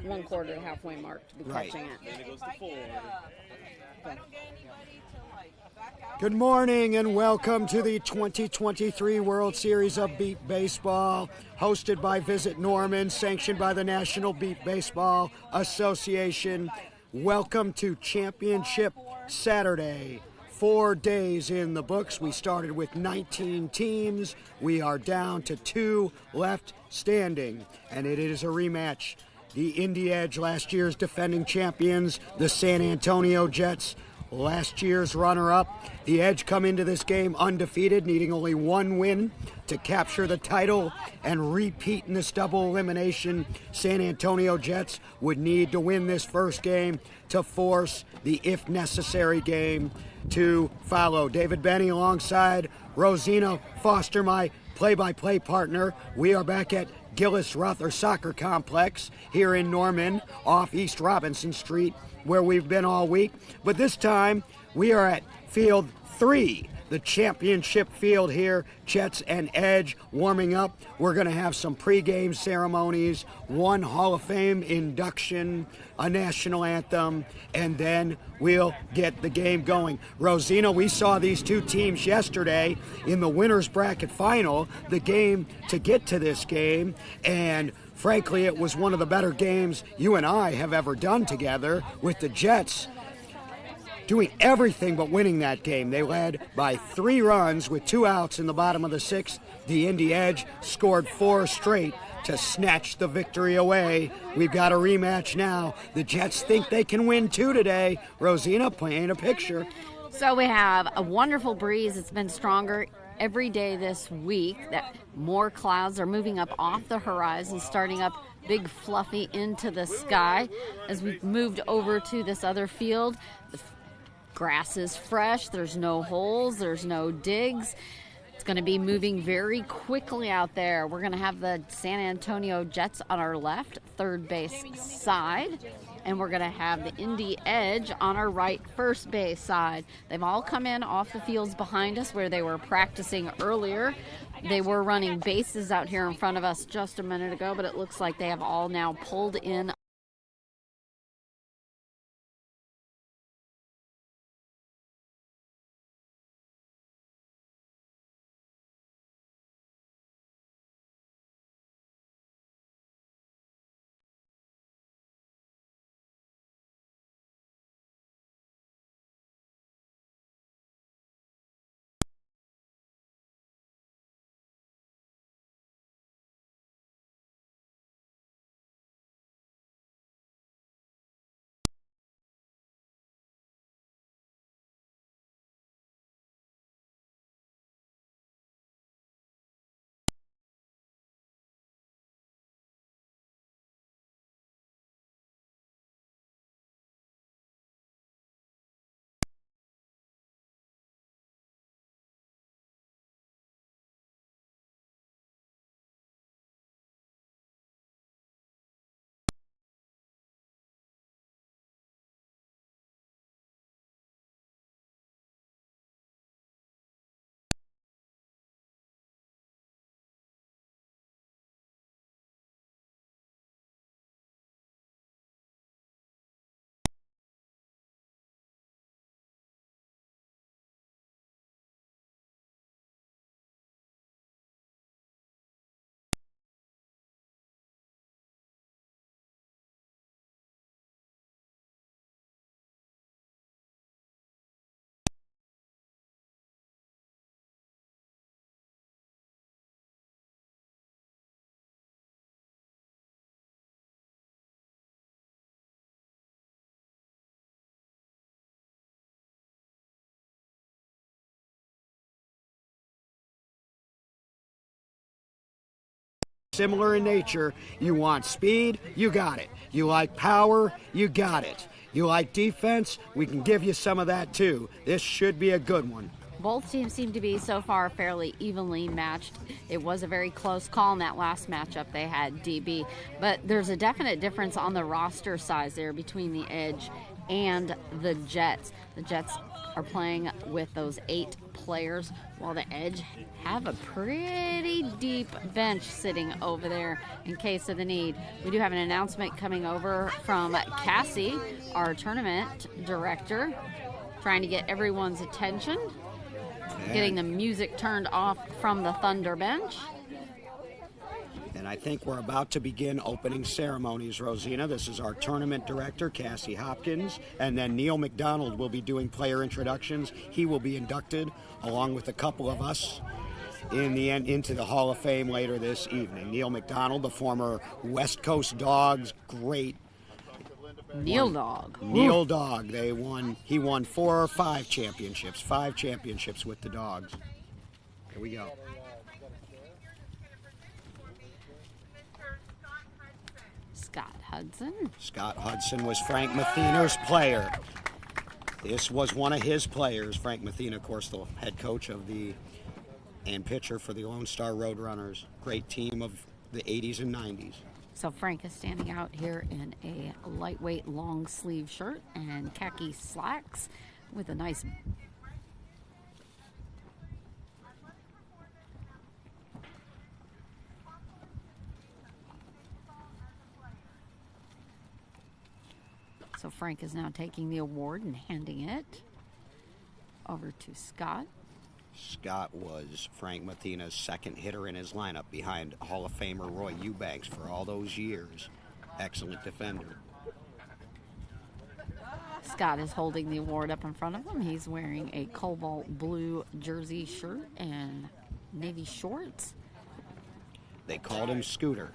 1 quarter to halfway mark to be catching it. Then it goes to 4. Good morning and welcome to the 2023 World Series of Beat Baseball, hosted by Visit Norman, sanctioned by the National Beat Baseball Association. Welcome to Championship Saturday. 4 days in the books. We started with 19 teams. We are down to 2 left standing, and it is a rematch. The Indy Edge, last year's defending champions, the San Antonio Jets, last year's runner-up. The Edge come into this game undefeated, needing only 1 win to capture the title and repeat in this double elimination. San Antonio Jets would need to win this first game to force the if necessary game to follow. David Benny alongside Rosina Foster, my play-by-play partner. We are back at Gillis Ruther Soccer Complex here in Norman off East Robinson Street, where we've been all week. But this time we are at Field 3, the championship field here. Jets and Edge warming up. We're going to have some pregame ceremonies, 1 Hall of Fame induction, a national anthem, and then we'll get the game going. Rosina, we saw these 2 teams yesterday in the winner's bracket final, the game to get to this game, and frankly, it was one of the better games you and I have ever done together, with the Jets doing everything but winning that game. They led by 3 runs with 2 outs in the bottom of the 6th. The Indy Edge scored 4 straight to snatch the victory away. We've got a rematch now. The Jets think they can win 2 today. Rosina, paint a picture. So we have a wonderful breeze. It's been stronger every day this week. That more clouds are moving up off the horizon, starting up big fluffy into the sky. As we've moved over to this other field, the grass is fresh. There's no holes. There's no digs. It's going to be moving very quickly out there. We're going to have the San Antonio Jets on our left, third base side. And we're going to have the Indy Edge on our right, first base side. They've all come in off the fields behind us where they were practicing earlier. They were running bases out here in front of us just a minute ago, but it looks like they have all now pulled in. Similar in nature. You want speed, you got it. You like power, you got it. You like defense, we can give you some of that too. This should be a good one. Both teams seem to be so far fairly evenly matched. It was a very close call in that last matchup they had, DB. But there's a definite difference on the roster size there between the Edge and the Jets. The Jets are playing with those 8 players, while the Edge have a pretty deep bench sitting over there in case of the need. We do have an announcement coming over from Cassie, our tournament director, trying to get everyone's attention. Getting the music turned off from the Thunder bench. And I think we're about to begin opening ceremonies, Rosina. This is our tournament director, Cassie Hopkins. And then Neil McDonald will be doing player introductions. He will be inducted, along with a couple of us, into the Hall of Fame later this evening. Neil McDonald, the former West Coast Dogs great Neil Dog. Neil Dog. He won 4 or 5 championships. 5 championships with the Dogs. Here we go. Scott Hudson. Scott Hudson was Frank Mathena's player. This was one of his players. Frank Mathena, of course, the head coach and pitcher for the Lone Star Roadrunners. Great team of the 80s and 90s. So Frank is standing out here in a lightweight long sleeve shirt and khaki slacks with a nice So Frank is now taking the award and handing it over to Scott. Scott was Frank Mathena's second hitter in his lineup behind Hall of Famer Roy Eubanks for all those years. Excellent defender. Scott is holding the award up in front of him. He's wearing a cobalt blue jersey shirt and navy shorts. They called him Scooter.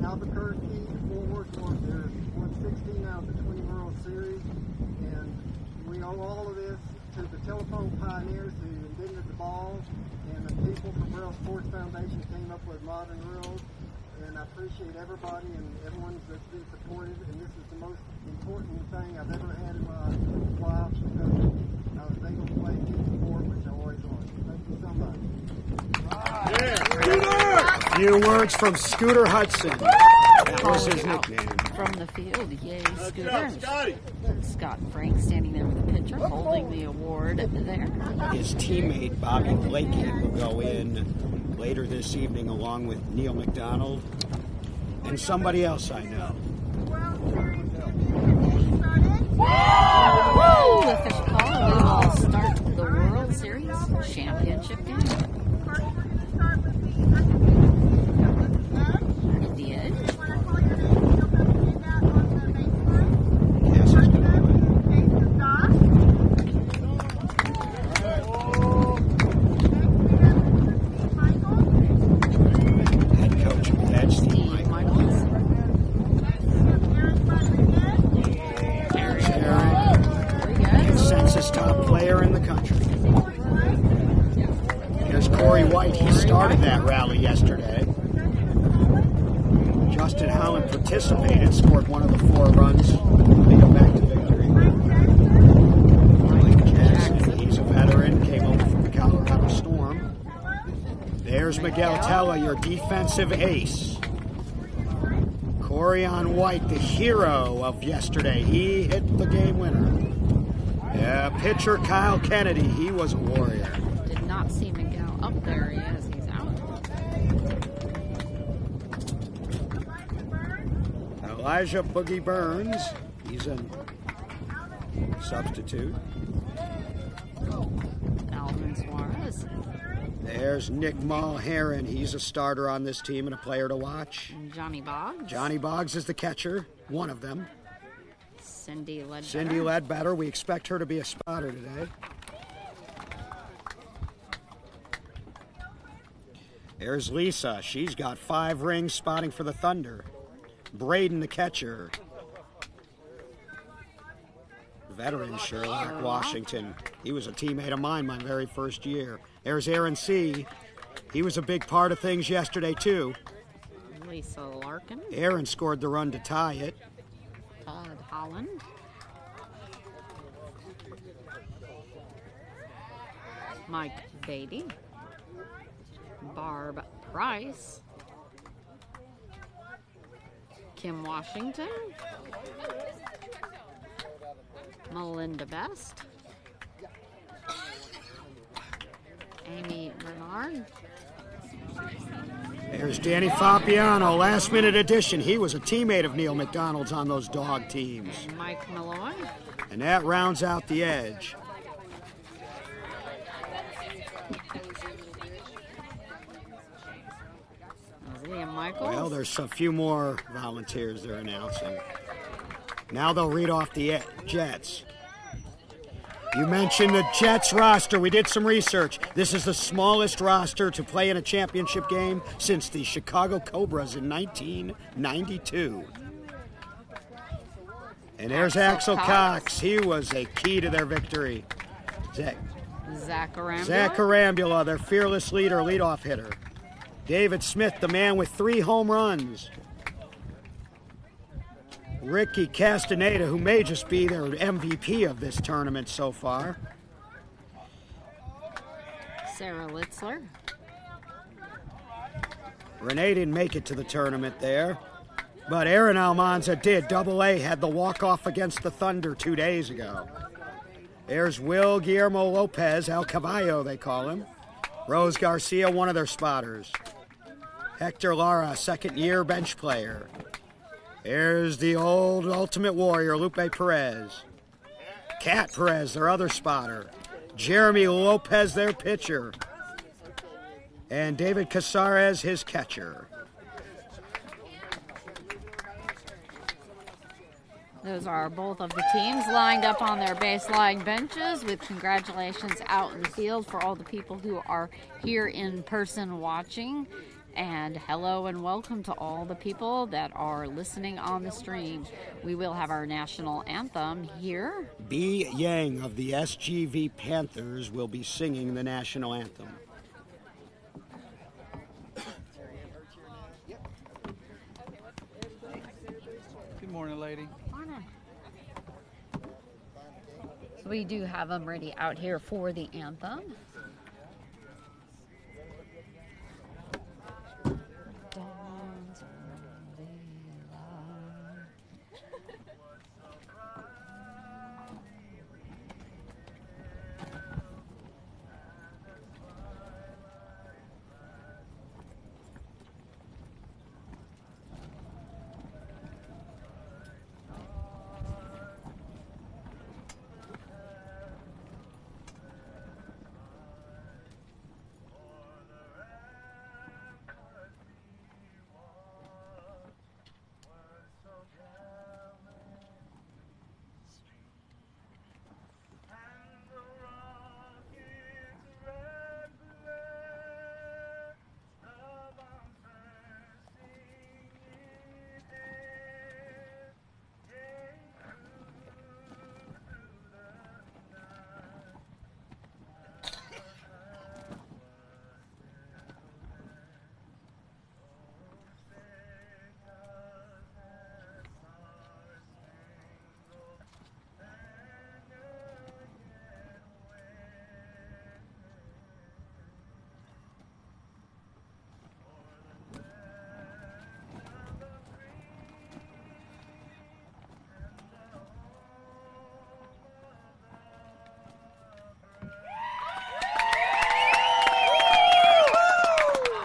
Albuquerque, Fort Worth, there's 116 out of the 20 World Series, and we owe all of this to the telephone pioneers who invented the ball, and the people from Burrell Sports Foundation came up with modern rules, and I appreciate everybody and everyone that's been supportive, and this is the most important thing I've ever had in my life because I was able to play good sport, which I always wanted. Thank you so much. Few words from Scooter Hudson. That was his nickname. From the field, yay, Scooter. Scott Frank standing there with the pitcher, holding the award there. His teammate, Bobby Blakey, will go in later this evening along with Neil McDonald and somebody else I know. The official call, we will start the World Series Championship game. Indy Edge. Head coach of the Edge team, Michaels. Census top player in the country. Here's Corey White. He started that rally yesterday. Justin Holland participated, scored one of the 4 runs to go back to victory. Mike Jackson, he's a veteran, came over from the Colorado Storm. There's Miguel Tella, your defensive ace. Corian White, the hero of yesterday. He hit the game winner. Pitcher Kyle Kennedy, he was a warrior. Did not see Miguel up there. He is. He's out. Elijah Boogie Burns, he's a substitute. Alvin Suarez. There's Nick Mulheron, he's a starter on this team and a player to watch. And Johnny Boggs. Johnny Boggs is the catcher, one of them. Cindy Ledbetter. Cindy Ledbetter, we expect her to be a spotter today. There's Lisa. She's got 5 rings spotting for the Thunder. Braden, the catcher. Veteran Sherlock Washington. He was a teammate of mine my very first year. There's Aaron C. He was a big part of things yesterday, too. Lisa Larkin. Aaron scored the run to tie it. Todd Holland. Mike Beatty. Barb Price. Kim Washington. Melinda Best. Amy Bernard. There's Danny Fabiano, last-minute addition. He was a teammate of Neil McDonald's on those dog teams. And Mike Malloy. And that rounds out the Edge. Liam Michaels. Well, there's a few more volunteers they're announcing. Now they'll read off the Jets. You mentioned the Jets roster. We did some research. This is the smallest roster to play in a championship game since the Chicago Cobras in 1992. And there's Axel Cox. He was a key to their victory. Zach Arambula, their fearless leader, leadoff hitter. David Smith, the man with 3 home runs. Ricky Castaneda, who may just be their MVP of this tournament so far. Sarah Litzler. Renee didn't make it to the tournament there, but Aaron Almanza did. Double-A had the walk-off against the Thunder 2 days ago. There's Will Guillermo Lopez, El Caballo they call him. Rose Garcia, one of their spotters. Hector Lara, second-year bench player. There's the old Ultimate Warrior, Lupe Perez. Cat Perez, their other spotter. Jeremy Lopez, their pitcher. And David Casares, his catcher. Those are both of the teams lined up on their baseline benches with congratulations out in the field for all the people who are here in person watching. And hello and welcome to all the people that are listening on the stream. We will have our national anthem here. B. Yang of the SGV Panthers will be singing the national anthem. Good morning, lady. Morning. So we do have them ready out here for the anthem.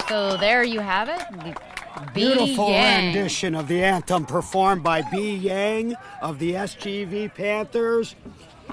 So there you have it. Beautiful rendition of the anthem performed by B. Yang of the SGV Panthers.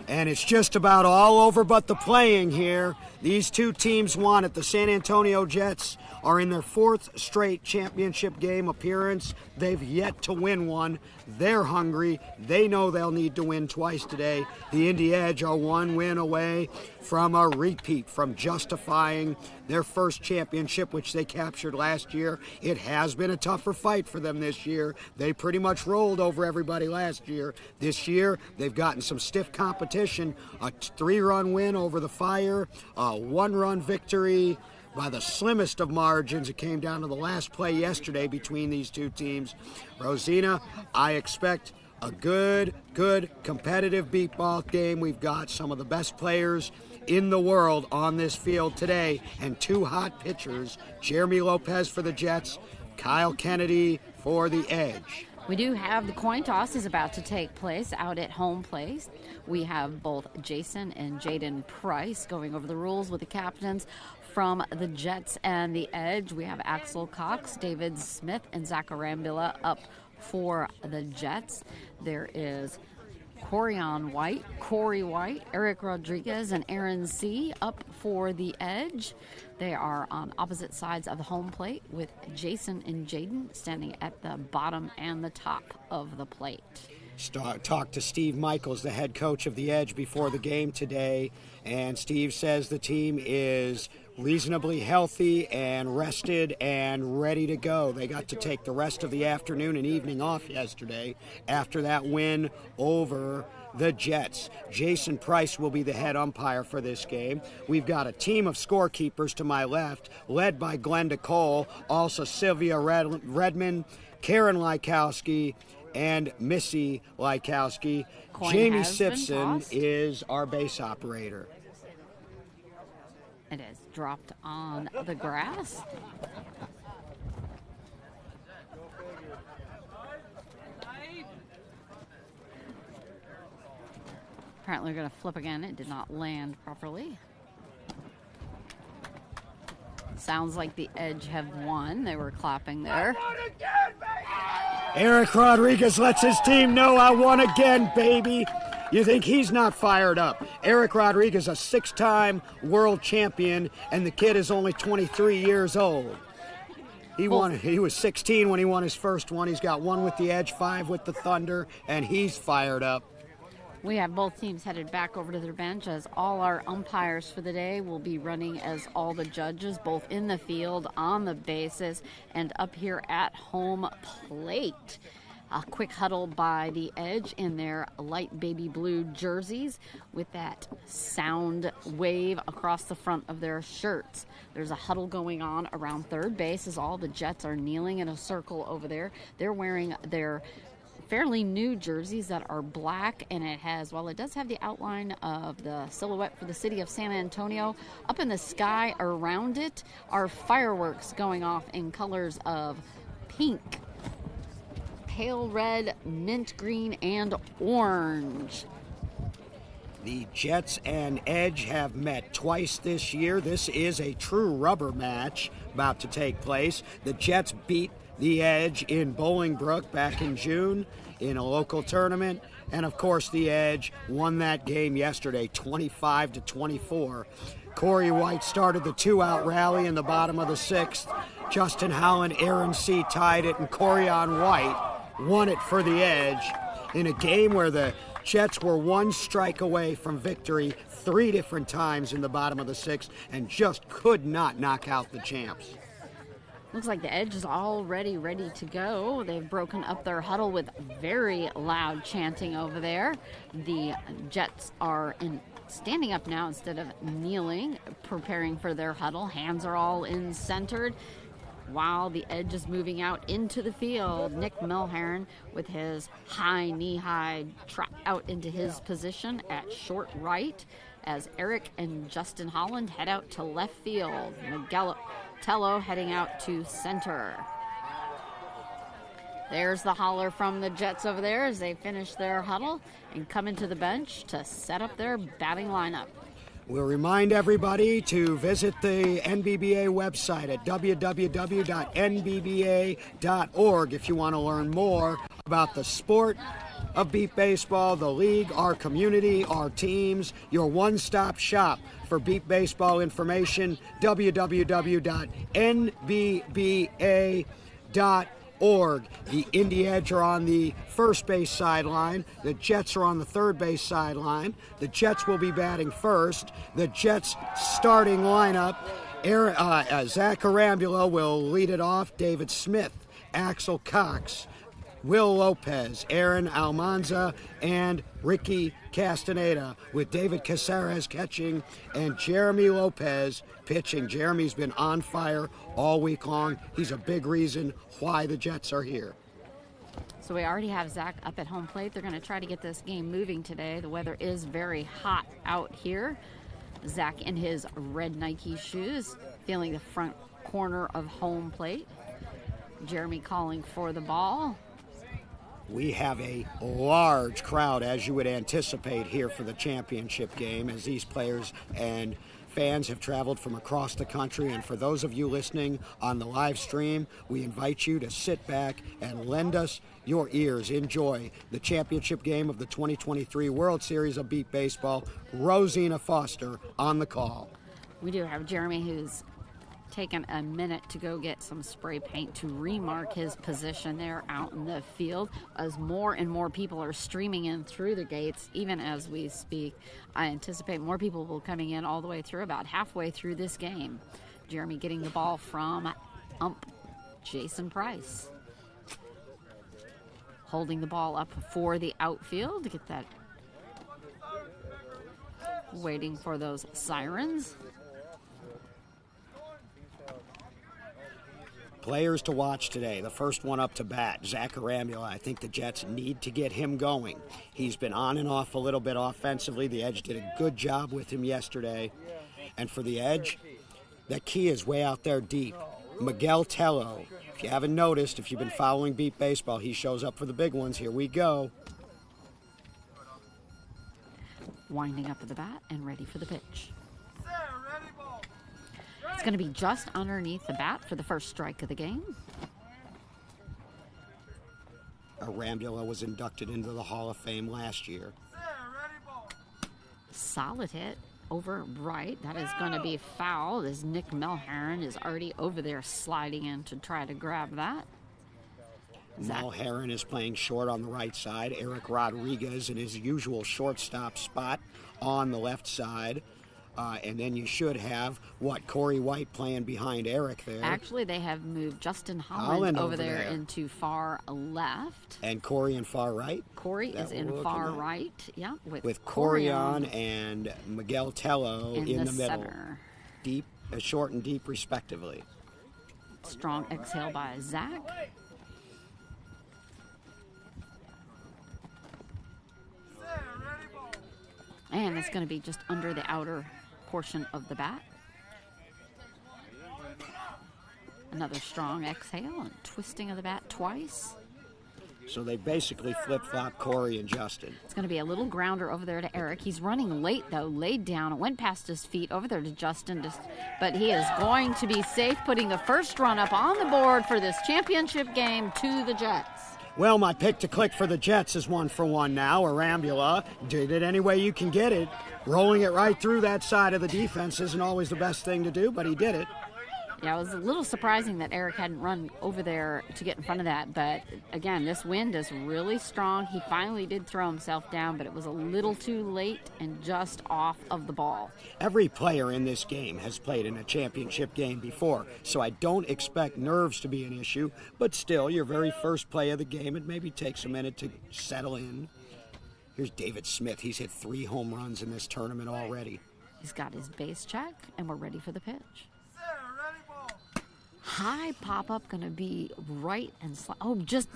And it's just about all over but the playing here. These two teams won it. The San Antonio Jets are in their 4th straight championship game appearance. They've yet to win one. They're hungry. They know they'll need to win twice today. The Indy Edge are 1 win away from a repeat, from justifying their first championship, which they captured last year. It has been a tougher fight for them this year. They pretty much rolled over everybody last year. This year, they've gotten some stiff competition, a 3-run win over the Fire, a 1-run victory by the slimmest of margins. It came down to the last play yesterday between these two teams. Rosina, I expect a good competitive beat ball game. We've got some of the best players in the world on this field today, and 2 hot pitchers, Jeremy Lopez for the Jets, Kyle Kennedy for the Edge. We do have the coin toss is about to take place out at home place. We have both Jason and Jaden Price going over the rules with the captains. From the Jets and the Edge, we have Axel Cox, David Smith, and Zach Arambula up for the Jets. There is Corey White, Eric Rodriguez, and Aaron C. up for the Edge. They are on opposite sides of the home plate with Jason and Jaden standing at the bottom and the top of the plate. Talked to Steve Michaels, the head coach of the Edge, before the game today, and Steve says the team is reasonably healthy and rested and ready to go. They got to take the rest of the afternoon and evening off yesterday after that win over the Jets. Jason Price will be the head umpire for this game. We've got a team of scorekeepers to my left, led by Glenda Cole, also Sylvia Redmond, Karen Lykowski, and Missy Lykowski. Jamie Simpson is our base operator. It is dropped on the grass. Apparently we're going to flip again. It did not land properly. Sounds like the Edge have won. They were clapping there. Eric Rodriguez lets his team know, I won again, baby. You think he's not fired up? Eric Rodriguez, a 6-time world champion, and the kid is only 23 years old. He was 16 when he won his first one. He's got 1 with the Edge, 5 with the Thunder, and he's fired up. We have both teams headed back over to their bench as all our umpires for the day will be running as all the judges, both in the field, on the bases, and up here at home plate. A quick huddle by the Edge in their light baby blue jerseys with that sound wave across the front of their shirts. There's a huddle going on around third base as all the Jets are kneeling in a circle over there. They're wearing their fairly new jerseys that are black, and it does have the outline of the silhouette for the city of San Antonio. Up in the sky around it are fireworks going off in colors of pink, pale red, mint green, and orange. The Jets and Edge have met twice this year. This is a true rubber match about to take place. The Jets beat the Edge in Bolingbrook back in June in a local tournament, and of course the Edge won that game yesterday 25-24. Corey White started the 2-out rally in the bottom of the 6th. Justin Holland, Aaron C. tied it, and Corian White won it for the Edge in a game where the Jets were 1 strike away from victory 3 different times in the bottom of the 6th and just could not knock out the champs. Looks like the Edge is already ready to go. They've broken up their huddle with very loud chanting over there. The Jets are standing up now instead of kneeling, preparing for their huddle. Hands are all in centered while the Edge is moving out into the field. Nick Milhern with his high knee-high trot out into his position at short right as Eric and Justin Holland head out to left field. Miguel Tello heading out to center. There's the holler from the Jets over there as they finish their huddle and come into the bench to set up their batting lineup. We'll remind everybody to visit the NBBA website at www.nbba.org if you want to learn more about the sport of beep baseball, the league, our community, our teams, your one-stop shop for beep baseball information, www.nbba.org. The Indy Edge are on the first base sideline. The Jets are on the third base sideline. The Jets will be batting first. The Jets starting lineup, Zach Arambula will lead it off. David Smith, Axel Cox, Will Lopez, Aaron Almanza, and Ricky Castaneda, with David Caceres catching and Jeremy Lopez pitching. Jeremy's been on fire all week long. He's a big reason why the Jets are here. So we already have Zach up at home plate. They're going to try to get this game moving today. The weather is very hot out here. Zach in his red Nike shoes, feeling the front corner of home plate. Jeremy calling for the ball. We have a large crowd, as you would anticipate, here for the championship game, as these players and fans have traveled from across the country. And for those of you listening on the live stream, we invite you to sit back and lend us your ears. Enjoy the championship game of the 2023 World Series of Beat Baseball. Rosina Foster on the call. We do have Jeremy, who's taken a minute to go get some spray paint to remark his position there out in the field, as more and more people are streaming in through the gates even as we speak. I anticipate more people will coming in all the way through, about halfway through this game. Jeremy getting the ball from ump Jason Price, holding the ball up for the outfield to get that, waiting for those sirens. Players to watch today. The first one up to bat, Zach Arambula. I think the Jets need to get him going. He's been on and off a little bit offensively. The Edge did a good job with him yesterday. And for the Edge, that key is way out there deep. Miguel Tello. If you haven't noticed, if you've been following Beat Baseball, he shows up for the big ones. Here we go. Winding up at the bat and ready for the pitch. It's going to be just underneath the bat for the first strike of the game. Arambula was inducted into the Hall of Fame last year. Solid hit over right. That is going to be foul, as Nick Melharan is already over there sliding in to try to grab that. Melharan is playing short on the right side. Eric Rodriguez in his usual shortstop spot on the left side. And then you should have, Corey White playing behind Eric there. Actually, they have moved Justin Holland over there into far left. And Corey in far right? Corey is in far right, yeah. With Corian and Miguel Tello in the middle. Center. Deep, short and deep, respectively. Strong exhale by Zach. And it's going to be just under the outer portion of the bat. Another strong exhale and twisting of the bat twice. So they basically flip-flop Corey and Justin. It's going to be a little grounder over there to Eric. He's running late, though, laid down. It went past his feet over there to Justin. But he is going to be safe, putting the first run up on the board for this championship game to the Jets. Well, my pick to click for the Jets is 1-for-1 now. Arambula did it any way you can get it. Rolling it right through that side of the defense isn't always the best thing to do, but he did it. Yeah, it was a little surprising that Eric hadn't run over there to get in front of that. But, again, this wind is really strong. He finally did throw himself down, but it was a little too late and just off of the ball. Every player in this game has played in a championship game before, so I don't expect nerves to be an issue. But still, your very first play of the game, it maybe takes a minute to settle in. Here's David Smith. He's hit 3 home runs in this tournament already. He's got his base check, and we're ready for the pitch. High pop-up going to be right and just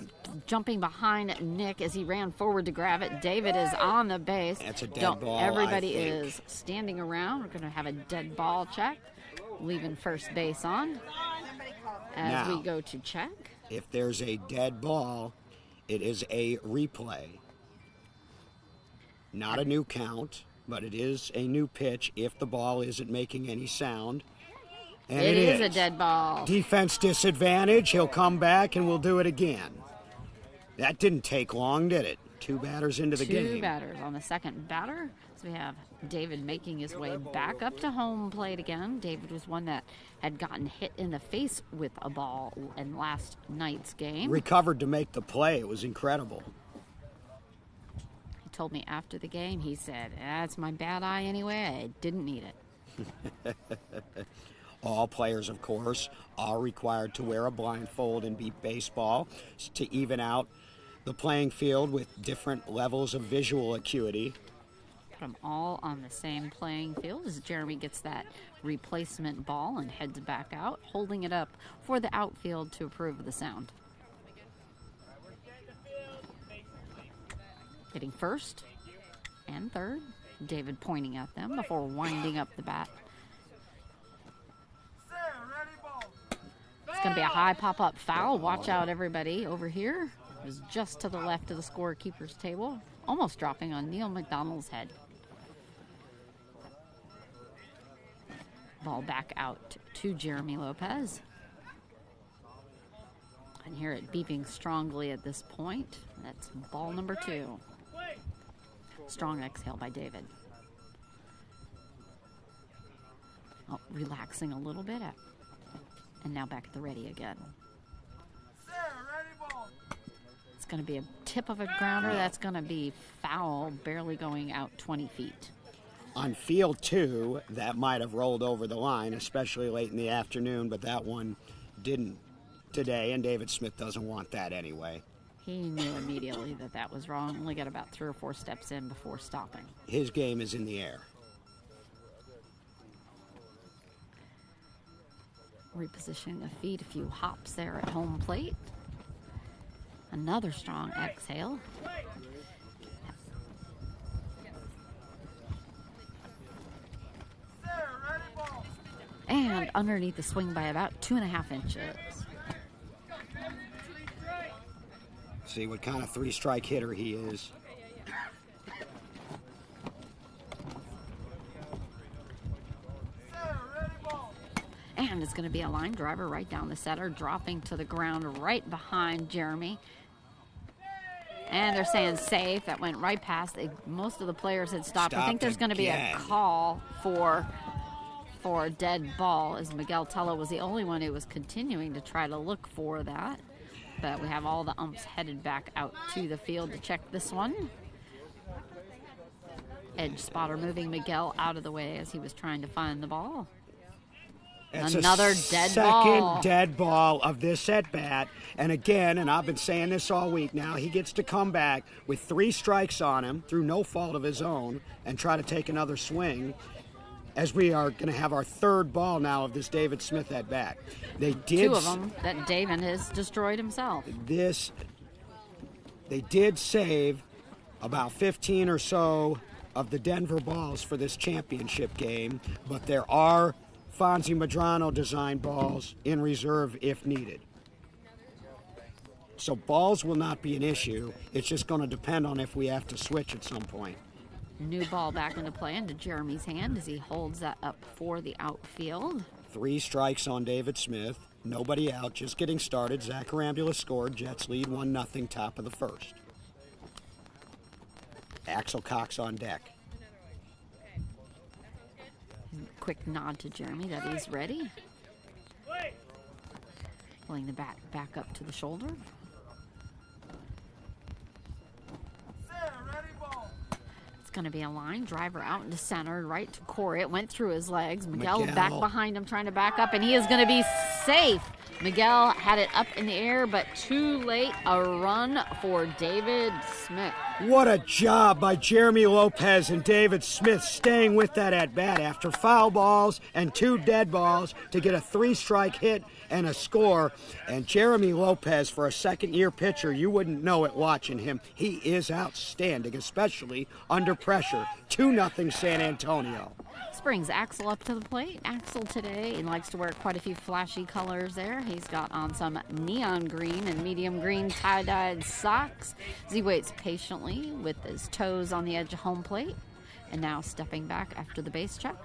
jumping behind Nick as he ran forward to grab it. David is on the base. That's a dead ball, everybody is standing around. We're going to have a dead ball check, leaving first base on as we go to check. If there's a dead ball, it is a replay. Not a new count, but it is a new pitch if the ball isn't making any sound. And it is a dead ball. Defense disadvantage. He'll come back and we'll do it again. That didn't take long, did it? 2 batters into the game. 2 batters on the second batter. So we have David making his way back up to home plate again. David was one that had gotten hit in the face with a ball in last night's game. Recovered to make the play. It was incredible. He told me after the game, he said, "That's my bad eye anyway. I didn't need it." All players, of course, are required to wear a blindfold in beep baseball to even out the playing field with different levels of visual acuity. Put them all on the same playing field as Jeremy gets that replacement ball and heads back out, holding it up for the outfield to approve of the sound. Hitting first and third. David pointing at them before winding up the bat. It's going to be a high pop-up foul. Watch out, everybody, over here. It was just to the left of the scorekeeper's table, almost dropping on Neil McDonald's head. Ball back out to Jeremy Lopez. I can hear it beeping strongly at this point. That's ball number 2. Strong exhale by David. Oh, relaxing a little bit. And now back at the ready again. It's going to be a tip of a grounder. That's going to be foul, barely going out 20 feet. On field 2, that might have rolled over the line, especially late in the afternoon, but that one didn't today, and David Smith doesn't want that anyway. He knew immediately that that was wrong. Only got about 3 or 4 steps in before stopping. His game is in the air. Repositioning the feet, a few hops there at home plate. Another strong exhale. And underneath the swing by about 2.5 inches. See what kind of 3-strike hitter he is. And it's going to be a line driver right down the center, dropping to the ground right behind Jeremy. And they're saying safe. That went right past. Most of the players had stopped. I think there's going to be a call for a dead ball, as Miguel Tello was the only one who was continuing to try to look for that. But we have all the umps headed back out to the field to check this one. Edge spotter moving Miguel out of the way as he was trying to find the ball. It's another dead ball. Second dead ball of this at-bat. And again, and I've been saying this all week now, he gets to come back with 3 strikes on him through no fault of his own and try to take another swing, as we are going to have our 3rd ball now of this David Smith at-bat. They did 2 of them that David has destroyed himself. They did save about 15 or so of the Denver balls for this championship game, but there are Fonzie Medrano design balls in reserve if needed. So balls will not be an issue. It's just going to depend on if we have to switch at some point. New ball back into play into Jeremy's hand as he holds that up for the outfield. 3 strikes on David Smith. Nobody out, just getting started. Zach Arambula scored. Jets lead 1-0, top of the 1st. Axel Cox on deck. Quick nod to Jeremy that he's ready. Pulling the bat back up to the shoulder. It's going to be a line driver out into center, right to Corey. It went through his legs. Miguel back behind him trying to back up, and he is going to be safe. Miguel had it up in the air, but too late. A run for David Smith. What a job by Jeremy Lopez and David Smith staying with that at-bat after foul balls and 2 dead balls to get a 3-strike hit and a score. And Jeremy Lopez, for a second-year pitcher, you wouldn't know it watching him. He is outstanding, especially under pressure. 2-0 San Antonio. Brings Axel up to the plate. Axel today, he likes to wear quite a few flashy colors there. He's got on some neon green and medium green tie-dyed socks as he waits patiently with his toes on the edge of home plate. And now stepping back after the base check.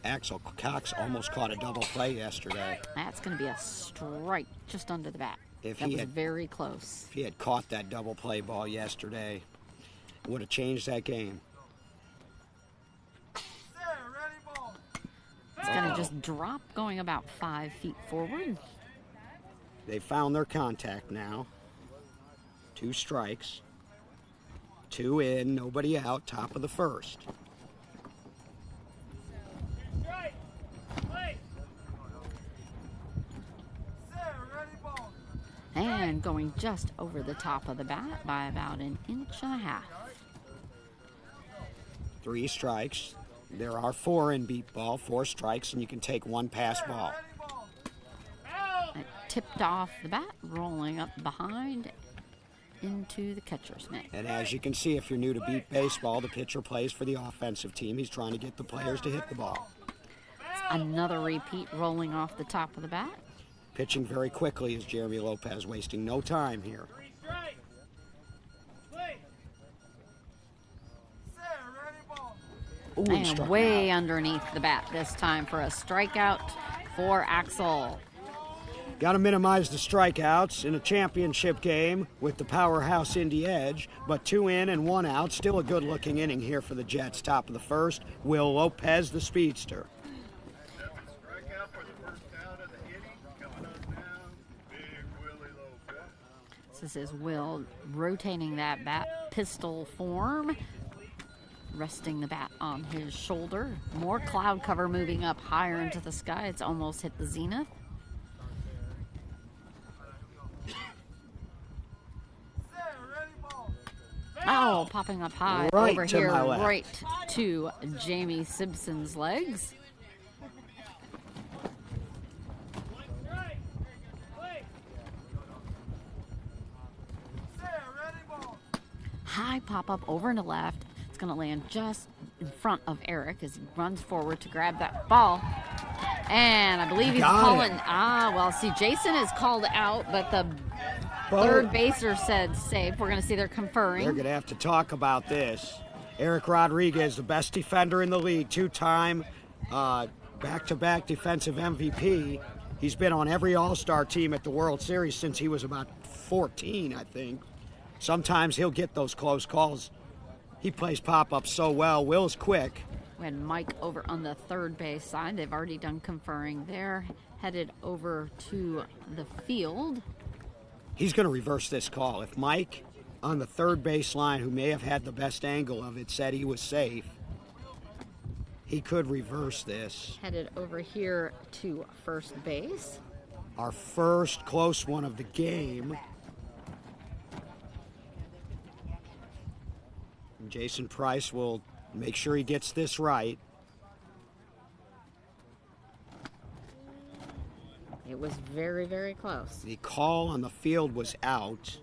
Axel Cox almost caught a double play yesterday. That's going to be a strike just under the bat. That was very close. If he had caught that double play ball yesterday, it would have changed that game. just dropped, going about 5 feet forward. They found their contact now. 2 strikes. 2 in, nobody out, top of the first. And going just over the top of the bat by about 1.5 inches. 3 strikes. There are 4 in beat ball, 4 strikes, and you can take 1 pass ball. It tipped off the bat, rolling up behind into the catcher's mitt. And as you can see, if you're new to beat baseball, the pitcher plays for the offensive team. He's trying to get the players to hit the ball. Another repeat rolling off the top of the bat. Pitching very quickly is Jeremy Lopez, wasting no time here. Ooh, And way underneath the bat this time for a strikeout for Axel. Got to minimize the strikeouts in a championship game with the powerhouse Indy Edge, but 2 in and 1 out. Still a good-looking inning here for the Jets. Top of the first, Will Lopez, the speedster. This is Will rotating that bat pistol form, resting the bat on his shoulder. More cloud cover moving up higher into the sky. It's almost hit the zenith. Oh, popping up high Right over to here, my left. right to Jamie Simpson's legs. High pop-up over and to left. It's going to land just in front of Eric as he runs forward to grab that ball. And I believe he's calling. See, Jason is called out, but the third baser said safe. We're going to see they're conferring. They're going to have to talk about this. Eric Rodriguez, the best defender in the league, 2-time back-to-back defensive MVP. He's been on every All-Star team at the World Series since he was about 14, I think. Sometimes he'll get those close calls. He plays pop-up so well. Will's quick. We had Mike over on the third base side. They've already done conferring there. Headed over to the field. He's going to reverse this call. If Mike on the third base line, who may have had the best angle of it, said he was safe, he could reverse this. Headed over here to first base. Our first close one of the game. And Jason Price will make sure he gets this right. It was very, very close. The call on the field was out.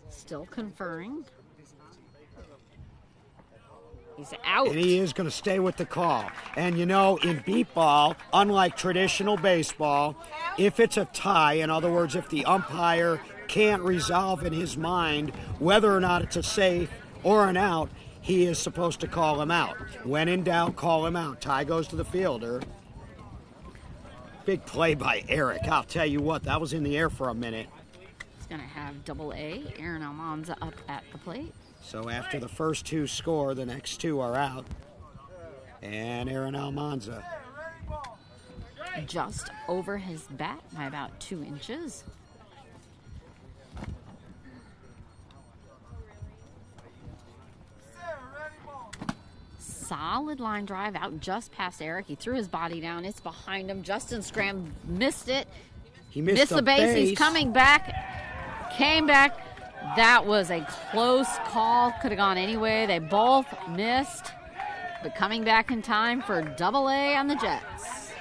Still conferring. He's out. And he is going to stay with the call. And you know, in beat ball, unlike traditional baseball, if it's a tie, in other words, if the umpire can't resolve in his mind whether or not it's a safe or an out, he is supposed to call him out. When in doubt, call him out. Tie goes to the fielder. Big play by Eric. I'll tell you what, that was in the air for a minute. He's going to have Double-A, Aaron Almanza up at the plate. So after the first 2 score, the next 2 are out. And Aaron Almanza. Just over his bat by about 2 inches. Solid line drive out just past Eric. He threw his body down. It's behind him. Justin Scram missed it. He missed the base. He's coming back. Came back. That was a close call. Could have gone anyway. They both missed. But coming back in time for Double-A on the Jets.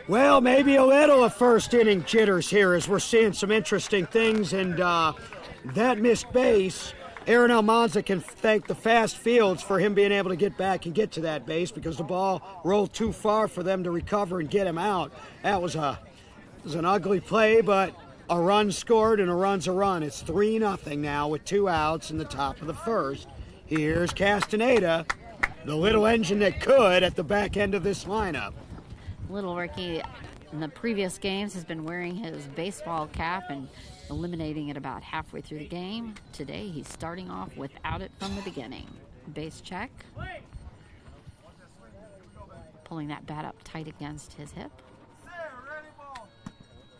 Well, maybe a little of first inning jitters here as we're seeing some interesting things. And that missed base, Aaron Almanza can thank the fast fields for him being able to get back and get to that base because the ball rolled too far for them to recover and get him out. That was an ugly play, but a run scored and a run's a run. It's 3-0 now with 2 outs in the top of the first. Here's Castaneda, the little engine that could at the back end of this lineup. Little Ricky in the previous games has been wearing his baseball cap and eliminating it about halfway through the game. Today he's starting off without it from the beginning. base check. Pulling that bat up tight against his hip.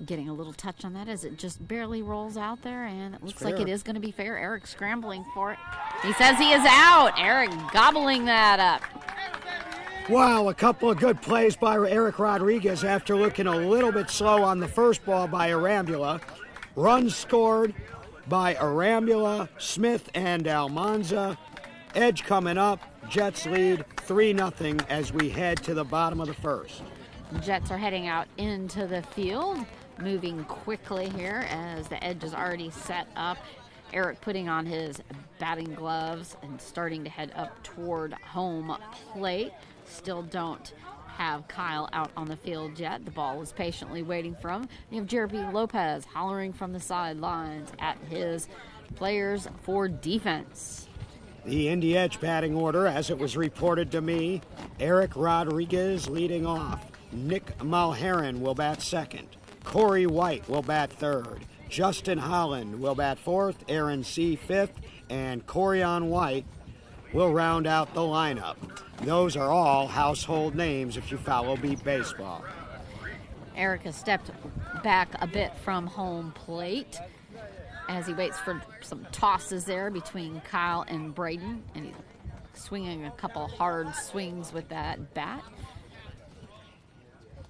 Getting a little touch on that as it just barely rolls out there, and it looks like it is going to be fair. Eric scrambling for it. He says he is out. Eric gobbling that up. Wow, a couple of good plays by Eric Rodriguez after looking a little bit slow on the first ball by Arambula. Runs scored by Arambula, Smith, and Almanza. Edge coming up. Jets lead 3-0 as we head to the bottom of the first. Jets are heading out into the field, moving quickly here as the Edge is already set up. Eric putting on his batting gloves and starting to head up toward home plate. Still don't have Kyle out on the field yet. The ball is patiently waiting for him. You have Jeremy Lopez hollering from the sidelines at his players for defense. The Indy Edge batting order, as it was reported to me: Eric Rodriguez leading off. Nick Mulheron will bat second. Corey White will bat third. Justin Holland will bat fourth. Aaron C. fifth. And Corian White will round out the lineup. Those are all household names if you follow Beat Baseball. Eric has stepped back a bit from home plate as he waits for some tosses there between Kyle and Braden, and he's swinging a couple hard swings with that bat.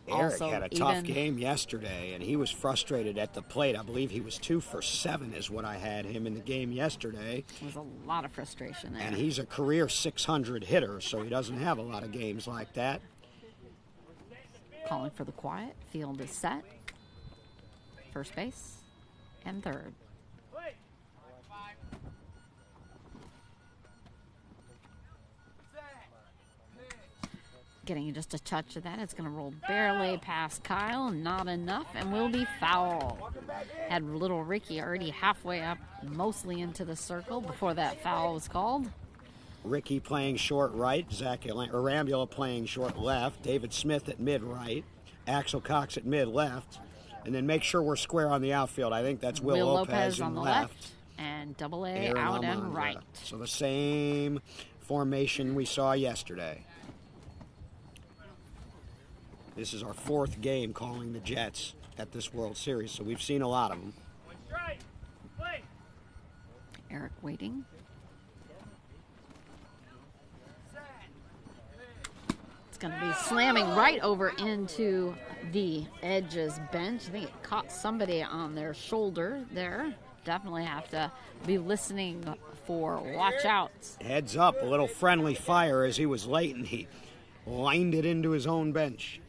Eric Also had a tough game yesterday, and he was frustrated at the plate. I believe he was 2 for 7 is what I had him in the game yesterday. There's a lot of frustration there. And he's a career 600 hitter, so he doesn't have a lot of games like that. Calling for the quiet. Field is set. First base and third. Getting just a touch of that. It's going to roll barely past Kyle. Not enough, and will be foul. Had little Ricky already halfway up, mostly into the circle before that foul was called. Ricky playing short right. Zach Arambula playing short left. David Smith at mid right. Axel Cox at mid left. And then make sure we're square on the outfield. I think that's Will Lopez on the left. And Double A Aaron out Almanza. and right. So the same formation we saw yesterday. This is our 4th game calling the Jets at this World Series, so we've seen a lot of them. Eric waiting. It's going to be slamming right over into the Edge's bench. I think it caught somebody on their shoulder there. Definitely have to be listening for watch outs. Heads up, a little friendly fire as he was late, and he lined it into his own bench.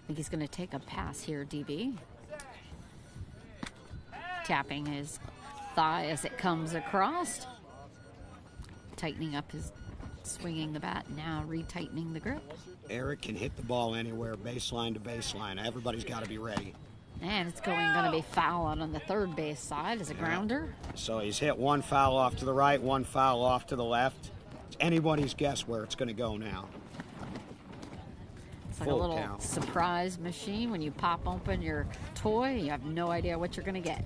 I think he's going to take a pass here, DB. Tapping his thigh as it comes across. Tightening up his, swinging the bat, now retightening the grip. Eric can hit the ball anywhere, baseline to baseline. Everybody's got to be ready. And it's going to be foul out on the third base side as a grounder. So he's hit one foul off to the right, one foul off to the left. It's anybody's guess where it's going to go now. It's like a little surprise machine. When you pop open your toy, you have no idea what you're going to get.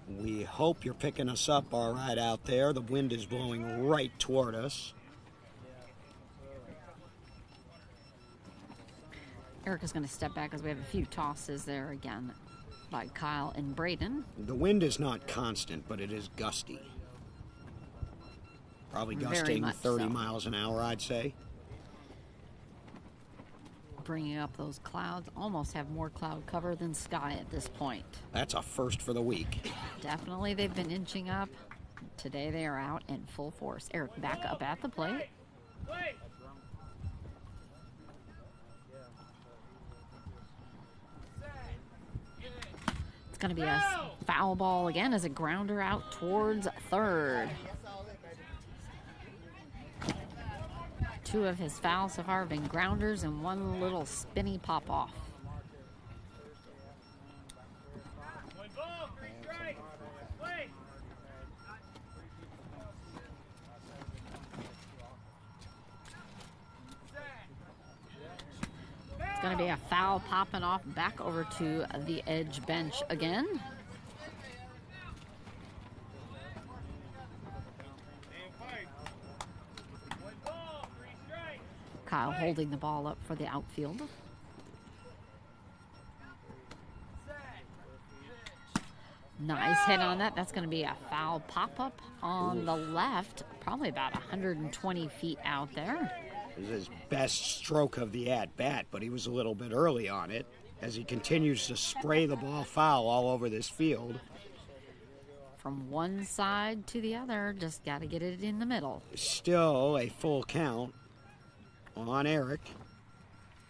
We hope you're picking us up all right out there. The wind is blowing right toward us. Eric is going to step back as we have a few tosses there again by Kyle and Braden. The wind is not constant, but it is gusty. Probably gusting 30 miles an hour, I'd say. Bringing up those clouds. Almost have more cloud cover than sky at this point. That's a first for the week. Definitely they've been inching up. Today they are out in full force. Eric back up at the plate. It's going to be a foul ball again as a grounder out towards third. 2 of his fouls so far have been grounders and 1 little spinny pop-off. It's Going to be a foul popping off back over to the Edge bench again. Kyle holding the ball up for the outfield. Nice hit on that. That's going to be a foul pop-up on the left, probably about 120 feet out there. It was his best stroke of the at-bat, but he was a little bit early on it as he continues to spray the ball foul all over this field. From one side to the other, just got to get it in the middle. Still a full count on Eric.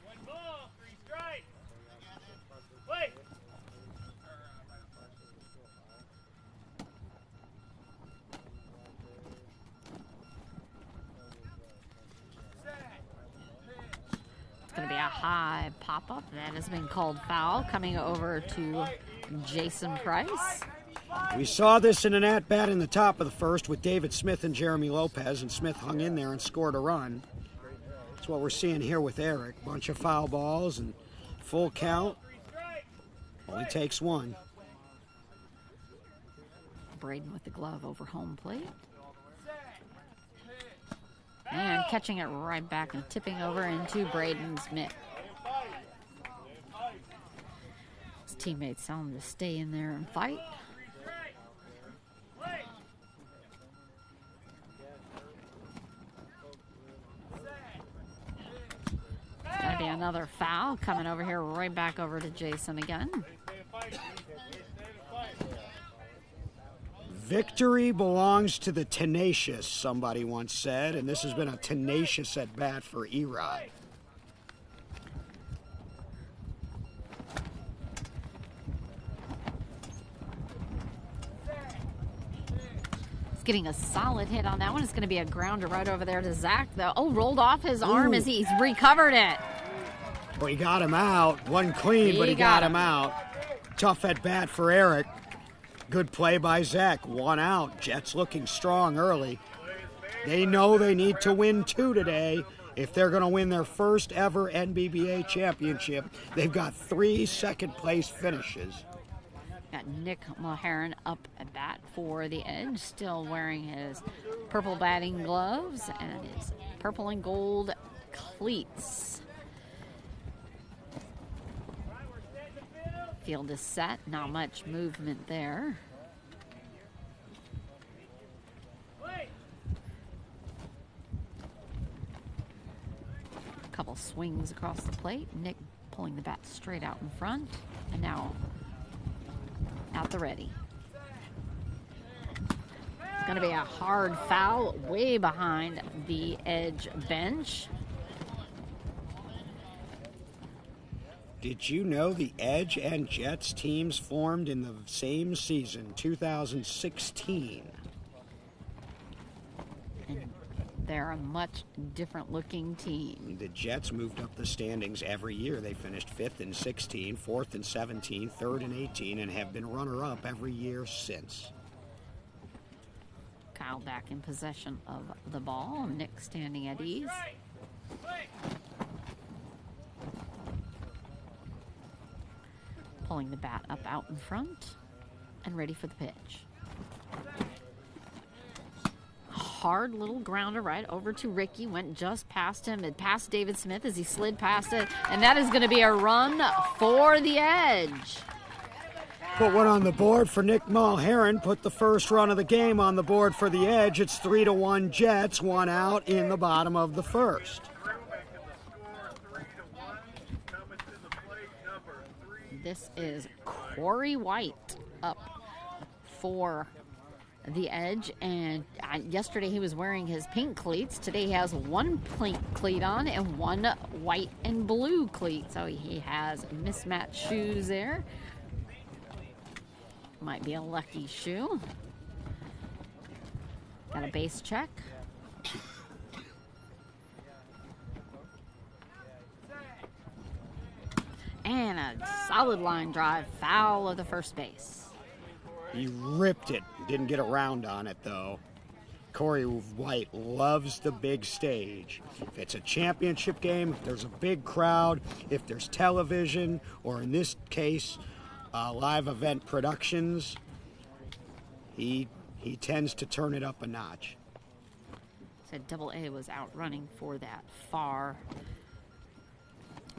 One ball, 3 strikes. Wait. It's going to be a high pop-up. That has been called foul. Coming over to Jason Price. We saw this in an at-bat in the top of the first with David Smith and Jeremy Lopez, and Smith hung in there and scored a run. That's what we're seeing here with Eric. Bunch of foul balls and full count. Only takes one. Braden with the glove over home plate. And catching it right back and tipping over into Braden's mitt. His teammates tell him to stay in there and fight. Gonna be another foul coming over here, right back over to Jason again. Victory belongs to the tenacious, somebody once said, and this has been a tenacious at bat for Erod. He's getting a solid hit on that one. It's going to be a grounder right over there to Zach, though. Oh, rolled off his arm as he's recovered it. Well, he got him out. Wasn't clean, but he got him out. Tough at bat for Eric. Good play by Zach. 1 out. Jets looking strong early. They know they need to win 2 today if they're going to win their first ever NBBA championship. They've got 3 second-place finishes. Got Nick Mulheron up at bat for the Edge, still wearing his purple batting gloves and his purple and gold cleats. Field is set, not much movement there. A couple swings across the plate. Nick pulling the bat straight out in front, and now out the ready. It's going to be a hard foul way behind the Edge bench. Did you know the Edge and Jets teams formed in the same season, 2016? And they're a much different looking team. The Jets moved up the standings every year. They finished 5th in 16, 4th in 17, 3rd in 18, and have been runner-up every year since. Kyle back in possession of the ball. Nick standing at ease. Pulling the bat up out in front and ready for the pitch. Hard little grounder right over to Ricky. Went just past him and past David Smith as he slid past it. And that is going to be a run for the Edge. Put one on the board for Nick Mulheron. Put the first run of the game on the board for the Edge. It's 3-1 Jets. 1 out in the bottom of the first. This is Corey White up for the Edge, and yesterday he was wearing his pink cleats. Today he has 1 pink cleat on and 1 white and blue cleat, so he has mismatched shoes there. Might be a lucky shoe. Got a base check. And a solid line drive, foul of the first base. He ripped it. Didn't get around on it, though. Corey White loves the big stage. If it's a championship game, if there's a big crowd, if there's television, or in this case, live event productions, he tends to turn it up a notch. Said Double A was out running for that far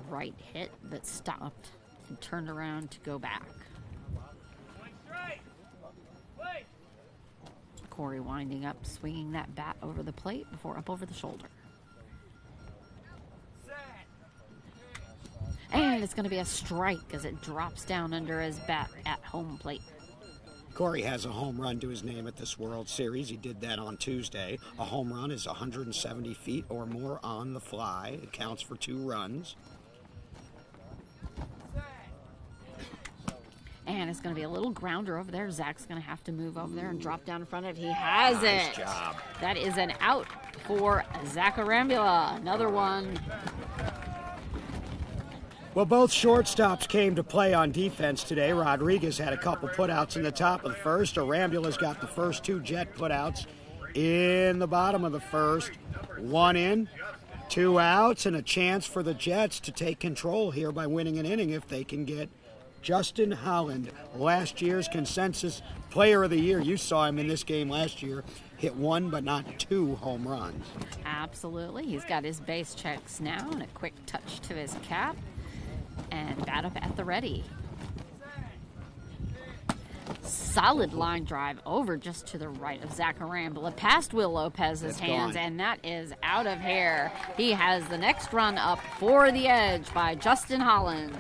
right hit, but stopped and turned around to go back. Corey winding up, swinging that bat over the plate before up over the shoulder. And it's going to be a strike as it drops down under his bat at home plate. Corey has a home run to his name at this World Series. He did that on Tuesday. A home run is 170 feet or more on the fly. It counts for 2 runs. And it's going to be a little grounder over there. Zach's going to have to move over there and drop down in front of it. He has it. Nice job. That is an out for Zach Arambula. Another one. Well, both shortstops came to play on defense today. Rodriguez had a couple putouts in the top of the first. Arambula's got the first 2 Jet putouts in the bottom of the first. 1 in, 2 outs, and a chance for the Jets to take control here by winning an inning if they can get Justin Holland, last year's consensus player of the year. You saw him in this game last year. Hit 1 but not 2 home runs. Absolutely. He's got his base checks now and a quick touch to his cap. And bat up at the ready. Solid line drive over just to the right of Zach Arambula, past Will Lopez's hands, and that is out of here. He has the next run up for the Edge by Justin Holland.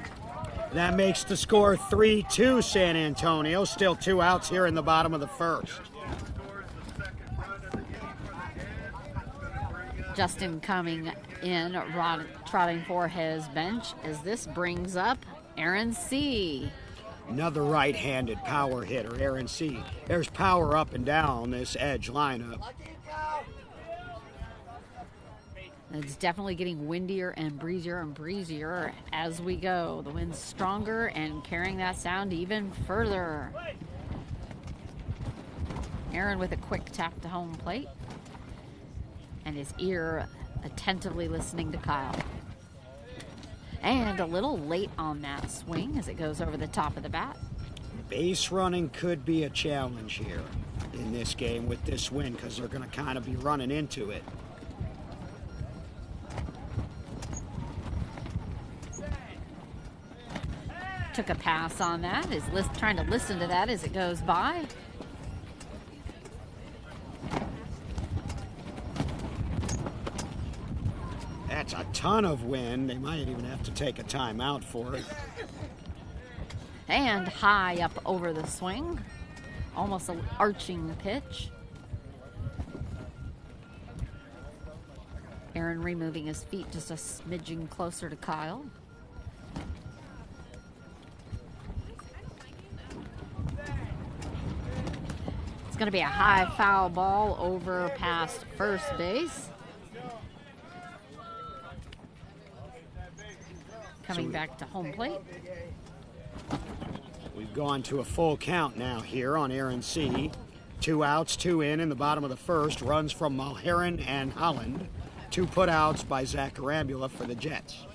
That makes the score 3-2 San Antonio. Still 2 outs here in the bottom of the first. Justin coming in, trotting for his bench as this brings up Aaron C. Another right-handed power hitter, Aaron C. There's power up and down this Edge lineup. It's definitely getting windier and breezier as we go. The wind's stronger and carrying that sound even further. Aaron with a quick tap to home plate and his ear attentively listening to Kyle. And a little late on that swing as it goes over the top of the bat. Base running could be a challenge here in this game with this wind because they're going to kind of be running into it. Took a pass on that. Is trying to listen to that as it goes by. That's a ton of wind. They might even have to take a timeout for it. And high up over the swing. Almost an arching pitch. Aaron removing his feet just a smidgen closer to Kyle. It's going to be a high foul ball over past first base. Coming back to home plate. We've gone to a full count now here on Aaron C. 2 outs, 2 in the bottom of the first. Runs from Mulheron and Holland. 2 putouts by Zach Arambula for the Jets.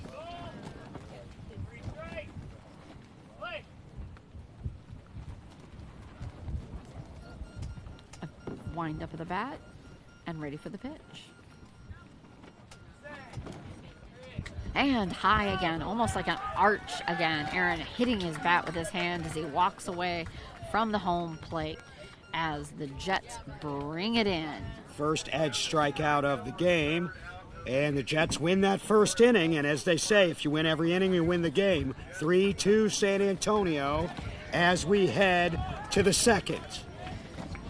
Wind up of the bat and ready for the pitch. And high again, almost like an arch again. Aaron hitting his bat with his hand as he walks away from the home plate as the Jets bring it in. First Edge strikeout of the game, and the Jets win that first inning. And as they say, if you win every inning, you win the game. 3-2 San Antonio as we head to the second.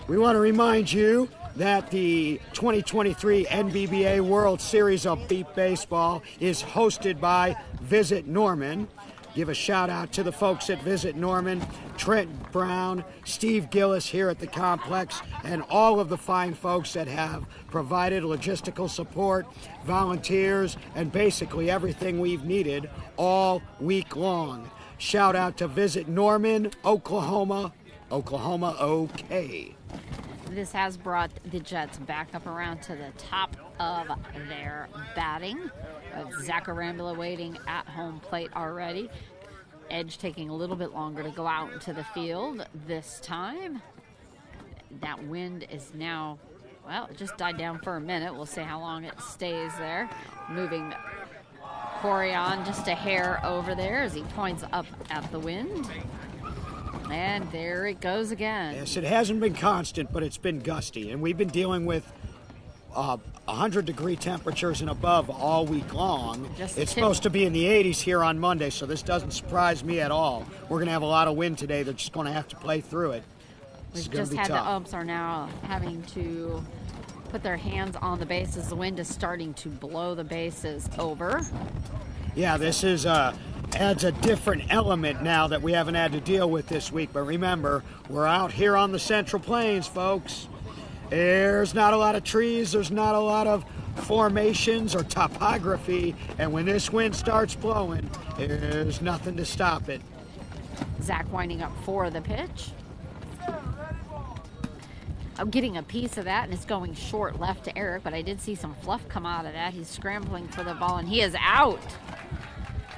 We want to remind you that the 2023 NBBA World Series of Beat Baseball is hosted by Visit Norman. Give a shout out to the folks at Visit Norman, Trent Brown, Steve Gillis here at the complex, and all of the fine folks that have provided logistical support, volunteers, and basically everything we've needed all week long. Shout out to Visit Norman, Oklahoma, OK. This has brought the Jets back up around to the top of their batting. Zach Arambula waiting at home plate already. Edge taking a little bit longer to go out into the field this time. That wind is now, well, it just died down for a minute. We'll see how long it stays there. Moving Corey on just a hair over there as he points up at the wind. And there it goes again. Yes, it hasn't been constant, but it's been gusty. And we've been dealing with 100-degree temperatures and above all week long. It's supposed to be in the 80s here on Monday, so this doesn't surprise me at all. We're going to have a lot of wind today. They're just going to have to play through it. We've just had the umps are now having to put their hands on the bases. The wind is starting to blow the bases over. Yeah, this is adds a different element now that we haven't had to deal with this week. But remember, we're out here on the Central Plains, folks. There's not a lot of trees. There's not a lot of formations or topography. And when this wind starts blowing, there's nothing to stop it. Zach winding up for the pitch. I'm getting a piece of that, and it's going short left to Eric, but I did see some fluff come out of that. He's scrambling for the ball, and he is out.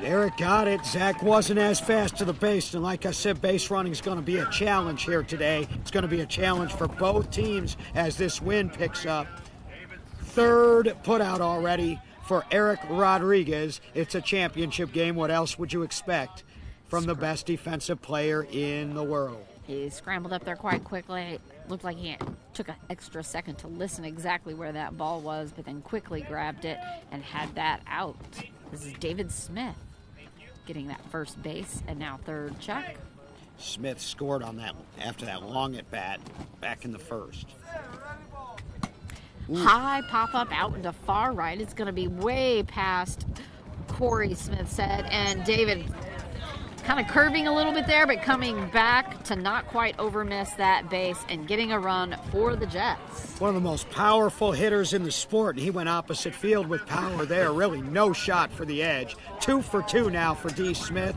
Eric got it. Zach wasn't as fast to the base, and like I said, base running is going to be a challenge here today. It's going to be a challenge for both teams as this wind picks up. Third put out already for Eric Rodriguez. It's a championship game. What else would you expect from the best defensive player in the world? He scrambled up there quite quickly. Looked like he took an extra second to listen exactly where that ball was, but then quickly grabbed it and had that out. This is David Smith getting that first base and now third check. Smith scored on that after that long at bat back in the first. High pop up out into far right. It's going to be way past Corey, Smith said, and David kind of curving a little bit there, but coming back to not quite overmiss that base and getting a run for the Jets. One of the most powerful hitters in the sport, and he went opposite field with power there. Really no shot for the Edge. 2 for 2 now for D. Smith.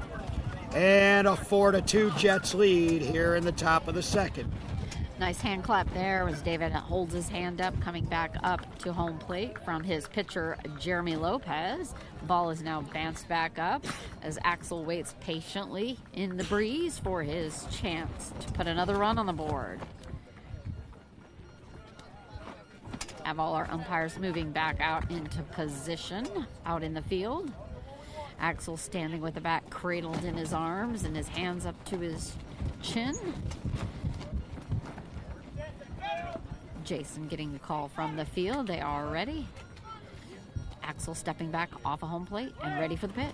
And a 4-2 Jets lead here in the top of the second. Nice hand clap there as David holds his hand up, coming back up to home plate from his pitcher, Jeremy Lopez. The ball is now bounced back up as Axel waits patiently in the breeze for his chance to put another run on the board. Have all our umpires moving back out into position out in the field. Axel standing with the bat cradled in his arms and his hands up to his chin. Jason getting the call from the field. They are ready. Axel stepping back off a home plate and ready for the pitch.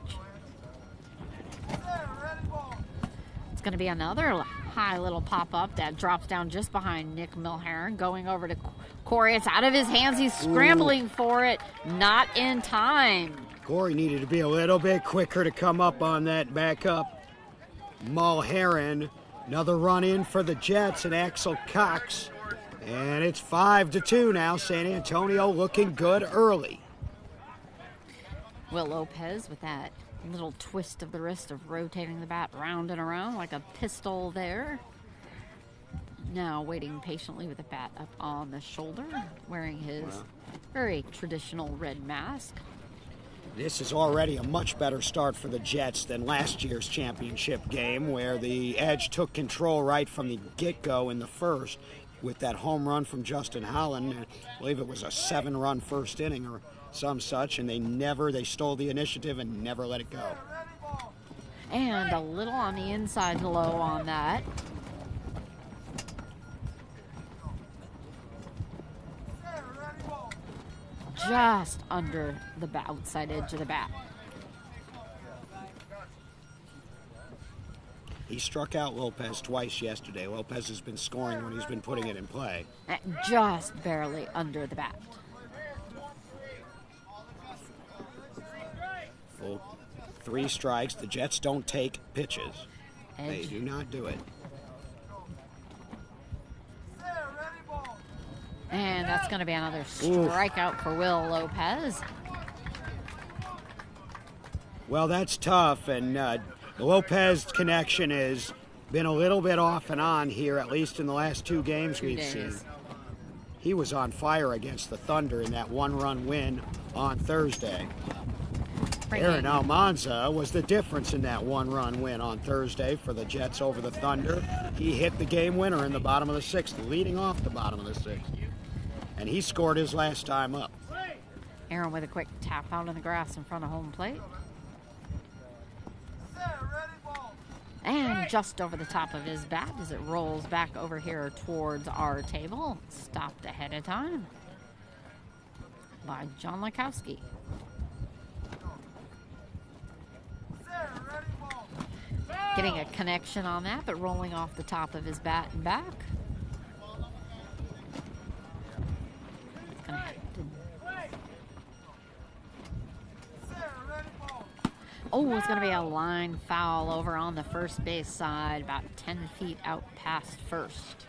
It's going to be another high little pop-up that drops down just behind Nick Milheron. Going over to Corey. It's out of his hands. He's scrambling for it. Not in time. Corey needed to be a little bit quicker to come up on that back up. Mulheron. Another run in for the Jets and Axel Cox. And it's 5-2 now. San Antonio looking good early. Will Lopez with that little twist of the wrist of rotating the bat round and around like a pistol there. Now waiting patiently with the bat up on the shoulder, wearing his very traditional red mask. This is already a much better start for the Jets than last year's championship game, where the Edge took control right from the get-go in the first with that home run from Justin Holland. I believe it was a 7-run first inning or some such, and they stole the initiative and never let it go. And a little on the inside low on that. Just under the outside edge of the bat. He struck out Lopez twice yesterday. Lopez has been scoring when he's been putting it in play. Just barely under the bat. Full 3 strikes. The Jets don't take pitches. They do not do it. And that's going to be another strikeout for Will Lopez. Well, that's tough, and the Lopez connection has been a little bit off and on here, at least in the last 2 games we've seen. He was on fire against the Thunder in that one-run win on Thursday. Aaron Almanza was the difference in that one-run win on Thursday for the Jets over the Thunder. He hit the game winner in the bottom of the sixth, leading off the bottom of the sixth. And he scored his last time up. Aaron with a quick tap out in the grass in front of home plate. And just over the top of his bat as it rolls back over here towards our table. Stopped ahead of time by John Lekowski. Getting a connection on that, but rolling off the top of his bat and back. It's gonna have to... Oh, it's going to be a line foul over on the first base side, about 10 feet out past first.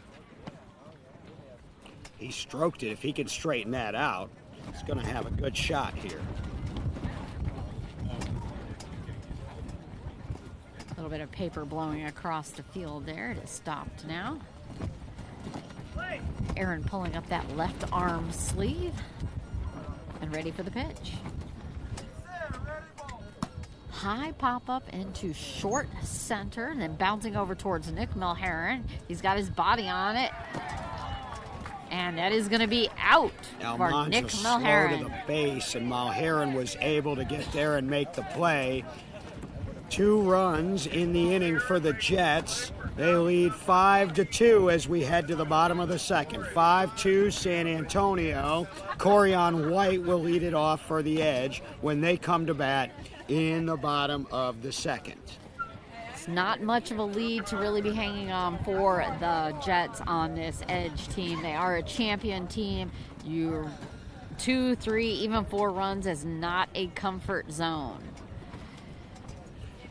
He stroked it. If he can straighten that out, he's going to have a good shot here. A little bit of paper blowing across the field there. It is stopped now. Aaron pulling up that left arm sleeve and ready for the pitch. High pop-up into short center, and then bouncing over towards Nick Mulheron. He's got his body on it. And that is going to be out for Nick Mulheron. Slow to the base, and Mulheron was able to get there and make the play. 2 runs in the inning for the Jets. They lead 5-2 as we head to the bottom of the second. 5-2 San Antonio. Corian White will lead it off for the Edge when they come to bat in the bottom of the second. It's not much of a lead to really be hanging on for the Jets on this Edge team. They are a champion team. You're 2, 3, even 4 runs is not a comfort zone.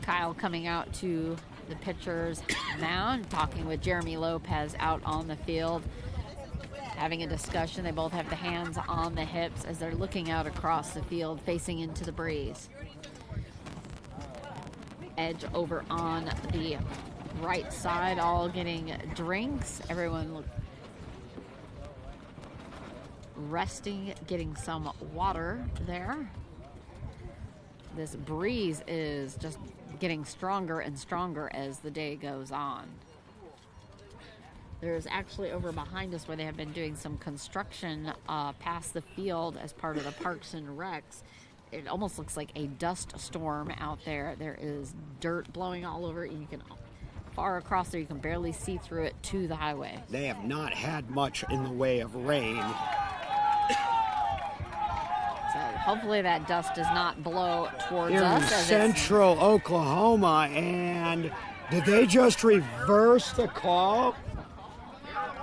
Kyle coming out to the pitcher's mound, talking with Jeremy Lopez out on the field, having a discussion. They both have the hands on the hips as they're looking out across the field, facing into the breeze. Edge over on the right side, all getting drinks. Everyone resting, getting some water there. This breeze is just getting stronger and stronger as the day goes on. There's actually over behind us where they have been doing some construction past the field as part of the Parks and Recs. It almost looks like a dust storm out there. There is dirt blowing all over it. You can far across there, you can barely see through it to the highway. They have not had much in the way of rain. So hopefully that dust does not blow towards Here us. in central Oklahoma, and did they just reverse the call?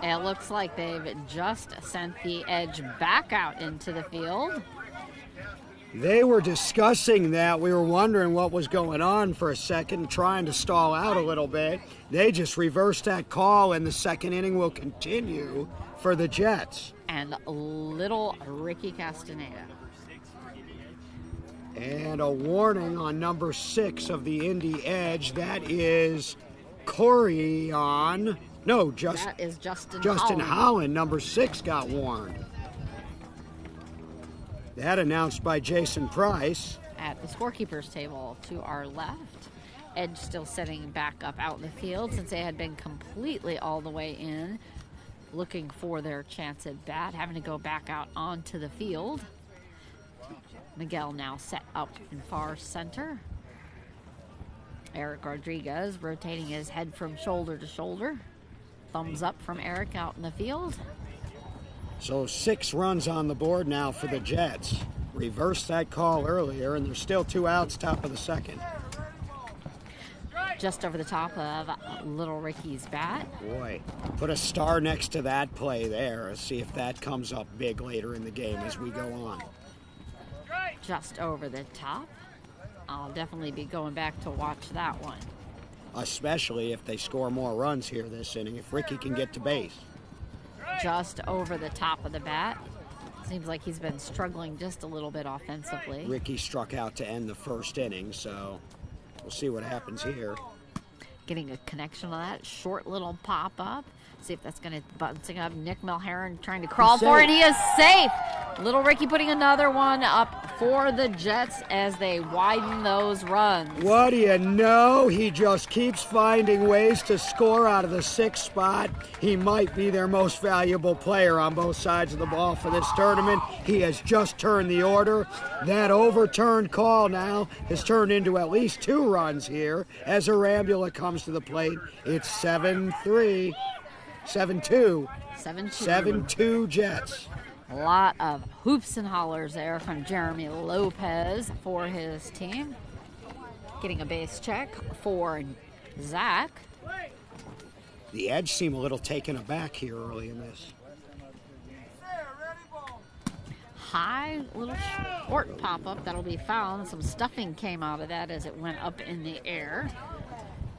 It looks like they've just sent the Edge back out into the field. They were discussing that. We were wondering what was going on for a second, trying to stall out a little bit. They just reversed that call, and the second inning will continue for the Jets. And little Ricky Castaneda. And a warning on number 6 of the Indy Edge. That is Corian. No, that is Justin Holland. Number 6 got warned. That announced by Jason Price. At the scorekeeper's table to our left. Edge still sitting back up out in the field since they had been completely all the way in, looking for their chance at bat, having to go back out onto the field. Miguel now set up in far center. Eric Rodriguez rotating his head from shoulder to shoulder. Thumbs up from Eric out in the field. So 6 runs on the board now for the Jets. Reversed that call earlier, and there's still 2 outs, top of the second. Just over the top of little Ricky's bat. Boy, put a star next to that play there. See if that comes up big later in the game as we go on. Just over the top. I'll definitely be going back to watch that one. Especially if they score more runs here this inning, if Ricky can get to base. Just over the top of the bat. Seems like he's been struggling just a little bit offensively. Ricky struck out to end the first inning, so we'll see what happens here. getting a connection on that. Short little pop-up. See if that's going to bouncing up. Nick Mulheron trying to crawl for it. He is safe. Little Ricky putting another one up for the Jets as they widen those runs. What do you know? He just keeps finding ways to score out of the 6th spot. He might be their most valuable player on both sides of the ball for this tournament. He has just turned the order. That overturned call now has turned into at least 2 runs here as Arambula comes to the plate. It's 7-3. 7-2. 7-2 Jets. A lot of hoops and hollers there from Jeremy Lopez for his team. Getting a base check for Zach. The Edge seem a little taken aback here early in this. High little short pop-up that'll be fouled. Some stuffing came out of that as it went up in the air.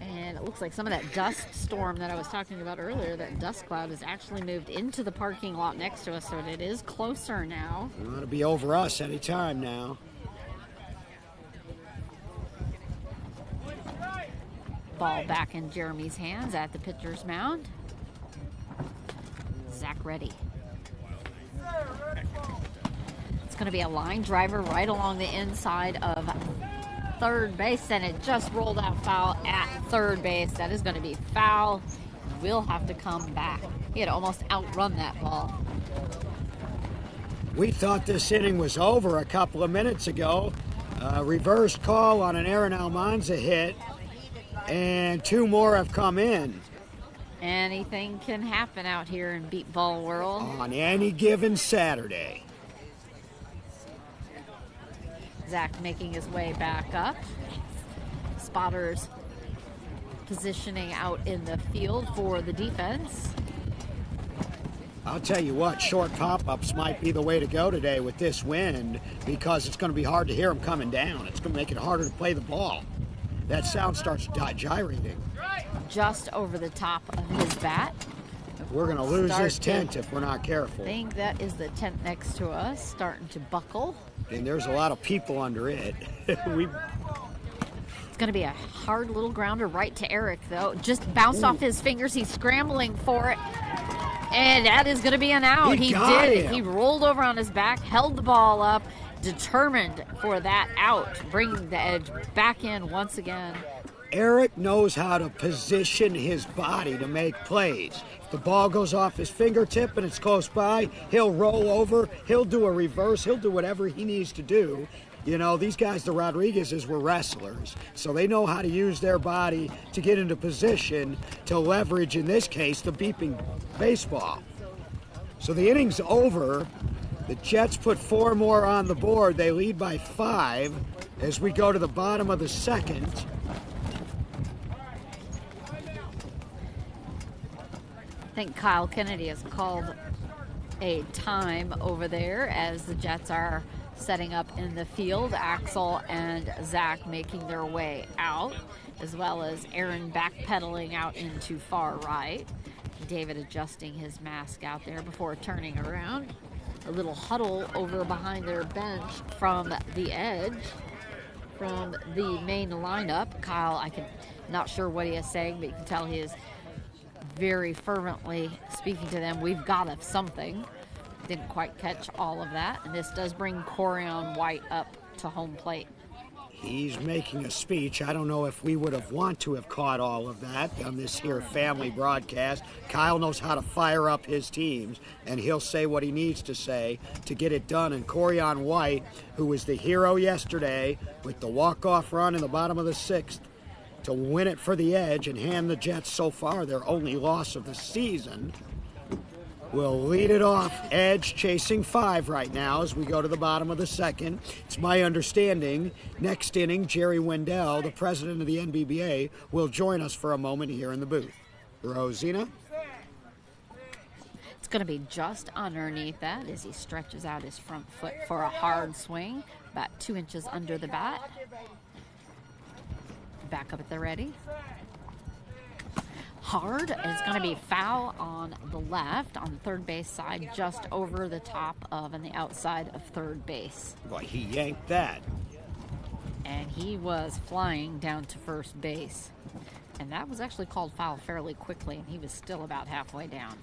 And it looks like some of that dust storm that I was talking about earlier, that dust cloud, has actually moved into the parking lot next to us, so it is closer now. It'll be over us any time now. Ball back in Jeremy's hands at the pitcher's mound. Zach ready. It's going to be a line driver right along the inside of third base, and it just rolled out foul at third base. That is going to be foul. We'll have to come back. He had almost outrun that ball. We thought this inning was over a couple of minutes ago. Reverse call on an Aaron Almanza hit, and 2 more have come in. Anything can happen out here in beat ball world. On any given Saturday. Zach making his way back up. Spotters positioning out in the field for the defense. I'll tell you what, short pop-ups might be the way to go today with this wind, because it's going to be hard to hear them coming down. It's going to make it harder to play the ball. That sound starts gyrating. Just over the top of his bat. We're going to lose this tent if we're not careful. I think that is the tent next to us starting to buckle. And there's a lot of people under it. It's going to be a hard little grounder right to Eric, though. Just bounced off his fingers. He's scrambling for it. And that is going to be an out. He did. He rolled over on his back, held the ball up, determined for that out, bringing the Edge back in once again. Eric knows how to position his body to make plays. If the ball goes off his fingertip and it's close by, he'll roll over, he'll do a reverse, he'll do whatever he needs to do. You know, these guys, the Rodriguezes, were wrestlers, so they know how to use their body to get into position to leverage, in this case, the beeping baseball. So the inning's over. The Jets put 4 more on the board. They lead by 5 as we go to the bottom of the 2nd. I think Kyle Kennedy has called a time over there as the Jets are setting up in the field. Axel and Zach making their way out, as well as Aaron backpedaling out into far right. David adjusting his mask out there before turning around. A little huddle over behind their bench from the Edge, from the main lineup. Kyle, not sure what he is saying, but you can tell he is very fervently speaking to them. We've got something. Didn't quite catch all of that. And this does bring Corian White up to home plate. He's making a speech. I don't know if we would have want to have caught all of that on this here family broadcast. Kyle knows how to fire up his teams, and he'll say what he needs to say to get it done. And Corian White, who was the hero yesterday with the walk-off run in the bottom of the 6th, to win it for the Edge and hand the Jets so far their only loss of the season, will lead it off. Edge chasing 5 right now as we go to the bottom of the 2nd. It's my understanding next inning Jerry Wendell, the president of the NBBA, will join us for a moment here in the booth. Rosina? It's going to be just underneath that as he stretches out his front foot for a hard swing, about 2 inches under the bat. Back up at the ready. Hard. It's going to be foul on the left, on the third base side, just over the top of and the outside of third base. Boy, he yanked that. And he was flying down to first base. And that was actually called foul fairly quickly, and he was still about halfway down.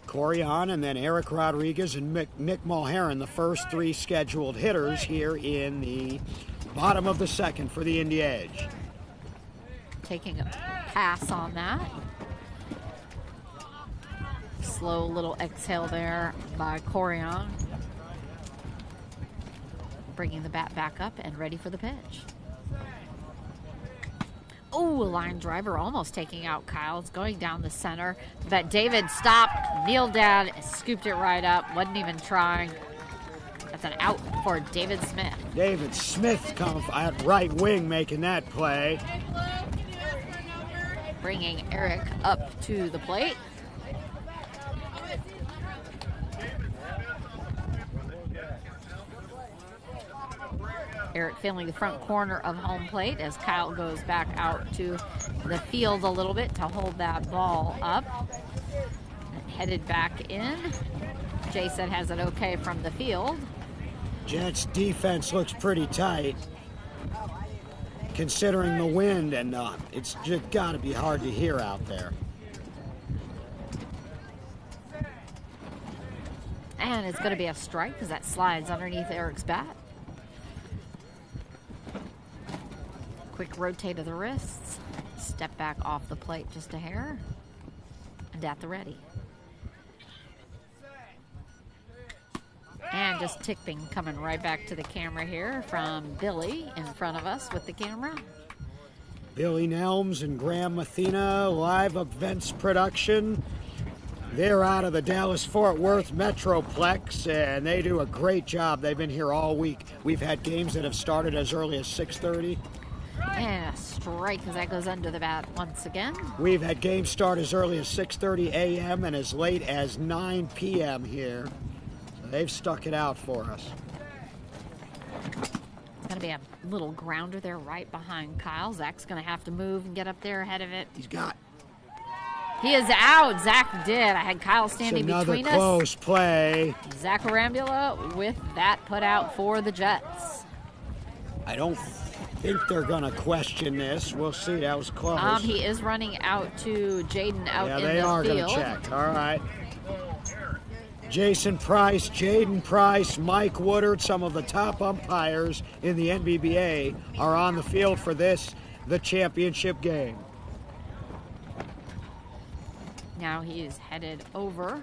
Corey on, and then Eric Rodriguez and Nick Mulherron, the first 3 scheduled hitters here in the bottom of the second for the Indy Edge. Taking a pass on that. Slow little exhale there by Corian. Bringing the bat back up and ready for the pitch. Oh, a line driver almost taking out Kyle. It's going down the center. But David stopped, kneeled down, scooped it right up. Wasn't even trying. That's an out for David Smith. David Smith comes at right wing making that play. Bringing Eric up to the plate. Eric filling the front corner of home plate as Kyle goes back out to the field a little bit to hold that ball up. And headed back in. Jason has it okay from the field. Jets defense looks pretty tight considering the wind, and it's just got to be hard to hear out there. And it's going to be a strike because that slides underneath Eric's bat. Quick rotate of the wrists. Step back off the plate just a hair. And at the ready. And just tipping, coming right back to the camera here from Billy in front of us with the camera. Billy Nelms and Graham Mathena, live events production. They're out of the Dallas-Fort Worth Metroplex, and they do a great job. They've been here all week. We've had games that have started as early as 6:30. And a strike as that goes under the bat once again. We've had games start as early as 6:30 a.m. and as late as 9 p.m. here. So they've stuck it out for us. It's going to be a little grounder there right behind Kyle. Zach's going to have to move and get up there ahead of it. He's got. He is out. Zach did. I had Kyle standing between us. Another close play. Zach Arambula with that put out for the Jets. I don't think they're going to question this. We'll see. That was close. He is running out to Jaden out in the field. Yeah, they are going to check. All right. Jason Price, Jaden Price, Mike Woodard, some of the top umpires in the NBBA are on the field for this, the championship game. Now he is headed over.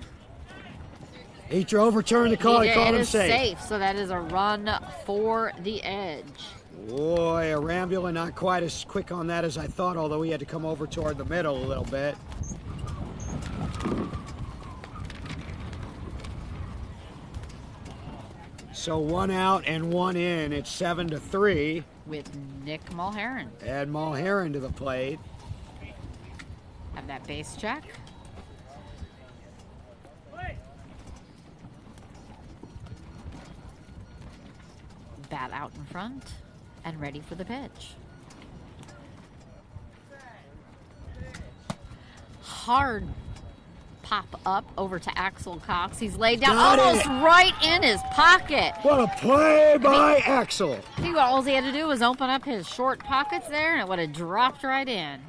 He overturned the call. He called him safe. So that is a run for the Edge. Boy, Arambula not quite as quick on that as I thought, although he had to come over toward the middle a little bit. So 1 out and 1 in. It's 7-3. With Nick Mulherron. Add Mulherron to the plate. Have that base check. Bat out in front and ready for the pitch. Hard pop up over to Axel Cox. He's laid down almost right in his pocket. What a play by Axel. I think all he had to do was open up his short pockets there and it would have dropped right in.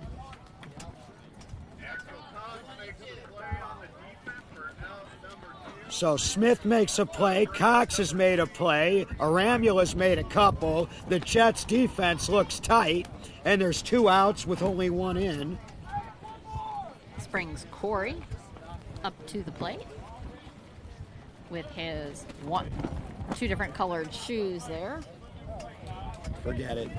So Smith makes a play, Cox has made a play, Arambula's made a couple, the Jets defense looks tight, and there's 2 outs with only 1 in. This brings Corey up to the plate with his 2 different colored shoes there. Forget it.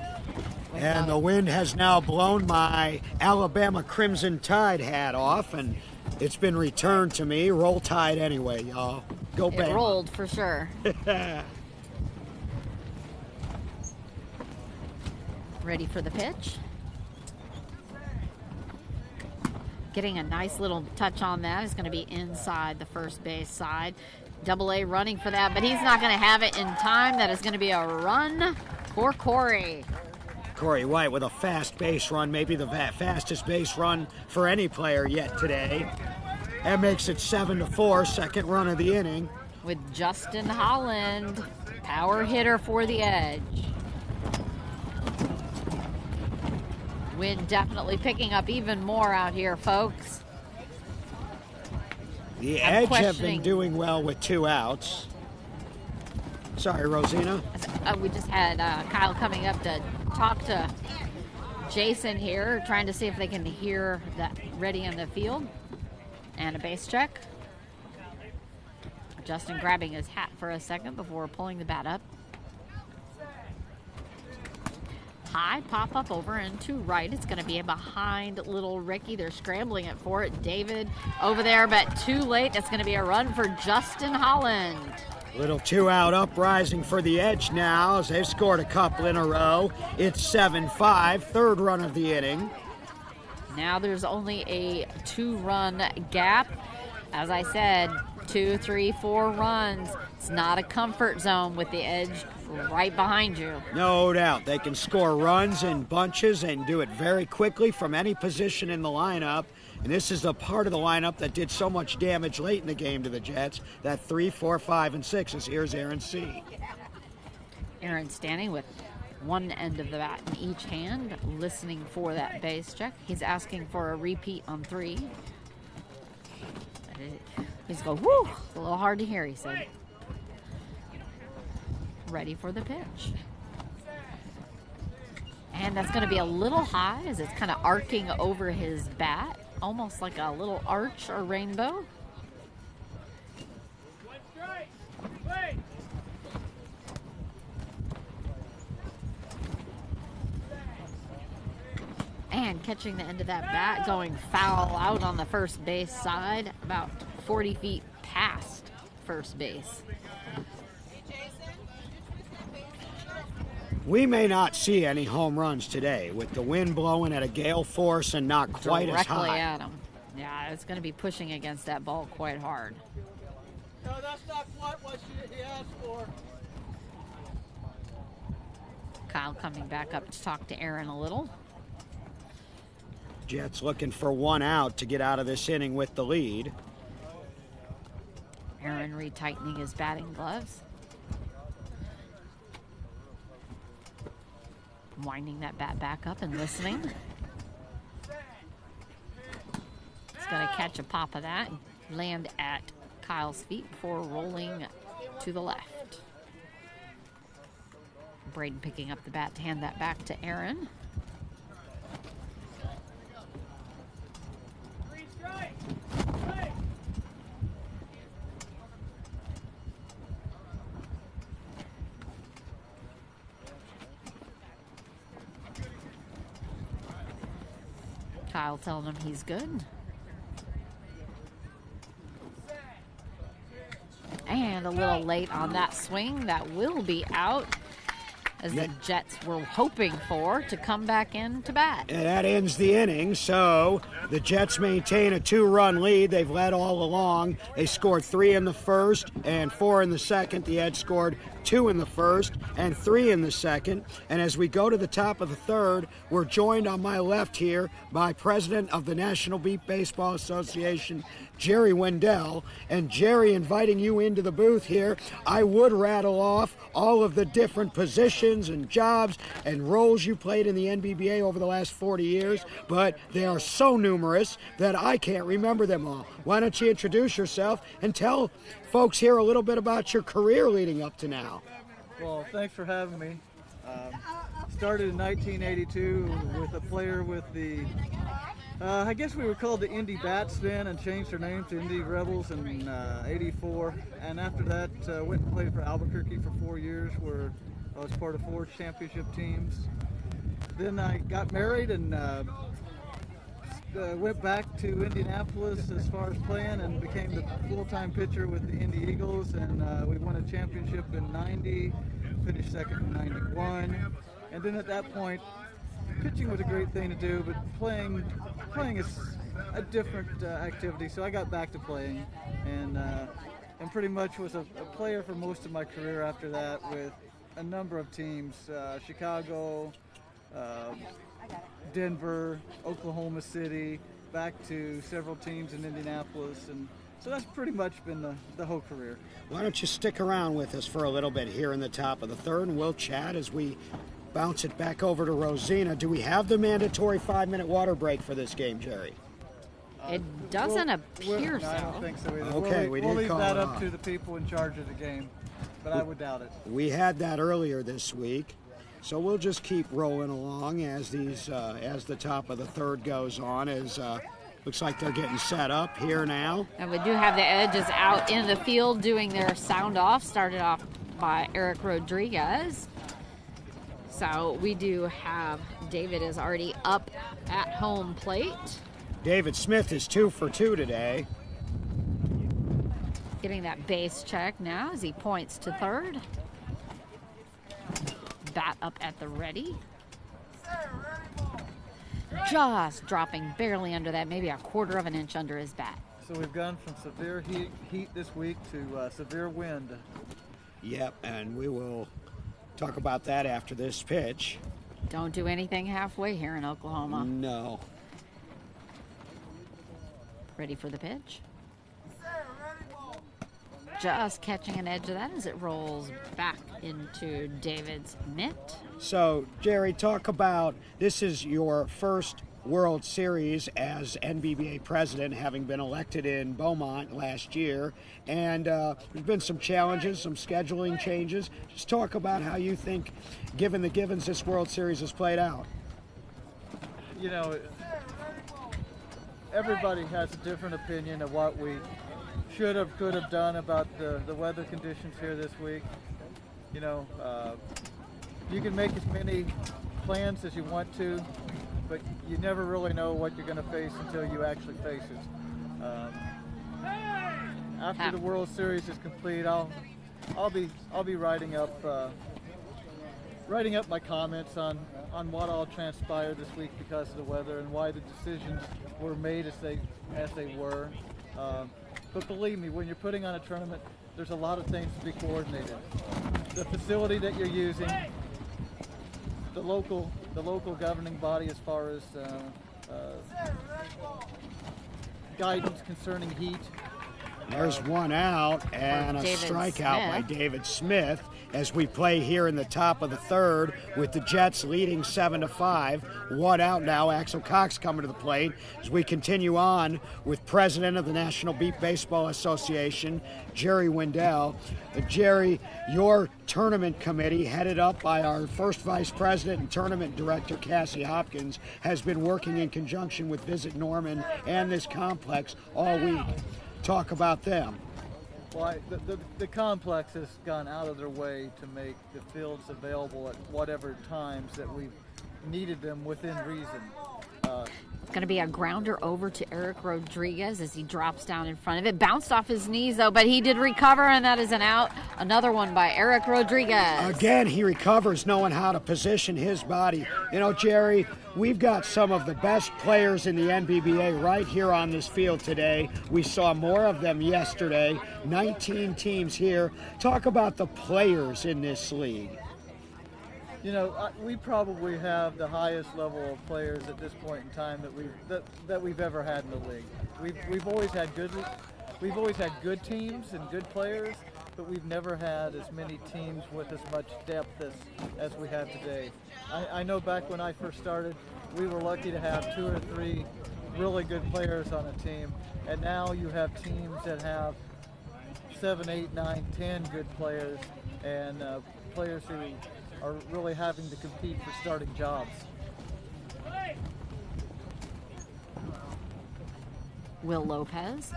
And the wind has now blown my Alabama Crimson Tide hat off, and it's been returned to me. Roll Tide anyway, y'all. Go Bama. It rolled for sure. Ready for the pitch. Getting a nice little touch on that is going to be inside the first base side. Double-A running for that, but he's not going to have it in time. That is going to be a run for Corey. Corey White with a fast base run, maybe the fastest base run for any player yet today. That makes it 7-4, second run of the inning. With Justin Holland, power hitter for the Edge. Wind definitely picking up even more out here, folks. The I'm Edge have been questioning. doing well with 2 outs. Sorry, Rosina. We just had Kyle coming up to talk to Jason here, trying to see if they can hear that ready in the field. And a base check. Justin grabbing his hat for a second before pulling the bat up. High pop up over into right. It's going to be behind little Ricky. They're scrambling it for it. David over there, but too late. It's going to be a run for Justin Holland. Little 2-out uprising for the Edge now as they've scored a couple in a row. It's 7-5, third run of the inning. Now there's only a 2-run gap. As I said, 2, 3, 4 runs. It's not a comfort zone with the Edge right behind you. No doubt. They can score runs in bunches and do it very quickly from any position in the lineup. And this is the part of the lineup that did so much damage late in the game to the Jets. That 3, 4, 5, and 6. As here's Aaron C. Aaron standing with one end of the bat in each hand, listening for that base check. He's asking for a repeat on 3. He's going, whoo, it's a little hard to hear, he said. Ready for the pitch. And that's going to be a little high as it's kind of arcing over his bat, almost like a little arch or rainbow. One strike. Wait. And catching the end of that bat, going foul out on the first base side, about 40 feet past first base. We may not see any home runs today with the wind blowing at a gale force and not quite as Directly high. at him. Yeah, it's going to be pushing against that ball quite hard. No, that's not quite what he asked for. Kyle coming back up to talk to Aaron a little. Jets looking for 1 out to get out of this inning with the lead. Aaron retightening his batting gloves. Winding that bat back up and listening. He's going to catch a pop of that and land at Kyle's feet before rolling to the left. Braden picking up the bat to hand that back to Aaron. 3 strikes. Wait. Kyle telling him he's good. And a little late on that swing. That will be out as the Jets were hoping for to come back in to bat. And that ends the inning, so the Jets maintain a 2-run lead. They've led all along. They scored 3 in the first and 4 in the second. The Edge scored 2 in the first and 3 in the second. And as we go to the top of the third, we're joined on my left here by President of the National Beat Baseball Association, Jerry Wendell. And Jerry, inviting you into the booth here, I would rattle off all of the different positions and jobs and roles you played in the NBBA over the last 40 years, but they are so numerous that I can't remember them all. Why don't you introduce yourself and tell folks here a little bit about your career leading up to now? Well, thanks for having me. Started in 1982 with a player with the, I guess we were called the Indy Bats then, and changed our name to Indy Rebels in 84. And after that, went and played for Albuquerque for 4 years, where I was part of 4 championship teams. Then I got married and went back to Indianapolis as far as playing, and became the full-time pitcher with the Indy Eagles, and we won a championship in 90, finished second in 91. And then at that point, pitching was a great thing to do, but playing is a different activity, so I got back to playing, and pretty much was a player for most of my career after that, with a number of teams, Chicago, Denver, Oklahoma City, back to several teams in Indianapolis, and so that's pretty much been the whole career. Why don't you stick around with us for a little bit here in the top of the third, and we'll chat as we bounce it back over to Rosina. Do we have the mandatory 5-minute water break for this game, Jerry? It doesn't appear no, I so. don't think so either. Okay, we'll did leave call that it up off. to the people in charge of the game, but I would doubt it. We had that earlier this week, so we'll just keep rolling along as the top of the third goes on. Looks like they're getting set up here now. And we do have the Edges out in the field doing their sound off, started off by Eric Rodriguez. So we do have David is already up at home plate. David Smith is 2 for 2 today. Getting that base check now as he points to third. Bat up at the ready. Just dropping barely under that, maybe a quarter of an inch under his bat. So we've gone from severe heat this week to severe wind. Yep, and we will talk about that after this pitch. Don't do anything halfway here in Oklahoma. No. Ready for the pitch. Just catching an edge of that as it rolls back into David's mitt. So, Jerry, talk about, this is your first World Series as NBBA president, having been elected in Beaumont last year. And there's been some challenges, some scheduling changes. Just talk about how you think, given the givens, this World Series has played out. You know, everybody has a different opinion of what we could have done about the weather conditions here this week. You know, you can make as many plans as you want to, but you never really know what you're going to face until you actually face it. After the World Series is complete, I'll be writing up my comments on what all transpired this week because of the weather and why the decisions were made as they were. But believe me, when you're putting on a tournament, there's a lot of things to be coordinated. The facility that you're using, the local governing body as far as guidance concerning heat. There's one out and a David strikeout by Smith. David Smith as we play here in the top of the third with the Jets leading 7-5. One out now. Axel Cox coming to the plate as we continue on with President of the National Beat Baseball Association, Jerry Wendell. Jerry, your tournament committee, headed up by our first vice president and tournament director, Cassie Hopkins, has been working in conjunction with Visit Norman and this complex all week. Talk about them. Well, the complex has gone out of their way to make the fields available at whatever times that we've needed them within reason. It's going to be a grounder over to Eric Rodriguez as he drops down in front of it. Bounced off his knees, though, but he did recover, and that is an out. Another one by Eric Rodriguez. Again, he recovers knowing how to position his body. You know, Jerry, we've got some of the best players in the NBBA right here on this field today. We saw more of them yesterday. 19 teams here. Talk about the players in this league. You know, we probably have the highest level of players at this point in time that we've ever had in the league. We've always had good teams and good players, but we've never had as many teams with as much depth as we have today. I know back when I first started, we were lucky to have 2 or 3 really good players on a team, and now you have teams that have 7, 8, 9, 10 good players, and players who are really having to compete for starting jobs. Will Lopez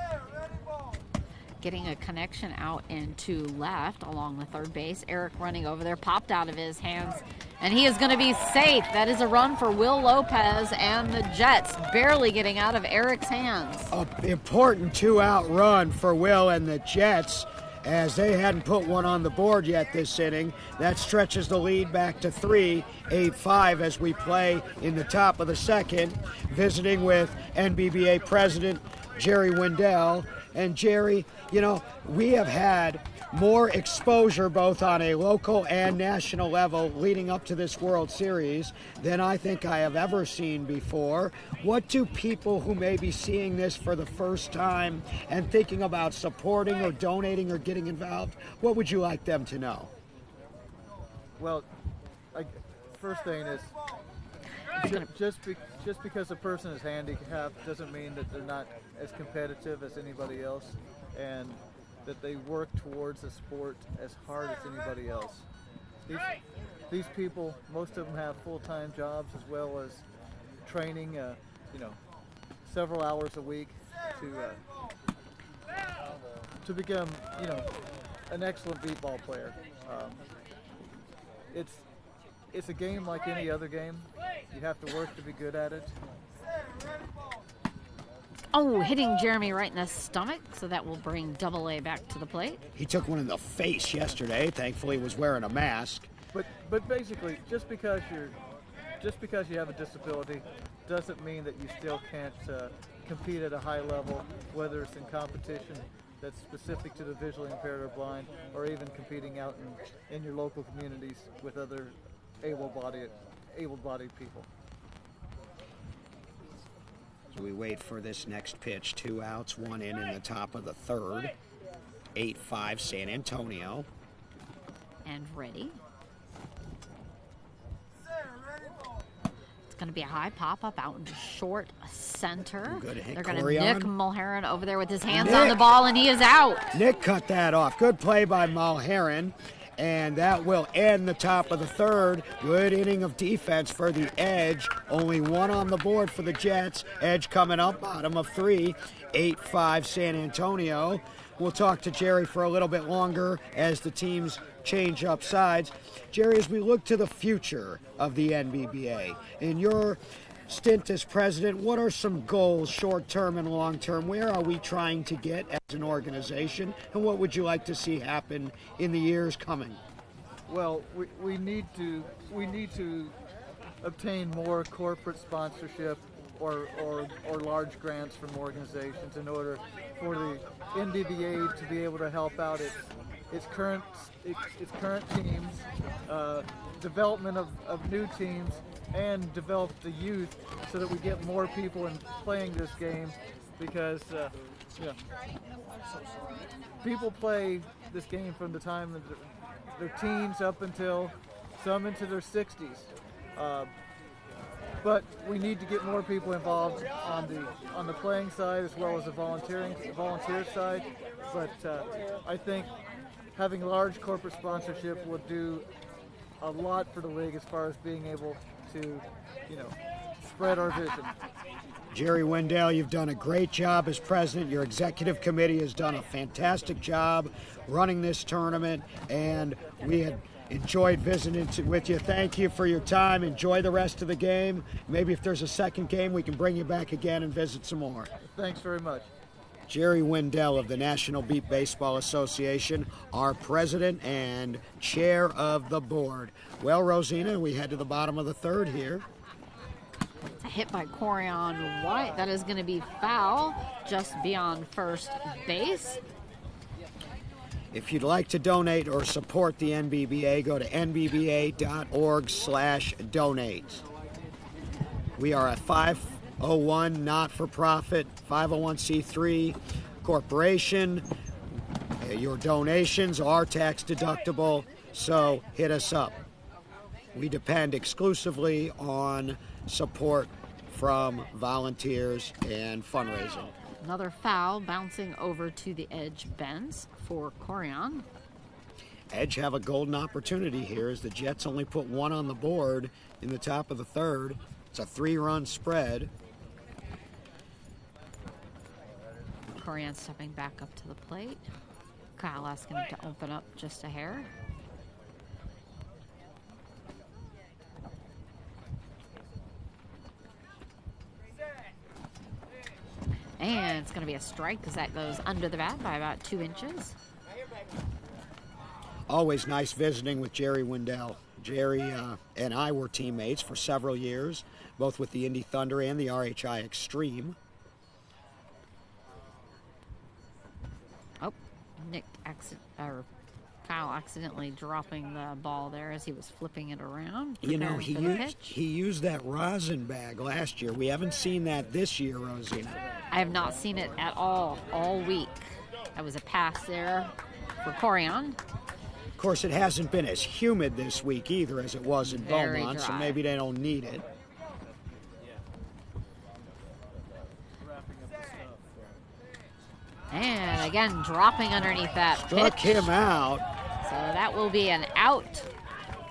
getting a connection out into left along the third base. Eric running over there, popped out of his hands, and he is going to be safe. That is a run for Will Lopez, and the Jets barely getting out of Eric's hands. An important 2-out run for Will and the Jets, as they hadn't put one on the board yet this inning. That stretches the lead back to 3-8-5 as we play in the top of the second, visiting with NBBA President Jerry Wendell. And Jerry, you know, we have had more exposure both on a local and national level leading up to this World Series than I think I have ever seen before. What do people who may be seeing this for the first time and thinking about supporting or donating or getting involved, what would you like them to know? Well, first thing is just because a person is handicapped doesn't mean that they're not as competitive as anybody else, and that they work towards the sport as hard as anybody else. These people, most of them have full-time jobs as well as training, several hours a week to become, an excellent beat ball player. It's a game like any other game. You have to work to be good at it. Oh, hitting Jeremy right in the stomach, so that will bring Double A back to the plate. He took one in the face yesterday. Thankfully, he was wearing a mask. But basically, just because you have a disability doesn't mean that you still can't compete at a high level, whether it's in competition that's specific to the visually impaired or blind, or even competing out in your local communities with other able-bodied people. So we wait for this next pitch. 2 outs, 1 in the top of the third. 8-5 San Antonio. And ready. It's going to be a high pop-up out into short center. Good hit. They're going to Nick Corian. Mulheron over there with his hands on the ball, and he is out. Nick cut that off. Good play by Mulheron. And that will end the top of the third. Good inning of defense for the Edge. Only 1 on the board for the Jets. Edge coming up, bottom of 3. 8-5 San Antonio. We'll talk to Jerry for a little bit longer as the teams change up sides. Jerry, as we look to the future of the NBBA, in your stint as president, what are some goals, short-term and long-term? Where are we trying to get as an organization, and what would you like to see happen in the years coming? Well, we need to obtain more corporate sponsorship or large grants from organizations in order for the NBBA to be able to help out its current teams, development of new teams, and develop the youth so that we get more people in playing this game, because people play this game from the time of their teens up until some into their 60s. But we need to get more people involved on the playing side as well as the volunteer side. But I think having large corporate sponsorship will do a lot for the league as far as being able to, spread our vision. Jerry Wendell, you've done a great job as president. Your executive committee has done a fantastic job running this tournament, and we had enjoyed visiting with you. Thank you for your time. Enjoy the rest of the game. Maybe if there's a second game, we can bring you back again and visit some more. Thanks very much. Jerry Wendell of the National Beat Baseball Association, our president and chair of the board. Well, Rosina, we head to the bottom of the third here. It's a hit by Corian White. That is going to be foul just beyond first base. If you'd like to donate or support the NBBA, go to nbba.org/donate. We are a 501 not-for-profit 501c3 corporation. Your donations are tax deductible, so hit us up. We depend exclusively on support from volunteers and fundraising. Another foul bouncing over to the Edge Benz for Corian. Edge have a golden opportunity here as the Jets only put 1 on the board in the top of the third. It's a 3-run spread. Corian stepping back up to the plate. Kyle asking him to open up just a hair. And it's going to be a strike because that goes under the bat by about 2 inches. Always nice visiting with Jerry Wendell. Jerry and I were teammates for several years, both with the Indy Thunder and the RHI Extreme. Oh, Kyle accidentally dropping the ball there as he was flipping it around. He used that rosin bag last year. We haven't seen that this year, Rosina. I have not seen it at all week. That was a pass there for Corian. Of course, it hasn't been as humid this week either as it was in Very Beaumont, so dry. maybe they don't need it. And again, dropping underneath that Struck pitch. him out. So that will be an out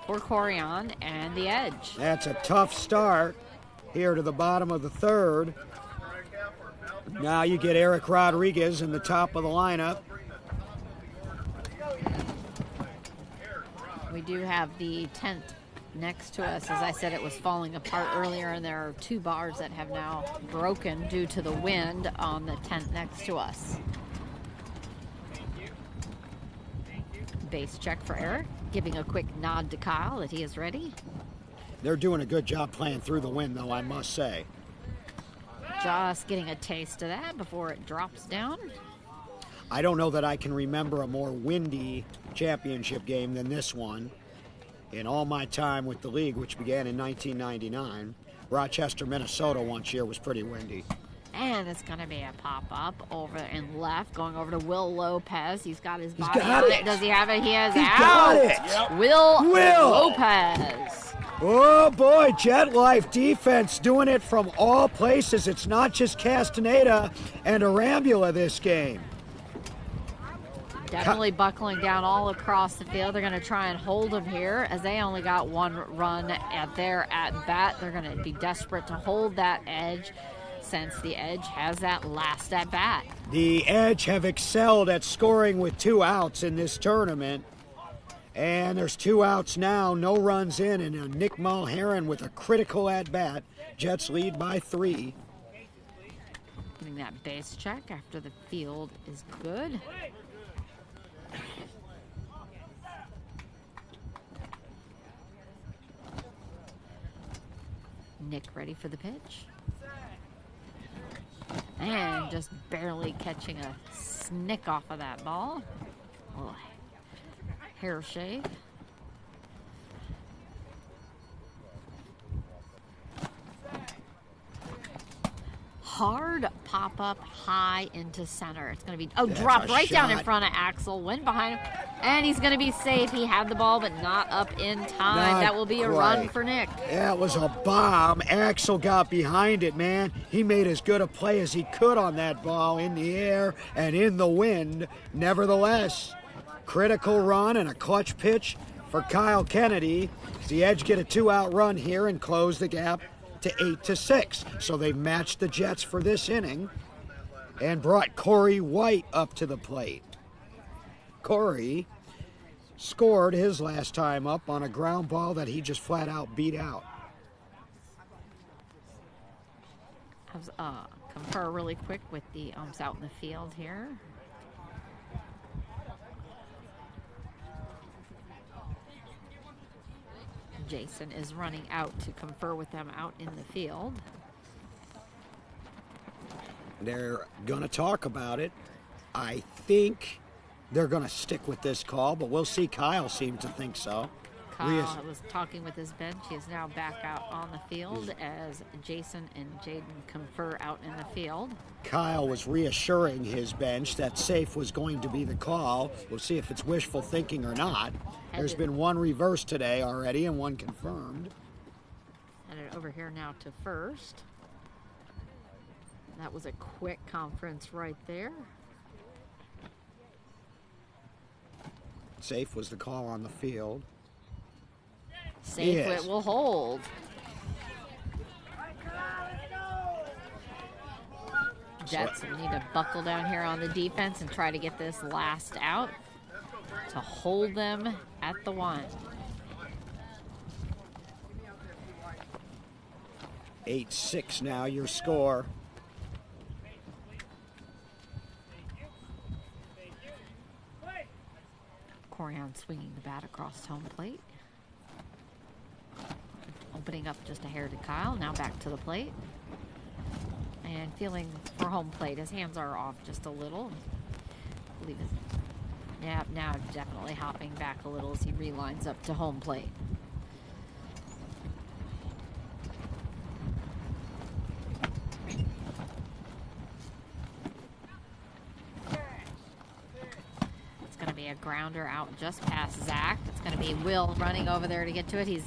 for Corian and the Edge. That's a tough start here to the bottom of the third. Now you get Eric Rodriguez in the top of the lineup. We do have the tent next to us. As I said, it was falling apart earlier, and there are 2 bars that have now broken due to the wind on the tent next to us. Base check for Eric, giving a quick nod to Kyle that he is ready. They're doing a good job playing through the wind, though, I must say. Just getting a taste of that before it drops down. I don't know that I can remember a more windy championship game than this one. In all my time with the league, which began in 1999, Rochester, Minnesota one year was pretty windy. And it's going to be a pop-up over in left, going over to Will Lopez. He's got his body got on it. it. Does he have it? He has He out. got it. Will Will. Lopez. Oh boy, Jet Life defense doing it from all places. It's not just Castaneda and Arambula this game. Definitely buckling down all across the field. They're going to try and hold him here as they only got 1 run at their at-bat. They're going to be desperate to hold that Edge since the Edge has that last at-bat. The Edge have excelled at scoring with 2 outs in this tournament. And there's 2 outs now, no runs in, and Nick Mulheron with a critical at-bat. Jets lead by 3. Getting that base check after the field is good. Nick ready for the pitch. And just barely catching a snick off of that ball. A little hair shave. Hard pop-up high into center. It's going to be, That's dropped a right down in shot. front of Axel. Went behind him, and he's going to be safe. He had the ball, but not up in time. Not That will be a run quite. for Nick. That was a bomb. Axel got behind it, man. He made as good a play as he could on that ball in the air and in the wind. Nevertheless, critical run and a clutch pitch for Kyle Kennedy. The Edge get a 2-out run here and close the gap to 8-6. So they matched the Jets for this inning and brought Corey White up to the plate. Corey scored his last time up on a ground ball that he just flat out beat out. Confer really quick with the umps out in the field here. Jason is running out to confer with them out in the field. They're going to talk about it. I think they're going to stick with this call, but we'll see. Kyle seemed to think so. Kyle was talking with his bench. He is now back out on the field as Jason and Jaden confer out in the field. Kyle was reassuring his bench that safe was going to be the call. We'll see if it's wishful thinking or not. There's been 1 reverse today already and 1 confirmed. Headed over here now to first. That was a quick conference right there. Safe was the call on the field. Safe, Yes. it will hold. Jets will need to buckle down here on the defense and try to get this last out to hold them at the 1. 8-6 now, your score. Corian swinging the bat across home plate. Opening up just a hair to Kyle. Now back to the plate. And feeling for home plate. His hands are off just a little. I believe it. Yeah, now definitely hopping back a little as he relines up to home plate. It's going to be a grounder out just past Zach. It's going to be Will running over there to get to it. He's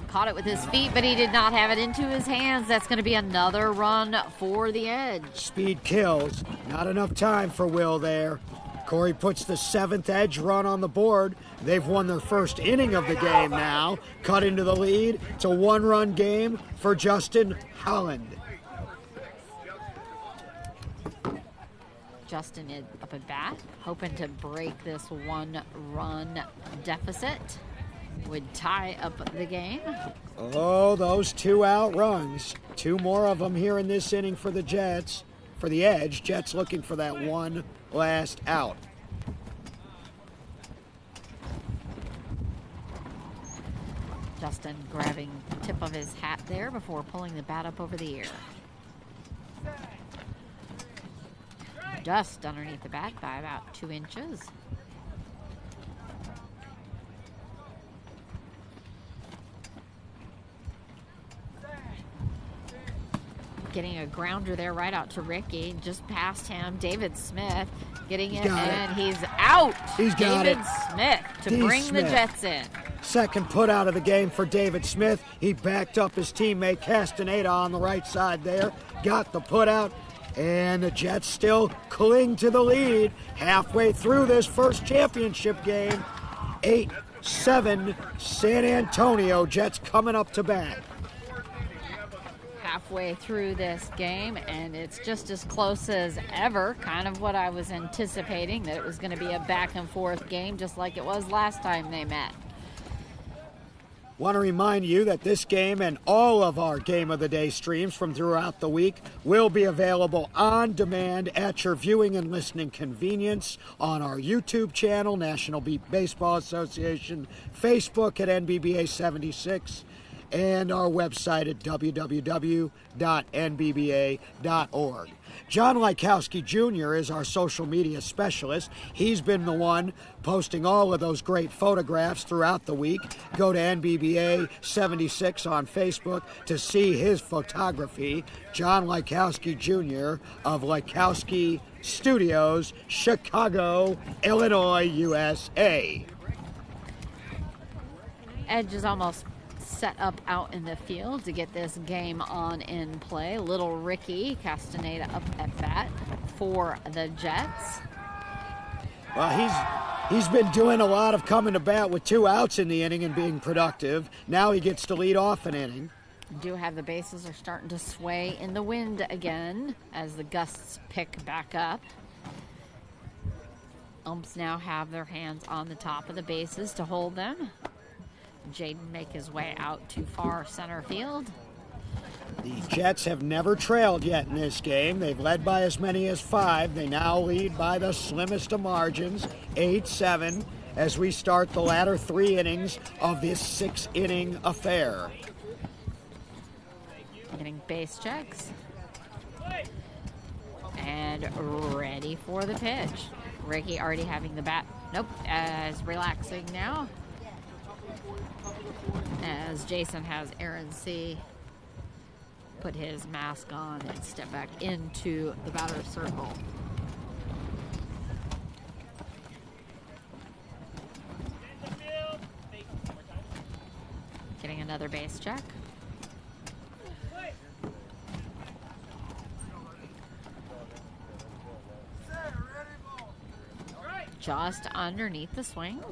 caught it with his feet, but he did not have it into his hands. That's going to be another run for the Edge. Speed kills. Not enough time for Will there. Corey puts the 7th Edge run on the board. They've won their first inning of the game now. Cut into the lead. It's a 1-run game for Justin Holland. Justin is up at bat, hoping to break this 1-run deficit. Would tie up the game. Oh, those 2-out runs. 2 more of them here in this inning for the Jets. For the Edge, Jets looking for that one last out. Justin grabbing the tip of his hat there before pulling the bat up over the ear. Just underneath the bat by about 2 inches. Getting a grounder there right out to Ricky. Just past him, David Smith getting it, and he's out. He's got David Smith to bring the Jets in. Second put out of the game for David Smith. He backed up his teammate Castaneda on the right side there. Got the put out, and the Jets still cling to the lead halfway through this first championship game. 8-7 San Antonio. Jets coming up to bat. Halfway through this game, and it's just as close as ever. Kind of what I was anticipating, that it was going to be a back and forth game just like it was last time they met. Want to remind you that this game and all of our Game of the Day streams from throughout the week will be available on demand at your viewing and listening convenience on our YouTube channel, National Beat Baseball Association, Facebook at NBBA 76, and our website at www.nbba.org. John Lykowski Jr. is our social media specialist. He's been the one posting all of those great photographs throughout the week. Go to NBBA 76 on Facebook to see his photography. John Lykowski Jr. of Lykowski Studios, Chicago, Illinois, USA. Edge is almost set up out in the field to get this game on in play. Little Ricky Castaneda up at bat for the Jets. Well, he's been doing a lot of coming to bat with 2 outs in the inning and being productive. Now he gets to lead off an inning. Do have the bases are starting to sway in the wind again as the gusts pick back up. Umps now have their hands on the top of the bases to hold them. Jaden make his way out to far center field. The Jets have never trailed yet in this game. They've led by as many as 5. They now lead by the slimmest of margins, 8-7, as we start the latter 3 innings of this 6-inning affair. Getting base checks. And ready for the pitch. Ricky already having the bat. Nope, as relaxing now. As Jason has Aaron C. put his mask on and step back into the batter's circle. Getting another base check. Just underneath the swing.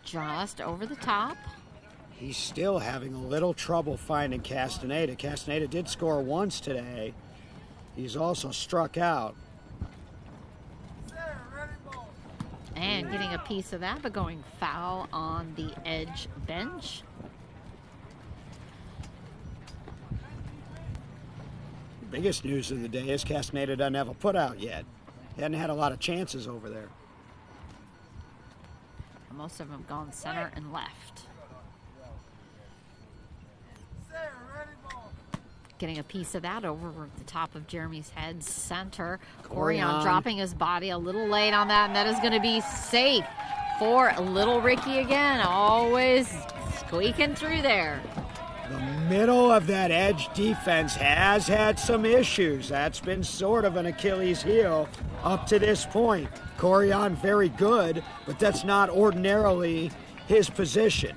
Just over the top. He's still having a little trouble finding Castaneda. Castaneda did score once today. He's also struck out. And getting a piece of that, but going foul on the Edge bench. The biggest news of the day is Castaneda doesn't have a putout yet. He hadn't had a lot of chances over there. Most of them have gone center and left. Getting a piece of that over the top of Jeremy's head, center. Corian dropping his body a little late on that, and that is going to be safe for little Ricky again. Always squeaking through there. The middle of that Edge defense has had some issues. That's been sort of an Achilles heel up to this point. Corian very good, but that's not ordinarily his position.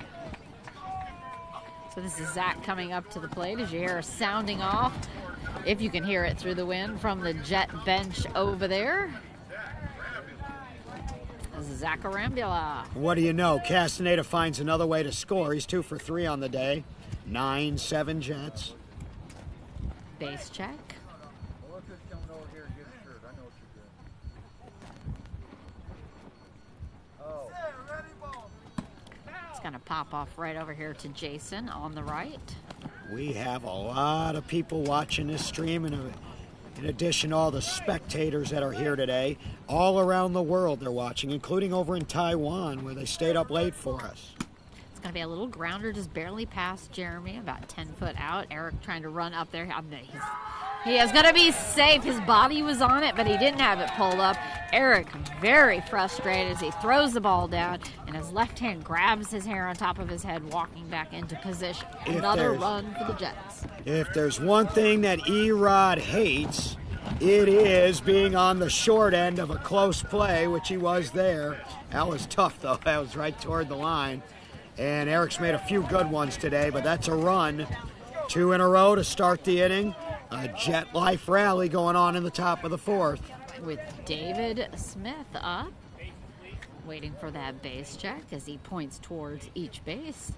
So this is Zach coming up to the plate as you hear sounding off, if you can hear it through the wind, from the Jet bench over there. This is Zach Arambula. What do you know? Castaneda finds another way to score. He's 2 for 3 on the day. 9-7 Jets. Base check. It's going to pop off right over here to Jason on the right. We have a lot of people watching this stream, and in addition to all the spectators that are here today, all around the world they're watching, including over in Taiwan, where they stayed up late for us. It's going to be a little grounder just barely past Jeremy, about 10 foot out. Eric trying to run up there. He is going to be safe. His body was on it, but he didn't have it pulled up. Eric very frustrated as he throws the ball down, and his left hand grabs his hair on top of his head, walking back into position. Another run for the Jets. If there's one thing that Erod hates, it is being on the short end of a close play, which he was there. That was tough, though. That was right toward the line. And Eric's made a few good ones today, but that's a run. 2 in a row to start the inning. A Jet Life rally going on in the top of the 4th. With David Smith up, waiting for that base check as he points towards each base.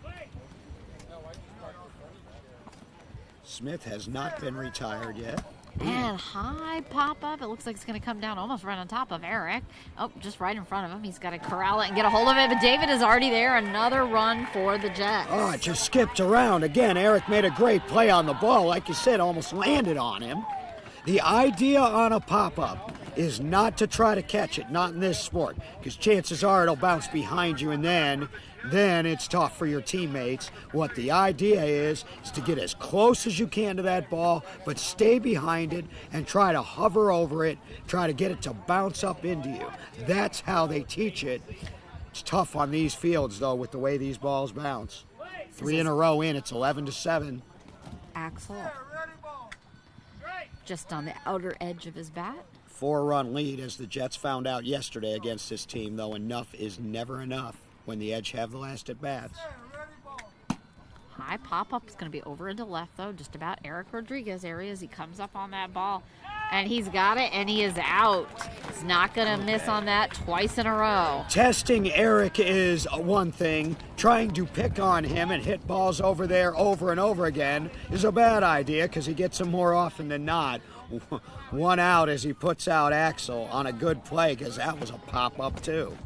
Smith has not been retired yet. And high pop up. It looks like it's going to come down almost right on top of Eric. Oh, just right in front of him. He's got to corral it and get a hold of it. But David is already there. Another run for the Jets. Oh, it just skipped around. Again, Eric made a great play on the ball. Like you said, almost landed on him. The idea on a pop-up is not to try to catch it, not in this sport, because chances are it'll bounce behind you, and then it's tough for your teammates. What the idea is to get as close as you can to that ball, but stay behind it and try to hover over it, try to get it to bounce up into you. That's how they teach it. It's tough on these fields, though, with the way these balls bounce. 3 in a row in, it's 11-7. Axel just on the outer edge of his bat. 4-run lead, as the Jets found out yesterday against this team, though enough is never enough when the Edge have the last at-bats. High pop-up is going to be over into left, though, just about Eric Rodriguez area as he comes up on that ball. And he's got it, and he is out. He's not going to miss on that twice in a row. Testing Eric is one thing. Trying to pick on him and hit balls over there over and over again is a bad idea because he gets them more often than not. 1 out as he puts out Axel on a good play because that was a pop-up, too.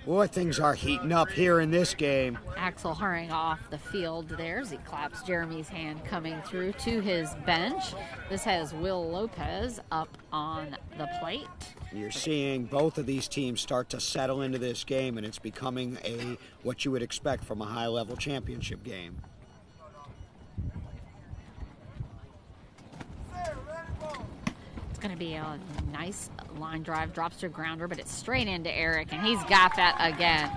Boy, things are heating up here in this game. Axel hurrying off the field there as he claps Jeremy's hand coming through to his bench. This has Will Lopez up on the plate. You're seeing both of these teams start to settle into this game, and it's becoming what you would expect from a high-level championship game. Going to be a nice line drive, drops to a grounder, but it's straight into Eric, and he's got that again.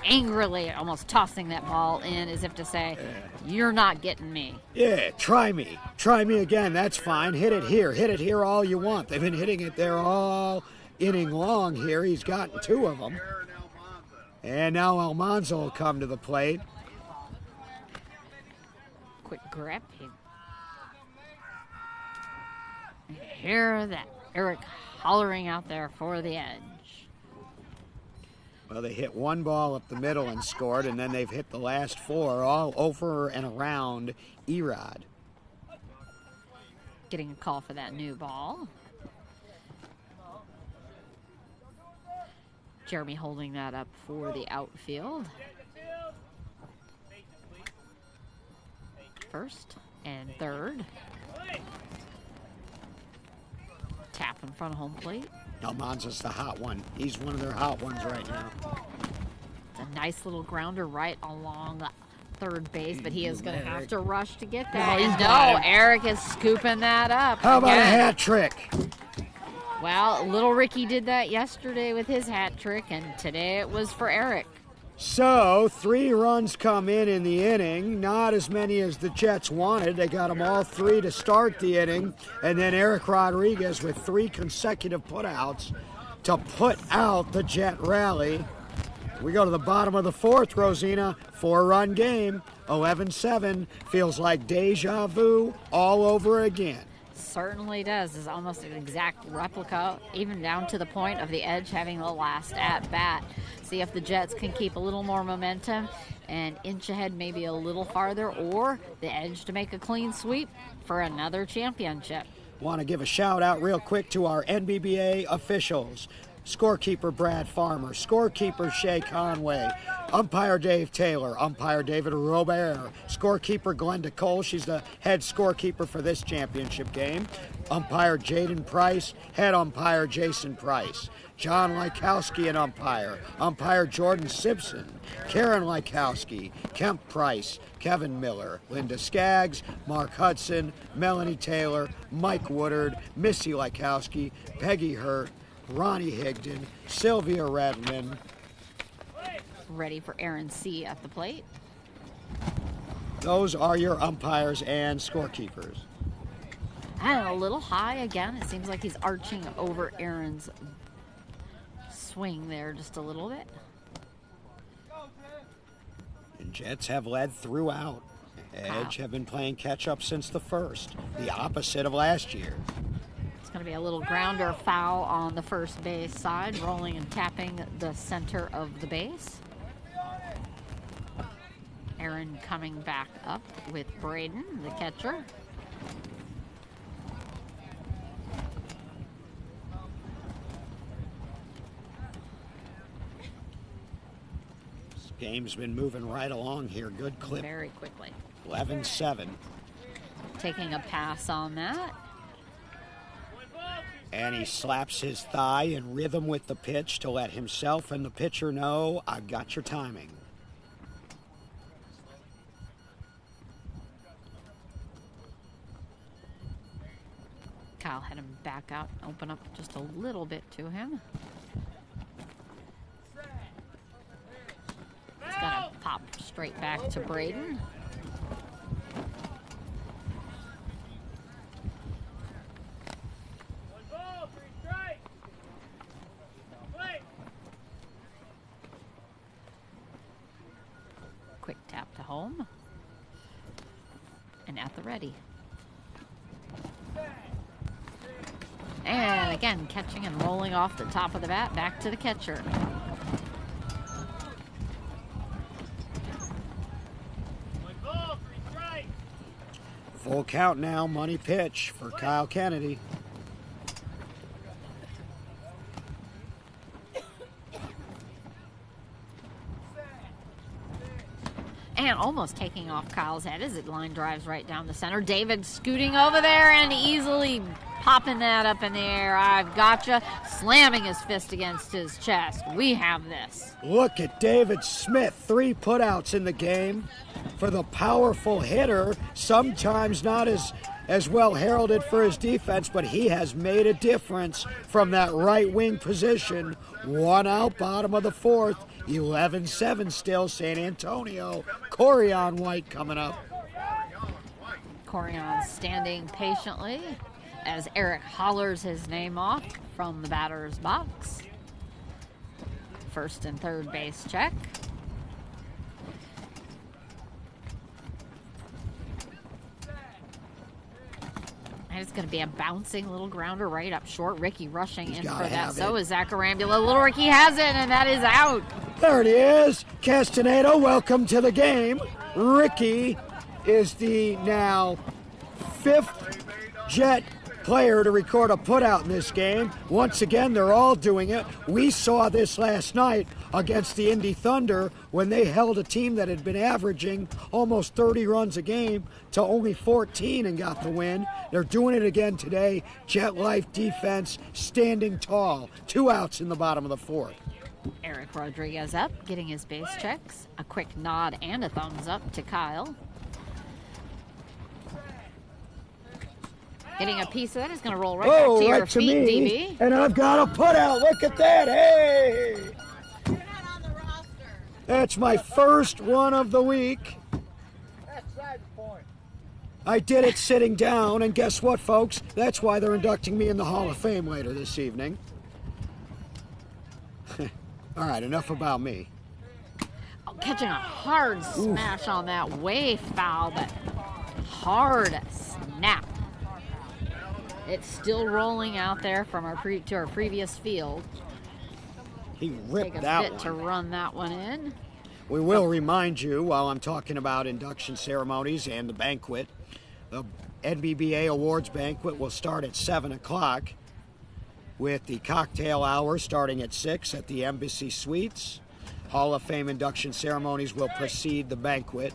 Angrily almost tossing that ball in as if to say, you're not getting me. Yeah, try me again, that's fine. Hit it here all you want. They've been hitting it there all inning long here. He's gotten 2 of them. And now Almanza will come to the plate. Quick grip. Hear that Eric hollering out there for the Edge. Well, they hit 1 ball up the middle and scored, and then they've hit the last 4 all over and around Erod. Getting a call for that new ball. Jeremy holding that up for the outfield. First and third. Tap in front of home plate. Almanza's the hot one. He's one of their hot ones right now. It's a nice little grounder right along third base, but he is going to have to rush to get that. No, Eric is scooping that up. How about a hat trick? Well, little Ricky did that yesterday with his hat trick, and today it was for Eric. So 3 runs come in the inning, not as many as the Jets wanted. They got them all 3 to start the inning, and then Eric Rodriguez with 3 consecutive putouts to put out the Jet rally. We go to the bottom of the 4th, Rosina. 4-run game, 11-7. Feels like deja vu all over again. Certainly does. It's almost an exact replica, even down to the point of the Edge having the last at-bat. See if the Jets can keep a little more momentum and inch ahead maybe a little farther, or the Edge to make a clean sweep for another championship. Want to give a shout out real quick to our NBBA officials. Scorekeeper Brad Farmer, scorekeeper Shay Conway, umpire Dave Taylor, umpire David Robert, scorekeeper Glenda Cole, she's the head scorekeeper for this championship game, umpire Jaden Price, head umpire Jason Price, John Lykowski an umpire Jordan Simpson, Karen Lykowski, Kemp Price, Kevin Miller, Linda Skaggs, Mark Hudson, Melanie Taylor, Mike Woodard, Missy Lykowski, Peggy Hurt, Ronnie Higdon, Sylvia Redman. Ready for Aaron C. at the plate. Those are your umpires and scorekeepers. And a little high again. It seems like he's arching over Aaron's swing there just a little bit. And Jets have led throughout. Edge have been playing catch-up since the 1st, the opposite of last year. Going to be a little grounder foul on the first base side, rolling and tapping the center of the base. Aaron coming back up with Braden, the catcher. This game's been moving right along here. Good clip. Very quickly. 11-7. Taking a pass on that. And he slaps his thigh in rhythm with the pitch to let himself and the pitcher know, I've got your timing. Kyle had him back out, open up just a little bit to him. He's gonna pop straight back to Braden. Quick tap to home. And at the ready. And again, catching and rolling off the top of the bat, back to the catcher. Full count now, money pitch for Kyle Kennedy. And almost taking off Kyle's head as it line drives right down the center. David scooting over there and easily popping that up in the air. I've gotcha. Slamming his fist against his chest. We have this. Look at David Smith. 3 putouts in the game for the powerful hitter. Sometimes not as well heralded for his defense, but he has made a difference from that right wing position. 1 out, bottom of the 4th. 11-7 still, San Antonio. Corian White coming up. Corian standing patiently as Eric hollers his name off from the batter's box. First and third base check. And it's going to be a bouncing little grounder right up short. Ricky rushing in for that. So is Zach Arambula. Little Ricky has it, and that is out. There it is. Castaneda, welcome to the game. Ricky is the now 5th Jet player to record a putout in this game. Once again, they're all doing it. We saw this last night against the Indy Thunder when they held a team that had been averaging almost 30 runs a game to only 14 and got the win. They're doing it again today. Jet Life defense standing tall. 2 outs in the bottom of the 4th. Eric Rodriguez up, getting his base checks. A quick nod and a thumbs up to Kyle. Getting a piece of that is going to roll right back to your feet, DB. And I've got a putout. Look at that. Hey! You're not on the roster. That's my first one of the week. I did it sitting down, and guess what, folks? That's why they're inducting me in the Hall of Fame later this evening. All right, enough about me. Oh, catching a hard smash on that way foul, but hard snap. It's still rolling out there from our previous field. He ripped that one. Take a bit to run that one in. We will remind you, while I'm talking about induction ceremonies and the banquet, the NBBA Awards Banquet will start at 7 o'clock with the cocktail hour starting at 6 at the Embassy Suites. Hall of Fame induction ceremonies will precede the banquet.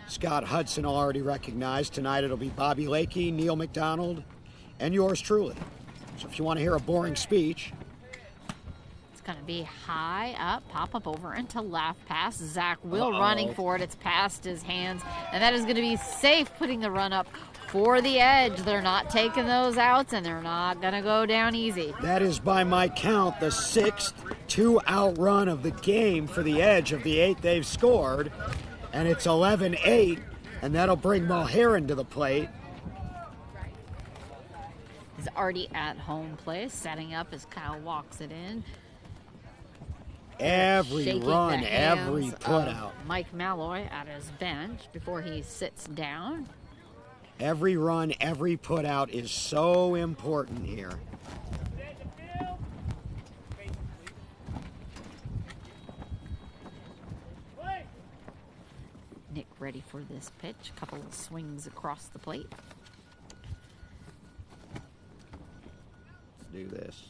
Scott Hudson already recognized. Tonight it'll be Bobby Lakey, Neil McDonald, and yours truly. So if you want to hear a boring speech... It's going to be high up, pop up over into left, pass Zach Will running for it. It's past his hands, and that is going to be safe, putting the run up for the Edge. They're not taking those outs, and they're not going to go down easy. That is, by my count, the 6th two-out run of the game for the Edge of the 8 they've scored. And it's 11-8, and that'll bring Mulheron to the plate. He's already at home plate, setting up as Kyle walks it in. Every Shaking run, the hands every put out. Mike Malloy at his bench before he sits down. Every run, every put out is so important here. Nick ready for this pitch. A couple of swings across the plate. Let's do this.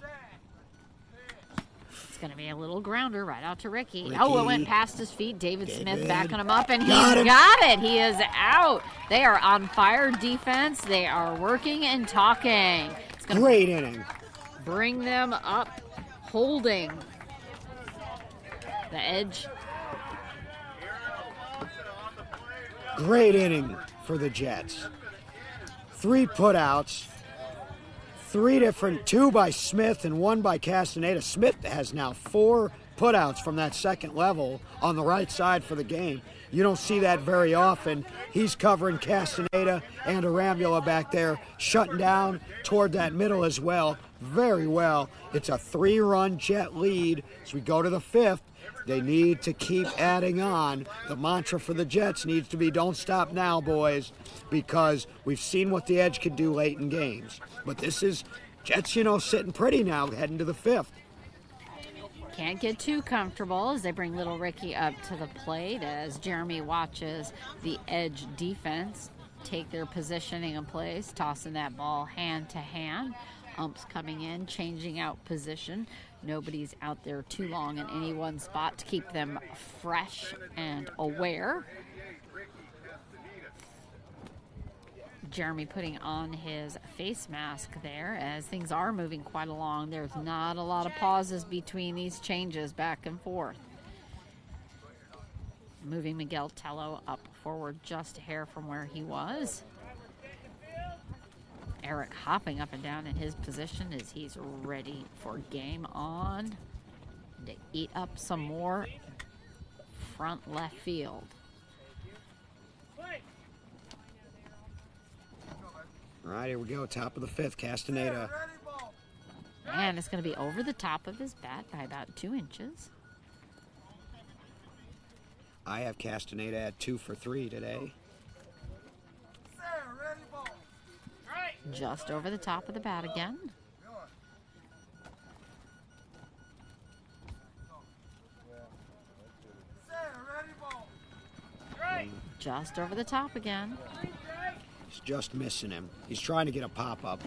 It's going to be a little grounder right out to Ricky. Oh, it went past his feet. David Smith backing him up, and he's got it. He is out. They are on fire defense. They are working and talking. It's gonna Great inning. Bring them up, holding the Edge. Great inning for the Jets. 3 putouts. 3 different, 2 by Smith and 1 by Castaneda. Smith has now 4 putouts from that second level on the right side for the game. You don't see that very often. He's covering Castaneda and Arambula back there, shutting down toward that middle as well. Very well. It's a 3-run Jet lead as we go to the 5th. They need to keep adding on. The mantra for the Jets needs to be don't stop now, boys, because we've seen what the Edge can do late in games. But this is Jets, sitting pretty now heading to the 5th. Can't get too comfortable as they bring little Ricky up to the plate as Jeremy watches the Edge defense take their positioning in place, tossing that ball hand to hand. Umps coming in, changing out position. Nobody's out there too long in any one spot to keep them fresh and aware. Jeremy putting on his face mask there as things are moving quite along. There's not a lot of pauses between these changes back and forth. Moving Miguel Tello up forward just a hair from where he was. Eric hopping up and down in his position as he's ready for game on to eat up some more front left field. All right, here we go. Top of the 5th, Castaneda. And it's going to be over the top of his bat by about 2 inches. I have Castaneda at 2 for 3 today. Just over the top of the bat again. Just over the top again. He's just missing him. He's trying to get a pop-up.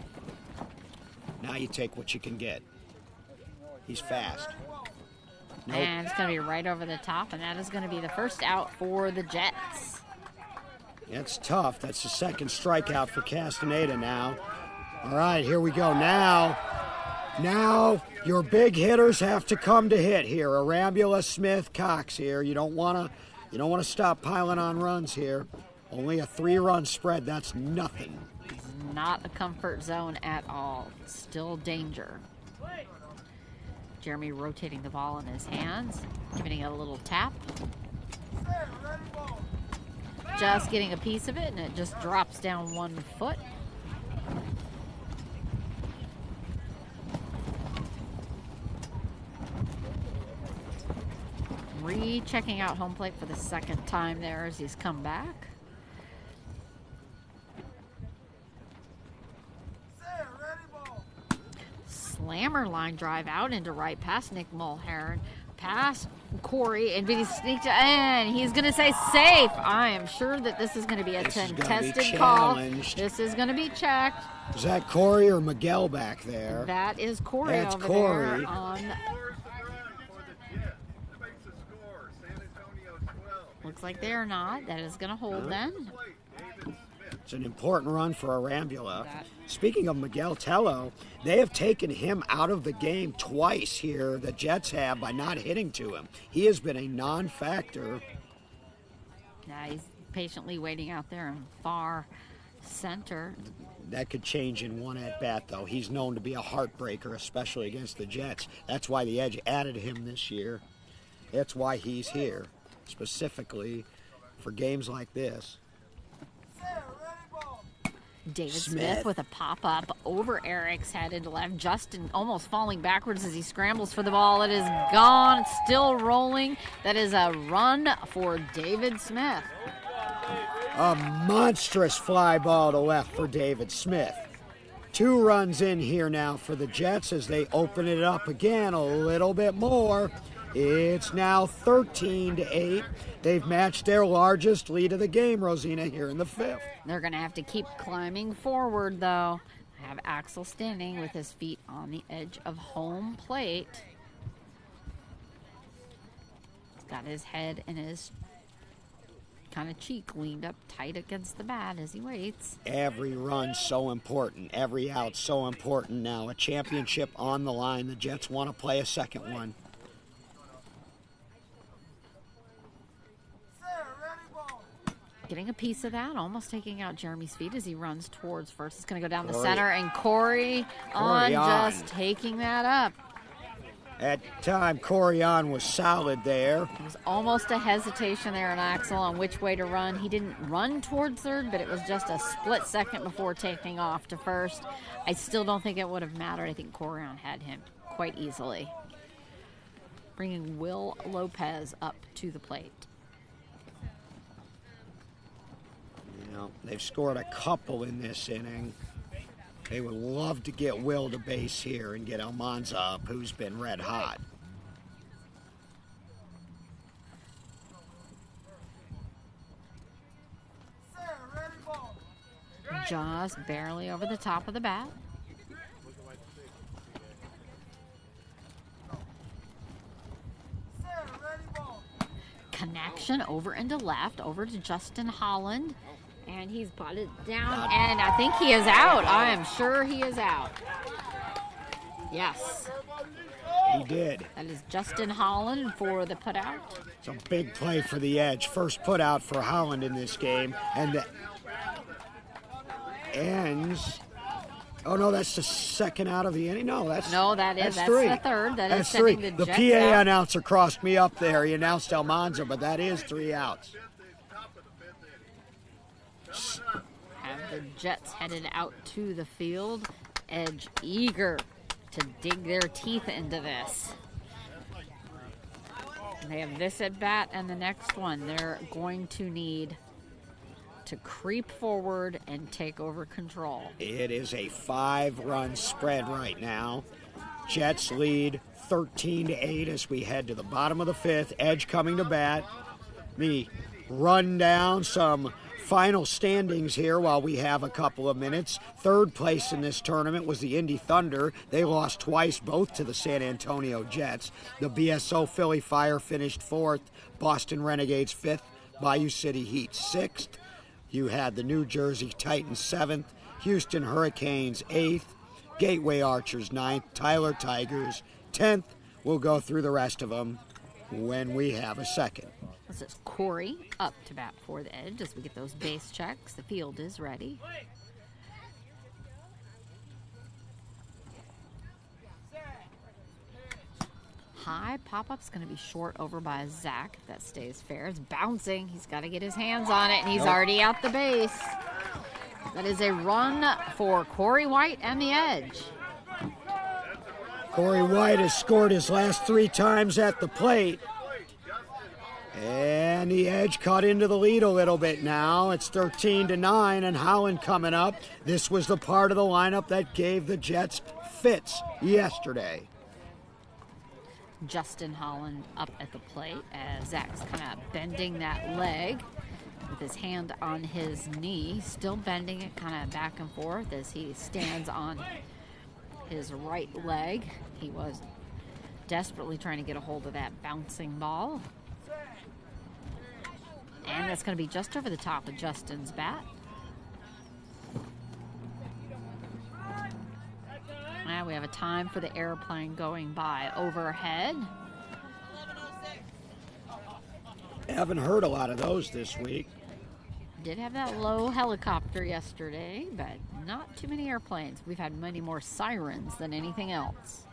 Now you take what you can get. He's fast. Nope. And it's going to be right over the top, and that is going to be the first out for the Jets. That's tough. That's the second strikeout for Castaneda now. All right, here we go. Now your big hitters have to come to hit here. Arambula, Smith, Cox here. You don't want to stop piling on runs here. Only a 3-run spread. That's nothing. Not a comfort zone at all. Still danger. Jeremy rotating the ball in his hands, giving it a little tap. Just getting a piece of it, and it just drops down 1 foot. Checking out home plate for the second time there as he's come back. Slammer line drive out into right past Nick Mulhern, past Corey, and Vinny sneaked in. He's going to say safe. I am sure that this is going to be a contested call. This is going to be checked. Is that Corey or Miguel back there? That is Corey. That's over Corey. There on. Looks like they're not. That is going to hold then. It's an important run for Arambula. Speaking of Miguel Tello, they have taken him out of the game twice here, the Jets have, by not hitting to him. He has been a non-factor. Yeah, he's patiently waiting out there in far center. That could change in one at-bat, though. He's known to be a heartbreaker, especially against the Jets. That's why the Edge added him this year. That's why he's here, specifically for games like this. David Smith with a pop-up over Eric's head into left. Justin almost falling backwards as he scrambles for the ball. It is gone. It's still rolling. That is a run for David Smith. A monstrous fly ball to left for David Smith. 2 runs in here now for the Jets as they open it up again a little bit more. It's now 13-8. They've matched their largest lead of the game, Rosina, here in the 5th. They're going to have to keep climbing forward, though. I have Axel standing with his feet on the edge of home plate. He's got his head and his kind of cheek leaned up tight against the bat as he waits. Every run so important. Every out so important now. A championship on the line. The Jets want to play a second one. Getting a piece of that, almost taking out Jeremy's feet as he runs towards first. It's going to go down the center, and Corey on just taking that up. At time, Corian was solid there. It was almost a hesitation there on Axel on which way to run. He didn't run towards third, but it was just a split second before taking off to first. I still don't think it would have mattered. I think Corian had him quite easily. Bringing Will Lopez up to the plate. They've scored a couple in this inning. They would love to get Will to base here and get Almanza up, who's been red hot. Just barely over the top of the bat. Connection over into left, over to Justin Holland. And he's put it down, and I think he is out. I am sure he is out. Yes. He did. That is Justin Holland for the putout. It's a big play for the Edge. First putout for Holland in this game. And the ends. Oh, no, that's the second out of the inning? No, that's three. That's the third. That's three. The PA announcer crossed me up there. He announced Almanza, but that is 3 outs. Have the Jets headed out to the field. Edge eager to dig their teeth into this. They have this at bat and the next one. They're going to need to creep forward and take over control. It is a 5-run spread right now. Jets lead 13-8 as we head to the bottom of the 5th. Edge coming to bat. Me run down some final standings here while we have a couple of minutes. 3rd place in this tournament was the Indy Thunder. They lost twice, both to the San Antonio Jets. The BSO Philly Fire finished 4th. Boston Renegades 5th. Bayou City Heat 6th. You had the New Jersey Titans 7th. Houston Hurricanes 8th. Gateway Archers 9th. Tyler Tigers 10th. We'll go through the rest of them when we have a second. This is Corey up to bat for the Edge as we get those base checks. The field is ready. high pop-up's going to be short over by Zach. If that stays fair. It's bouncing. He's got to get his hands on it, and he's already out the base. That is a run for Corey White and the Edge. Corey White has scored his last 3 times at the plate. And the Edge cut into the lead a little bit now. It's 13-9, and Holland coming up. This was the part of the lineup that gave the Jets fits yesterday. Justin Holland up at the plate as Zach's kind of bending that leg with his hand on his knee, still bending it kind of back and forth as he stands on his right leg. He was desperately trying to get a hold of that bouncing ball. And that's going to be just over the top of Justin's bat. Now we have a time for the airplane going by overhead. Haven't heard a lot of those this week. Did have that low helicopter yesterday, but not too many airplanes. We've had many more sirens than anything else.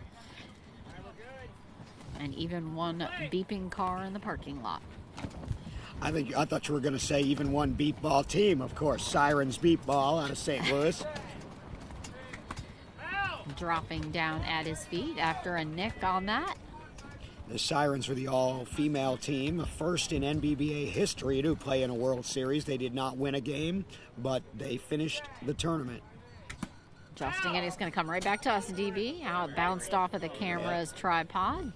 And even one beeping car in the parking lot. I thought you were going to say even one beep ball team, of course. Sirens beep ball out of St. Louis. Dropping down at his feet after a nick on that. The Sirens are the all-female team, first in NBBA history to play in a World Series. They did not win a game, but they finished the tournament. Adjusting it, it's going to come right back to us, DB. How it bounced off of the camera's tripod.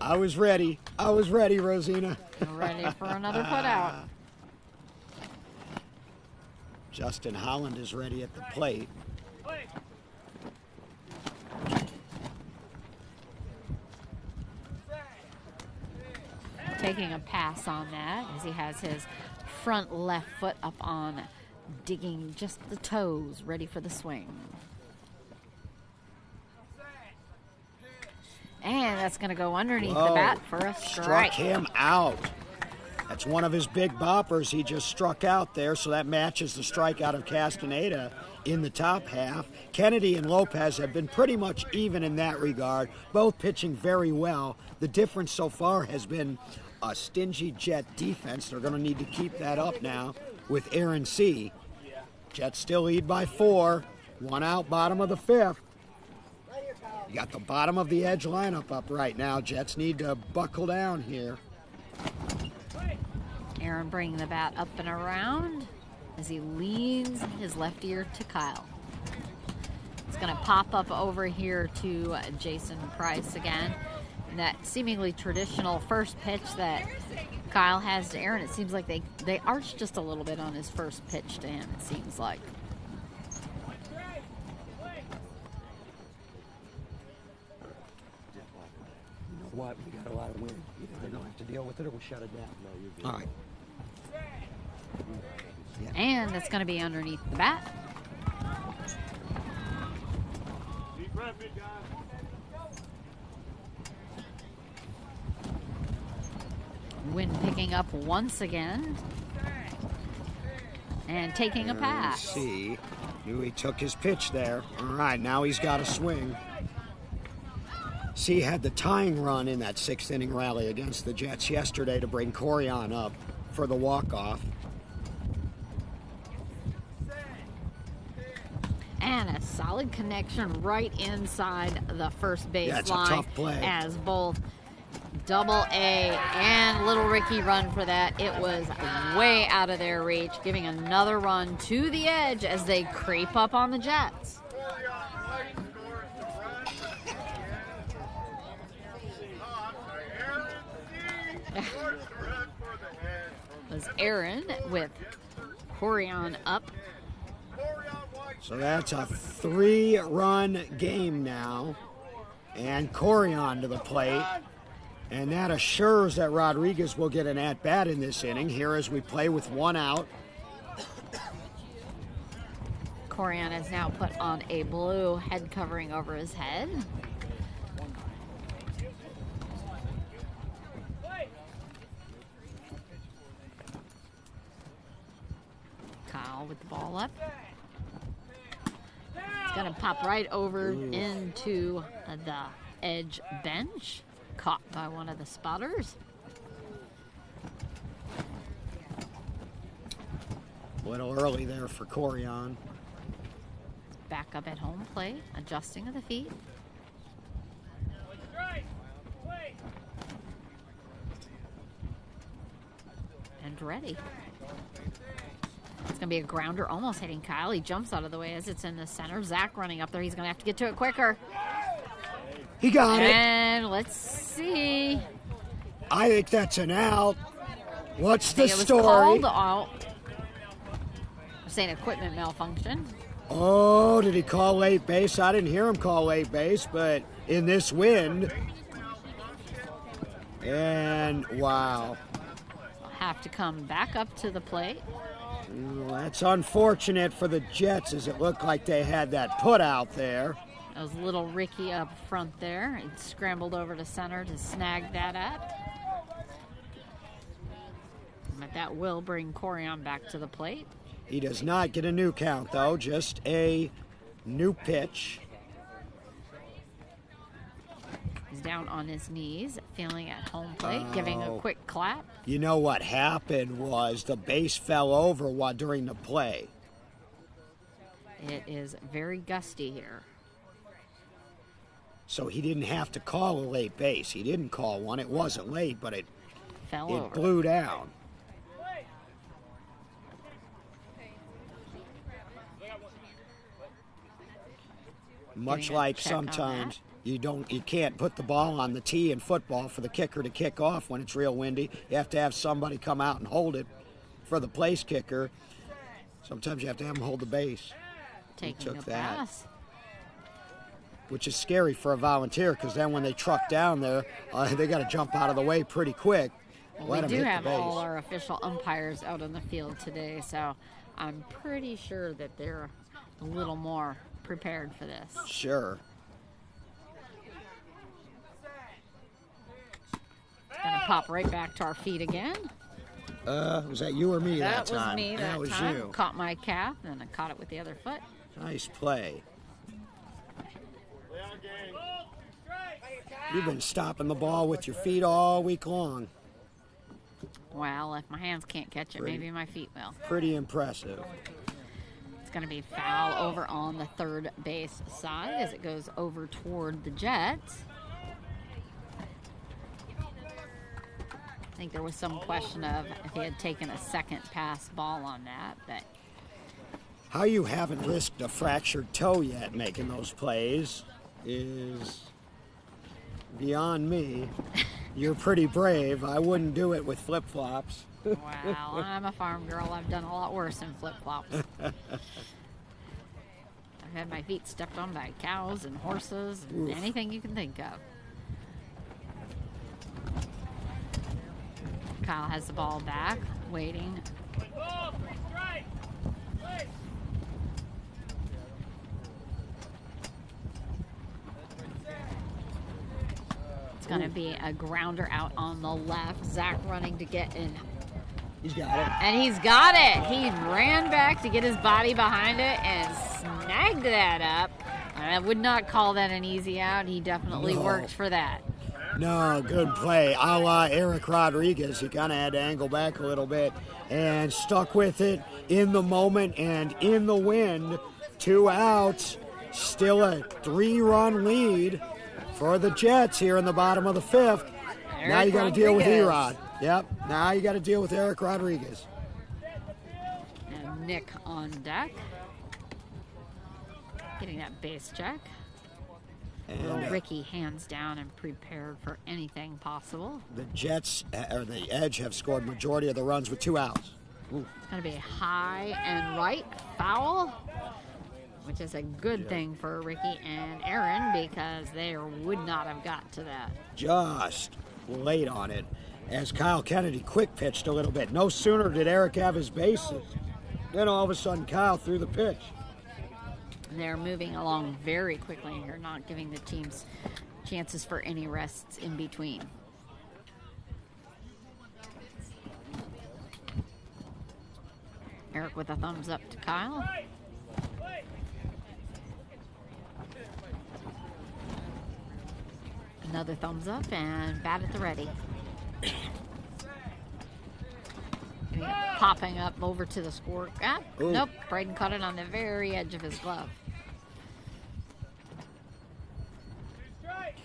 I was ready, Rosina. Ready for another putout. Justin Holland is ready at the plate. Taking a pass on that as he has his front left foot up on, digging just the toes, ready for the swing. And that's going to go underneath the bat for a strike. Struck him out. That's one of his big boppers. He just struck out there, so that matches the strikeout of Castaneda in the top half. Kennedy and Lopez have been pretty much even in that regard, both pitching very well. The difference so far has been a stingy Jet defense. They're going to need to keep that up now with Aaron C. Jets still lead by 4. 1 out, bottom of the 5th. You got the bottom of the Edge lineup up right now. Jets need to buckle down here. Aaron bringing the bat up and around as he leans his left ear to Kyle. It's going to pop up over here to Jason Price again. And that seemingly traditional first pitch that Kyle has to Aaron, it seems like they arch just a little bit on his first pitch to him, it seems like. What? We got a lot of wind. Either they don't have to deal with it or we'll shut it down. No, you're good. All right. Yeah. And that's going to be underneath the bat. Wind picking up once again. And taking a pass. See, knew he took his pitch there. All right, now he's got a swing. See, had the tying run in that 6th inning rally against the Jets yesterday to bring Corian up for the walk-off. And a solid connection right inside the first base line. That's a tough play. As both Double A and Little Ricky run for that. It was way out of their reach, giving another run to the Edge as they creep up on the Jets. Was Aaron with Corian up. So that's a 3-run game now. And Corian to the plate. And that assures that Rodriguez will get an at-bat in this inning here as we play with 1 out. Corian has now put on a blue head covering over his head. Kyle with the ball up. It's going to pop right over into the Edge bench. Caught by one of the spotters. A little early there for Corian. Back up at home plate, adjusting of the feet. And ready. It's going to be a grounder, almost hitting Kyle. He jumps out of the way as it's in the center. Zach running up there. He's going to have to get to it quicker. He got it. And let's see. I think that's an out. What's the It was story? called out. I'm saying equipment malfunction. Oh, did he call late base? I didn't hear him call late base, but in this wind. And wow. Will have to come back up to the plate. Well, that's unfortunate for the Jets, as it looked like they had that put out there. That was little Ricky up front there. He scrambled over to center to snag that up. But that will bring Corian back to the plate. He does not get a new count, though, just a new pitch. He's down on his knees, feeling at home plate, giving a quick clap. You know what happened was the base fell over while during the play. It is very gusty here. So he didn't have to call a late base. He didn't call one. It wasn't late, but it Fell over. blew down. Much Getting a like check on sometimes you can't put the ball on the tee in football for the kicker to kick off when it's real windy. You have to have somebody come out and hold it for the place kicker. Sometimes you have to have them hold the base. Taking took a that. pass. Which is scary for a volunteer, because then when they truck down there, they got to jump out of the way pretty quick. Well, Let we 'em do hit the have base. all our official umpires out on the field today, so I'm pretty sure that they're a little more prepared for this. Sure. Gonna pop right back to our feet again. Was that you or me that That was time? me that was time. you. Caught my calf, and I caught it with the other foot. Nice play. You've been stopping the ball with your feet all week long. Well, if my hands can't catch it, maybe my feet will. Pretty impressive. It's going to be foul over on the third base side as it goes over toward the Jets. I think there was some question of if he had taken a second pass ball on that, but How you haven't risked a fractured toe yet making those plays is beyond me. You're pretty brave. I wouldn't do it with flip-flops. wow, I'm a farm girl. I've done a lot worse than flip-flops. I've had my feet stepped on by cows and horses and Oof. anything you can think of. Kyle has the ball back, waiting. It's going to be a grounder out on the left. Zach running to get in. He's got it. And he's got it. He ran back to get his body behind it and snagged that up. I would not call that an easy out. He definitely No. worked for that. No, good play. A la Eric Rodriguez. He kind of had to angle back a little bit and stuck with it in the moment and in the wind. 2 outs. Still a 3-run lead for the Jets here in the bottom of the 5th. Now you got to deal with Rodriguez. Erod. Yep. Now you got to deal with Eric Rodriguez. And Nick on deck. Getting that base check. Little And Ricky hands down and prepared for anything possible. the Jets, or the Edge, have scored majority of the runs with 2 outs. Ooh. It's going to be a high and right foul, which is a good thing for Ricky and Aaron because they would not have got to that. Just late on it as Kyle Kennedy quick pitched a little bit. No sooner did Eric have his bases, then all of a sudden Kyle threw the pitch. They're moving along very quickly here, not giving the teams chances for any rests in between. Eric with a thumbs up to Kyle. Another thumbs up and bat at the ready. Popping up over to the score. Nope, Braden caught it on the very edge of his glove.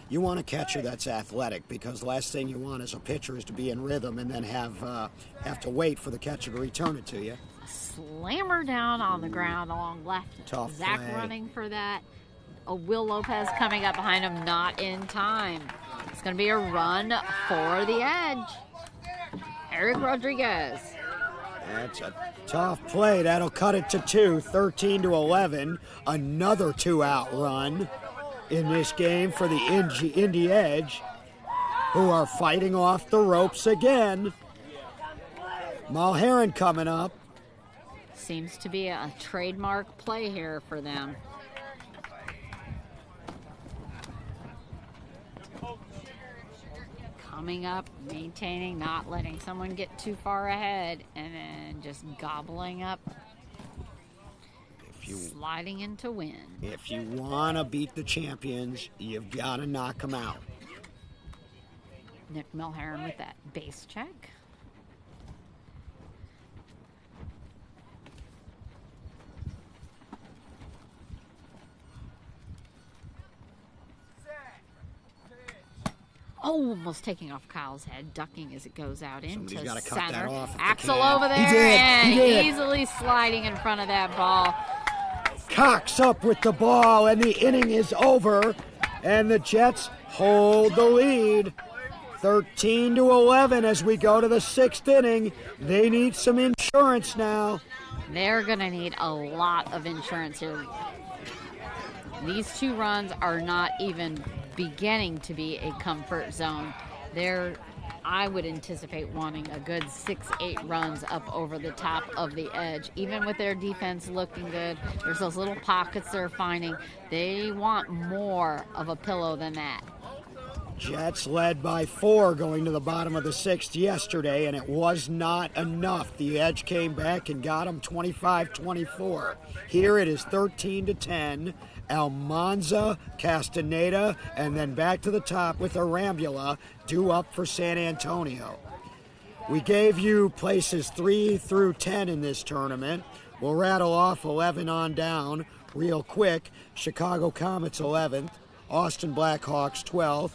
You want a catcher that's athletic, because the last thing you want as a pitcher is to be in rhythm and then have to wait for the catcher to return it to you. Slammer down on the ground along left. Tough Zach play. running for that. Will Lopez coming up behind him, not in time. It's going to be a run for the Edge. Eric Rodriguez. That's a tough play. That'll cut it to 2, 13-11. Another 2-out run in this game for the Indy Edge, who are fighting off the ropes again. Mulherron coming up. Seems to be a trademark play here for them. Coming up, maintaining, not letting someone get too far ahead, and then just gobbling up, sliding in to win. If you want to beat the champions, you've got to knock them out. Nick Mulherron with that base check. Oh, almost taking off Kyle's head, ducking as it goes out into Somebody's gotta cut center. that off if they Axel can. over there, He did. easily sliding in front of that ball. Cox up with the ball, and the inning is over, and the Jets hold the lead. 13-11 as we go to the 6th inning. They need some insurance now. They're going to need a lot of insurance here. These 2 runs are not even beginning to be a comfort zone. I would anticipate wanting a good 6-8 runs up over the top of the Edge. Even with their defense looking good, there's those little pockets they're finding. They want more of a pillow than that. Jets led by 4 going to the bottom of the 6th yesterday, and it was not enough. The Edge came back and got them 25-24. Here it is 13-10. Almanza, Castaneda, and then back to the top with Arambula, due up for San Antonio. We gave you places 3 through 10 in this tournament. We'll rattle off 11 on down real quick. Chicago Comets 11th, Austin Blackhawks 12th,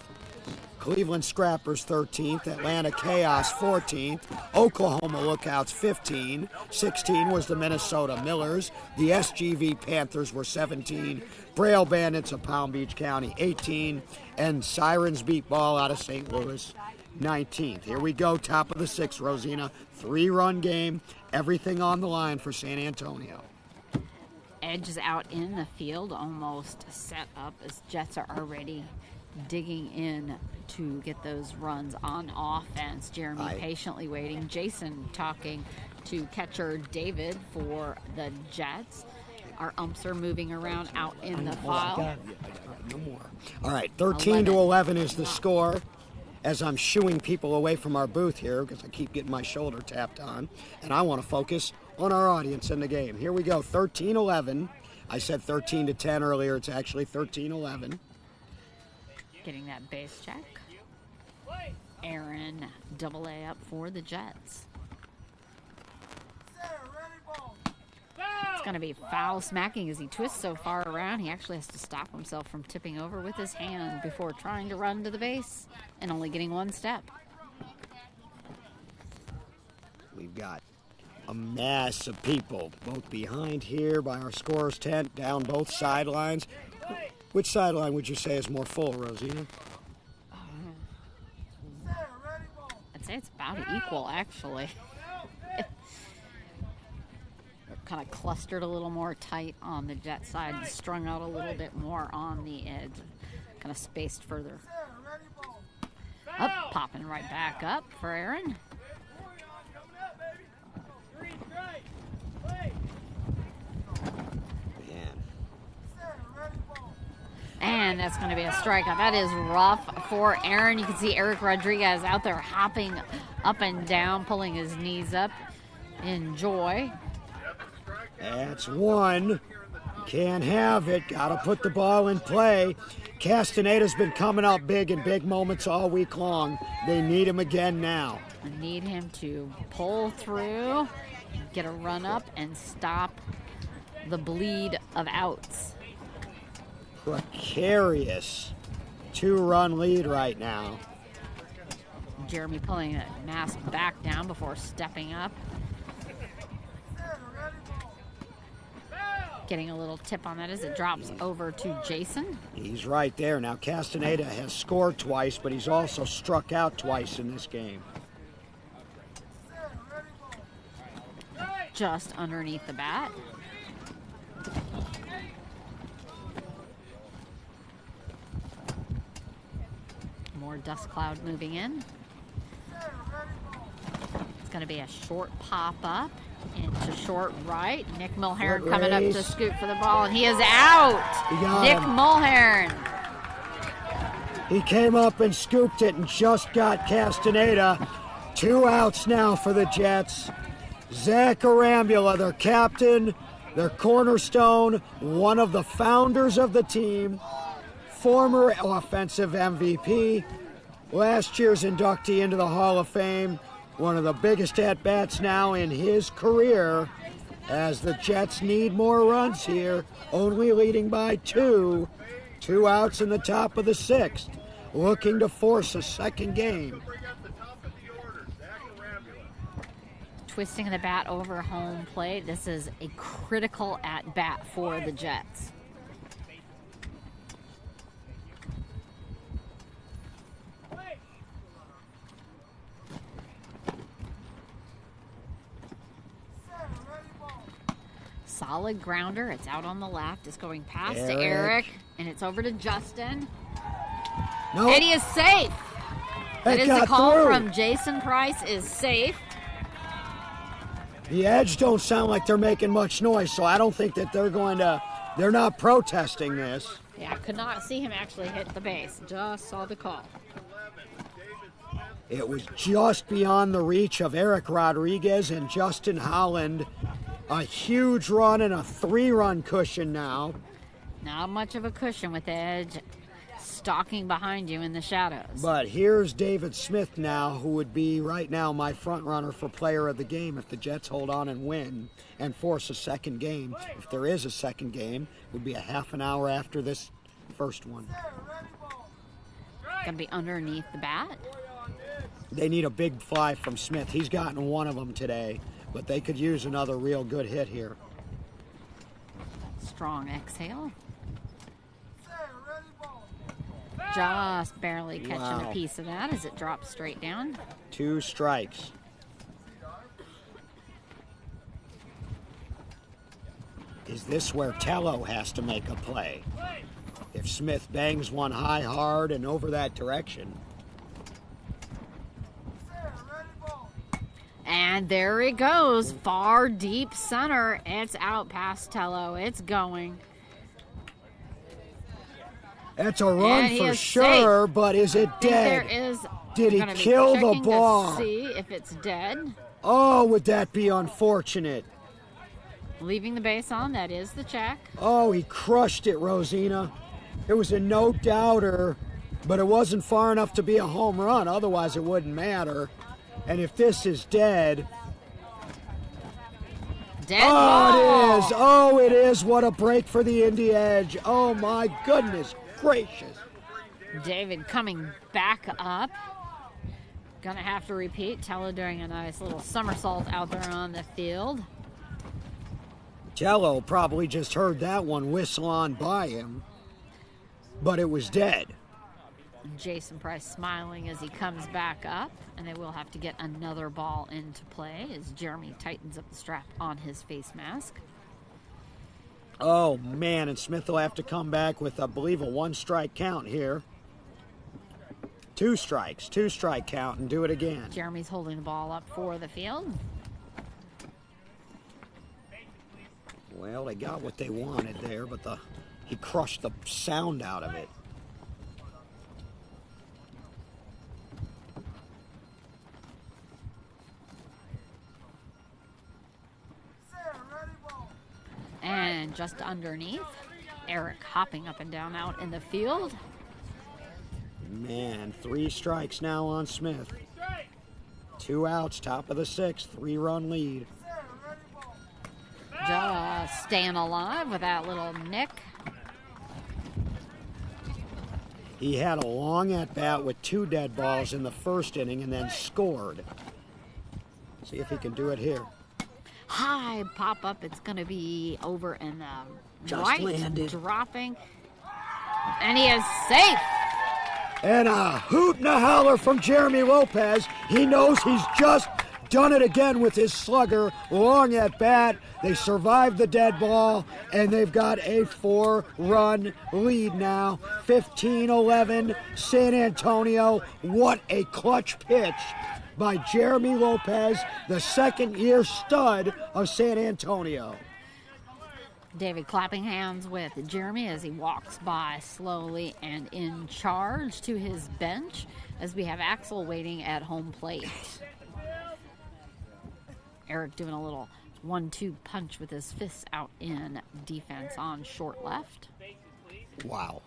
Cleveland Scrappers 13th, Atlanta Chaos 14th, Oklahoma Lookouts 15, 16 was the Minnesota Millers, the SGV Panthers were 17, Braille Bandits of Palm Beach County 18, and Sirens Beat Ball out of St. Louis 19th. Here we go, top of the 6th, Rosina. 3-run game, everything on the line for San Antonio. Edge is out in the field, almost set up as Jets are already digging in to get those runs on offense. Jeremy patiently waiting. Jason talking to catcher David for the Jets. Our umps are moving around out in the file. No more. All right, 13-11 is the score. As I'm shooing people away from our booth here because I keep getting my shoulder tapped on, and I want to focus on our audience in the game. Here we go, 13-11. I said 13-10 earlier. It's actually 13-11. Getting that base check. Aaron AA up for the Jets. It's going to be foul smacking as he twists so far around. He actually has to stop himself from tipping over with his hand before trying to run to the base and only getting 1 step. We've got a mass of people, both behind here by our scorer's tent, down both sidelines. Which sideline would you say is more full, Rosina? I'd say it's about equal, actually. They're kind of clustered a little more tight on the Jet side, strung out a little bit more on the Edge, kind of spaced further. Up, popping right back up for Aaron. And that's going to be a strikeout. That is rough for Aaron. You can see Eric Rodriguez out there hopping up and down, pulling his knees up in joy. That's 1. Can't have it. Got to put the ball in play. Castaneda's been coming up big in big moments all week long. They need him again now. Need him to pull through, get a run up, and stop the bleed of outs. Precarious 2-run lead right now. Jeremy pulling that mask back down before stepping up. Getting a little tip on that as it drops over to Jason. He's right there. Now Castaneda has scored twice, but he's also struck out twice in this game. Just underneath the bat. More dust cloud moving in. It's going to be a short pop up into short right. Nick Mulhern coming up to scoop for the ball, and he is out. Nick Mulhern. He came up and scooped it and just got Castaneda. 2 outs now for the Jets. Zach Arambula, their captain, their cornerstone, one of the founders of the team, former offensive MVP, last year's inductee into the Hall of Fame, one of the biggest at-bats now in his career, as the Jets need more runs here, only leading by 2. 2 outs in the top of the 6th, looking to force a second game. Twisting the bat over home plate. This is a critical at-bat for the Jets. Solid grounder. It's out on the left. It's going past to Eric, and it's over to Justin. Nope. And he is safe. That is the call through. from Jason Price is safe. The Edge don't sound like they're making much noise, so I don't think that they're not protesting this. Yeah, I could not see him actually hit the base. Just saw the call. It was just beyond the reach of Eric Rodriguez and Justin Holland. A huge run and a 3-run cushion now. Not much of a cushion with Edge stalking behind you in the shadows. But here's David Smith now, who would be right now my front runner for player of the game if the Jets hold on and win and force a second game. If there is a second game, it would be a half an hour after this first one. Gonna be underneath the bat. They need a big fly from Smith. He's gotten one of them today, but they could use another real good hit here. Strong exhale. Just barely catching a piece of that as it drops straight down. 2 strikes. Is this where Tello has to make a play? If Smith bangs one high, hard, and over that direction. And there it goes. Far deep center. It's out past Tello. It's going. That's a run for sure, but is it dead? There is. Did he kill the ball? To see if it's dead. Oh, would that be unfortunate? Leaving the base on, that is the check. Oh, he crushed it, Rosina. It was a no-doubter, but it wasn't far enough to be a home run. Otherwise, it wouldn't matter. And if this is dead... Dead ball. It is. Oh, it is. What a break for the Indy Edge. Oh, my goodness gracious. David coming back up. Gonna have to repeat. Tello doing a nice little somersault out there on the field. Tello probably just heard that one whistle on by him, but it was dead. Jason Price smiling as he comes back up, and they will have to get another ball into play as Jeremy tightens up the strap on his face mask. Oh, man, and Smith will have to come back with, I believe, a 1-strike count here. 2 strikes, 2-strike count, and do it again. Jeremy's holding the ball up for the field. Well, they got what they wanted there, but he crushed the sound out of it. And just underneath. Eric hopping up and down out in the field. Man, 3 strikes now on Smith. 2 outs, top of the 6th, 3-run lead. Just staying alive with that little nick. He had a long at-bat with 2 dead balls in the first inning and then scored. See if he can do it here. High pop-up. It's going to be over in the Just right, landed. dropping. And he is safe. And a hoot and a holler from Jeremy Lopez. He knows he's just done it again with his slugger. Long at bat. They survived the dead ball, and they've got a 4-run lead now. 15-11, San Antonio. What a clutch pitch by Jeremy Lopez, the second-year stud of San Antonio. David clapping hands with Jeremy as he walks by slowly and in charge to his bench as we have Axel waiting at home plate. Eric doing a little 1-2 punch with his fists out in defense on short left. Wow.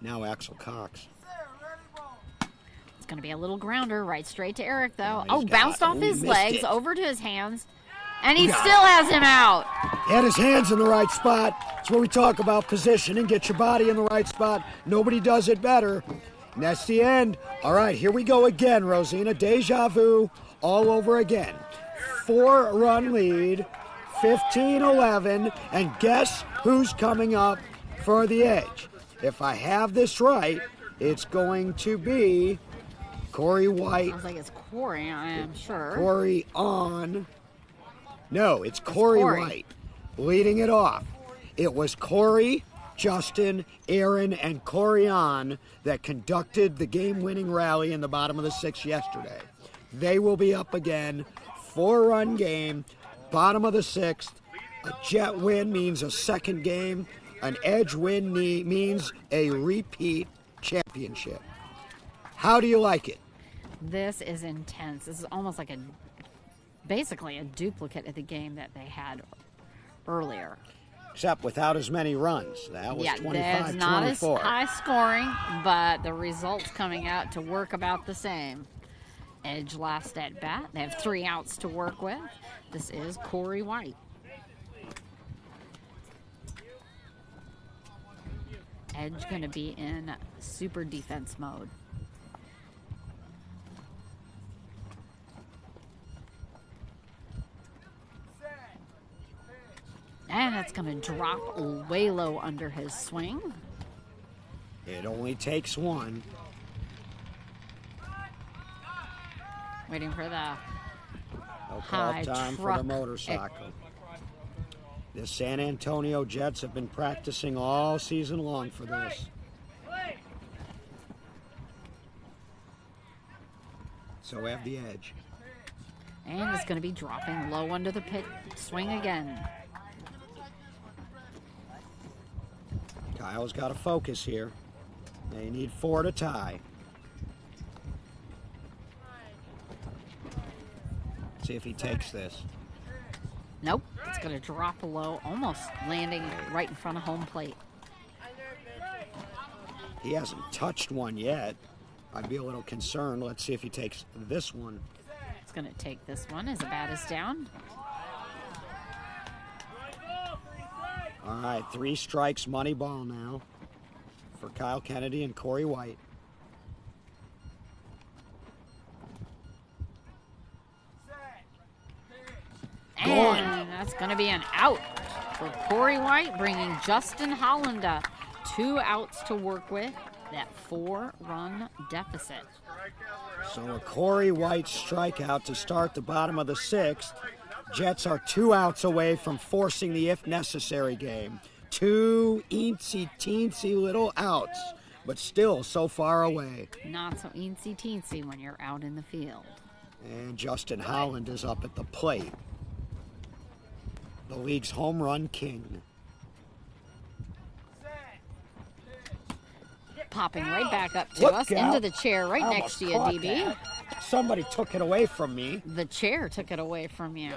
Now Axel Cox. It's going to be a little grounder right straight to Eric, though. Oh, he's Bounced off his missed legs it. over to his hands, and he still has him out. Had his hands in the right spot. That's what we talk about, positioning. Get your body in the right spot. Nobody does it better. And that's the end. All right, here we go again, Rosina. Deja vu all over again. 4-run lead, 15-11, and guess who's coming up for the Edge? If I have this right, it's going to be Corey White. Sounds like it's Corey, I am sure. Corey on. No, it's Corey White leading it off. It was Corey, Justin, Aaron, and Corey on that conducted the game-winning rally in the bottom of the 6th yesterday. They will be up again. 4-run game, bottom of the 6th. A Jet win means a second game. An Edge win means a repeat championship. How do you like it? This is intense. This is almost like basically a duplicate of the game that they had earlier. Except without as many runs. That was 25-24. That's not as high scoring, but the results coming out to work about the same. Edge last at bat. They have 3 outs to work with. This is Corey White. Edge going to be in super defense mode. And it's going to drop way low under his swing. It only takes one. Waiting for the No high call time for truck. the motorcycle. The San Antonio Jets have been practicing all season long for this. So have the Edge. And it's going to be dropping low under the pit swing again. Kyle's got to focus here. They need 4 to tie. See if he takes this. Nope. It's going to drop low, almost landing right in front of home plate. He hasn't touched one yet. I'd be a little concerned. Let's see if he takes this one. It's going to take this one as the bat is down. All right, 3 strikes, money ball now for Kyle Kennedy and Corey White. And that's going to be an out for Corey White, bringing Justin Holland up. 2 outs to work with. That 4-run deficit. So a Corey White strikeout to start the bottom of the 6th. Jets are 2 outs away from forcing the if necessary game. 2 eensy-teensy little outs, but still so far away. Not so eensy-teensy when you're out in the field. And Justin Holland is up at the plate. The league's home run king. Popping right back up to Look us, out. into the chair right I next to you, almost caught DB. that. Somebody took it away from me. The chair took it away from you.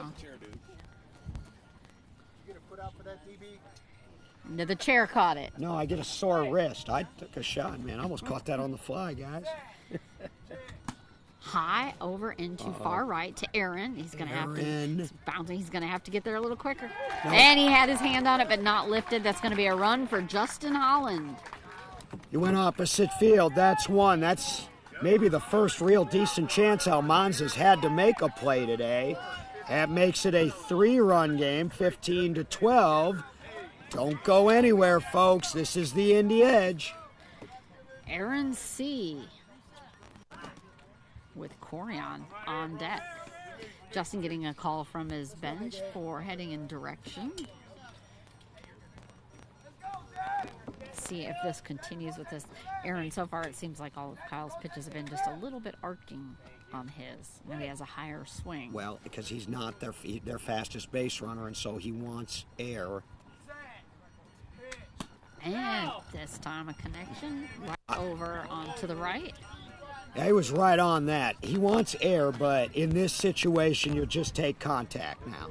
No, the chair caught it. No, I get a sore wrist. I took a shot, man. I almost caught that on the fly, guys. High over into far right to Aaron. He's going to have to, it's bouncing. He's going to have to get there a little quicker. No. And he had his hand on it, but not lifted. That's going to be a run for Justin Holland. He went opposite field. That's one. That's maybe the first real decent chance Almanza's had to make a play today. That makes it a 3-run game, 15-12. Don't go anywhere, folks. This is the Indy Edge. Aaron C. with Corian on deck. Justin getting a call from his bench for heading in direction. See if this continues with this. Aaron, so far it seems like all of Kyle's pitches have been just a little bit arcing on his. Now he has a higher swing. Well, because he's not their fastest base runner, and so he wants air. And this time a connection right over onto the right. Yeah, he was right on that. He wants air, but in this situation, you'll just take contact now.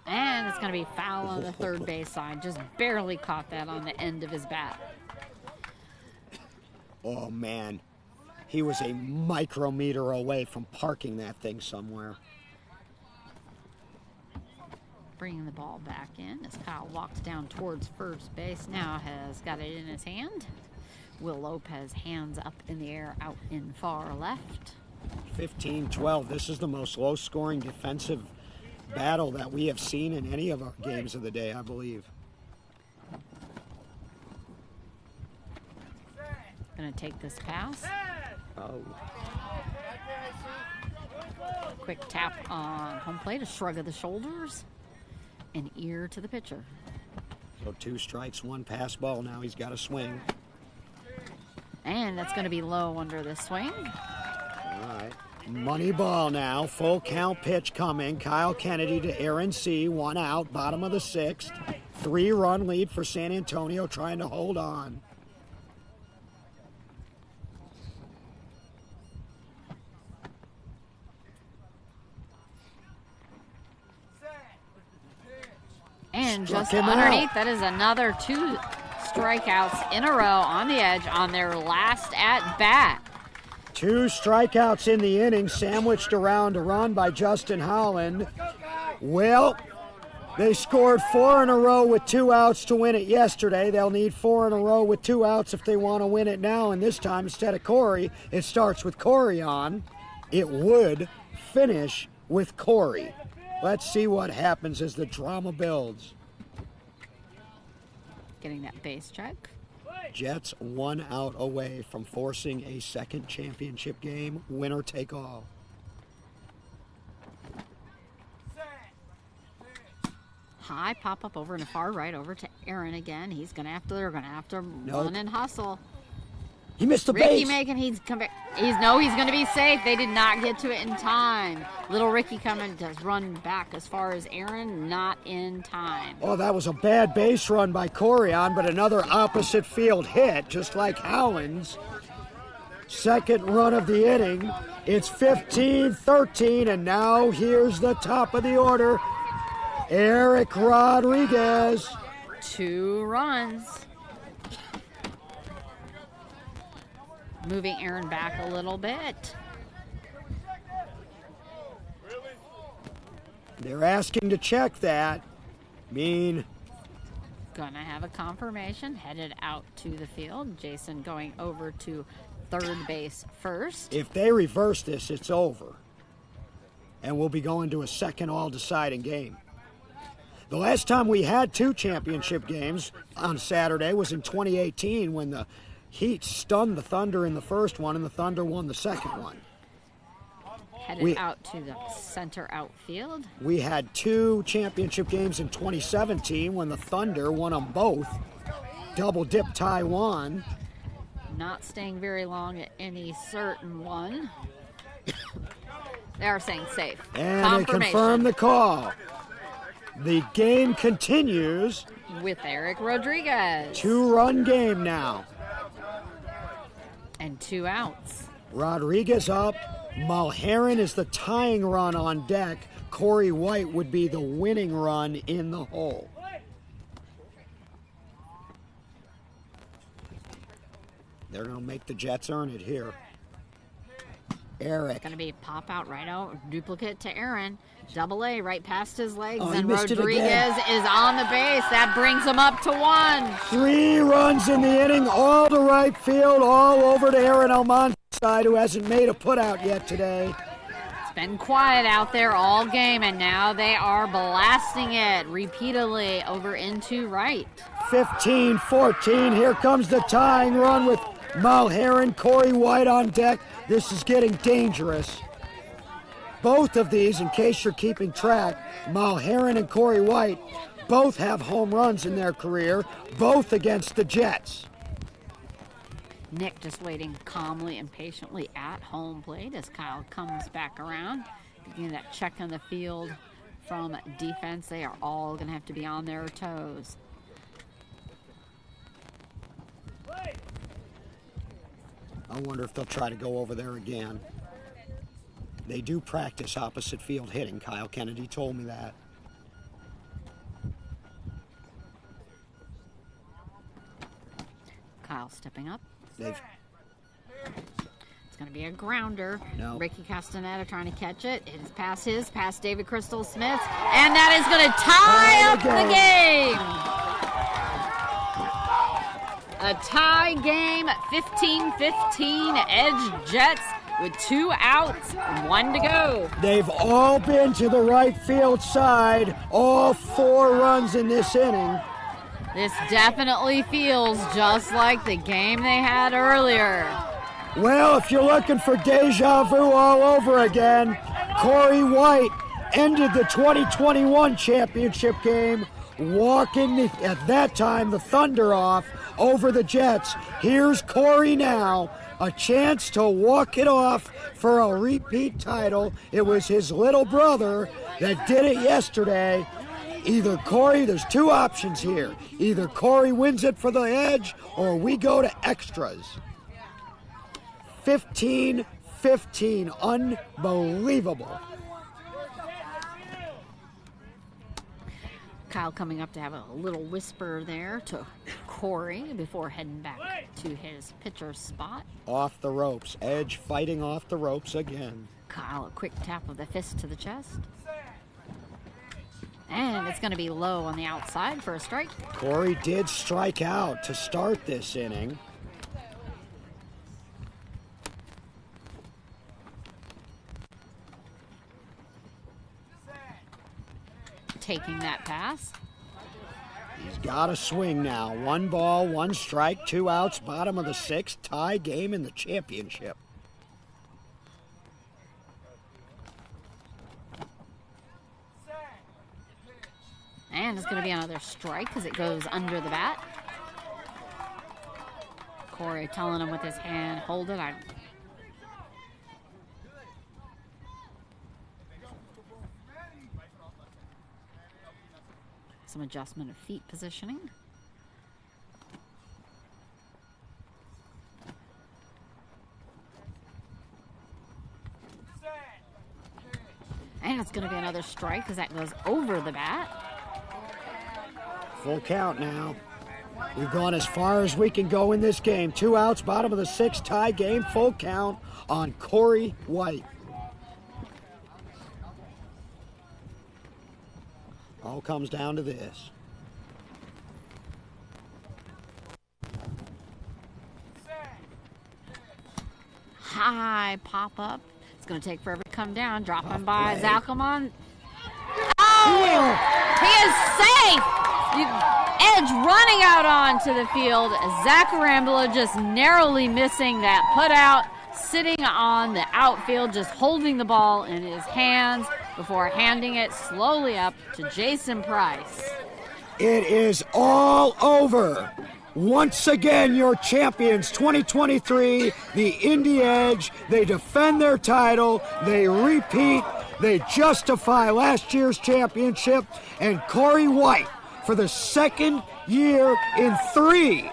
And it's going to be foul on the third base side. Just barely caught that on the end of his bat. Oh, man. He was a micrometer away from parking that thing somewhere. Bringing the ball back in as Kyle walks down towards first base. Now has got it in his hand. Will Lopez hands up in the air out in far left. 15-12. This is the most low-scoring defensive battle that we have seen in any of our games of the day, I believe. Going to take this pass. Oh. Quick tap on home plate, a shrug of the shoulders, an ear to the pitcher. So 2 strikes, 1 pass ball. Now he's got a swing. And that's going to be low under the swing. All right. Money ball now. Full count pitch coming. Kyle Kennedy to Aaron C. 1 out, bottom of the 6th. 3-run lead for San Antonio, trying to hold on. And just underneath, that is another 2 strikeouts in a row on the Edge on their last at-bat. 2 strikeouts in the inning, sandwiched around a run by Justin Holland. Well, they scored 4 in a row with 2 outs to win it yesterday. They'll need 4 in a row with 2 outs if they want to win it now. And this time, instead of Corey, it starts with Corey on. It would finish with Corey. Let's see what happens as the drama builds. Getting that base check. Jets 1 out away from forcing a second championship game. Winner take all. High pop up over in the far right over to Aaron again. They're gonna have to run and hustle. He missed the Ricky base. making, he's going to be safe. They did not get to it in time. Little Ricky coming to run back as far as Aaron, not in time. Oh, that was a bad base run by Corian, but another opposite field hit, just like Howland's. Second run of the inning. It's 15-13, and now here's the top of the order. Eric Rodriguez. 2 runs. Moving Aaron back a little bit. They're asking to check that. Gonna have a confirmation, headed out to the field. Jason going over to third base first. If they reverse this, it's over. And we'll be going to a second all-deciding game. The last time we had 2 championship games on Saturday was in 2018 when the Heat stunned the Thunder in the first one, and the Thunder won the second one. Headed out to the center outfield. We had 2 championship games in 2017 when the Thunder won them both. Double dip Taiwan. Not staying very long at any certain one. They are saying safe. And they confirm the call. The game continues. With Eric Rodriguez. 2-run game now. and 2 outs. Rodriguez up. Mulherrin is the tying run on deck. Corey White would be the winning run in the hole. They're going to make the Jets earn it here. Eric. Going to be pop out right out, duplicate to Aaron. Double A right past his legs, Oh, and he missed it Rodriguez again. is on the base. That brings him up to 1. 3 runs in the inning, all to right field, all over to Aaron Almonte's side, who hasn't made a putout yet today. It's been quiet out there all game, and now they are blasting it repeatedly over into right. 15-14, here comes the tying run with Mulherrin, Corey White on deck. This is getting dangerous. Both of these, in case you're keeping track, Mulherrin and Corey White both have home runs in their career, both against the Jets. Nick just waiting calmly and patiently at home plate as Kyle comes back around. Beginning that check on the field from defense. They are all going to have to be on their toes. I wonder if they'll try to go over there again. They do practice opposite field hitting. Kyle Kennedy told me that. Kyle stepping up. They've It's going to be a grounder. No. Ricky Castaneda trying to catch it. It is past David Crystal Smith. And that is going to tie up the game. A tie game, 15-15, Edge Jets with 2 outs, 1 to go. They've all been to the right field side, all 4 runs in this inning. This definitely feels just like the game they had earlier. Well, if you're looking for deja vu all over again, Corey White ended the 2021 championship game walking, at that time, the Thunder off over the Jets. Here's Corey now, a chance to walk it off for a repeat title. It was his little brother that did it yesterday. Either Corey, there's 2 options here. Either Corey wins it for the Edge or we go to extras. 15-15, unbelievable. Kyle coming up to have a little whisper there to Corey before heading back to his pitcher's spot. Off the ropes, Edge fighting off the ropes again. Kyle, a quick tap of the fist to the chest. And it's going to be low on the outside for a strike. Corey did strike out to start this inning. Taking that pass. He's got a swing now. 1 ball, 1 strike, 2 outs, bottom of the 6th, tie game in the championship. And it's going to be another strike because it goes under the bat. Corey telling him with his hand, hold it. Some adjustment of feet positioning. And it's going to be another strike because that goes over the bat. Full count now. We've gone as far as we can go in this game. 2 outs, bottom of the 6th, tie game, full count on Corey White. All comes down to this. High pop up. It's going to take forever to come down. Dropping by play. Zalcomon. Oh! He is safe! Edge running out onto the field. Zach Arambula just narrowly missing that putout. Sitting on the outfield, just holding the ball in his hands before handing it slowly up to Jason Price. It is all over. Once again, your champions, 2023, the Indy Edge. They defend their title. They repeat. They justify last year's championship. And Corey White, for the 2nd year in 3,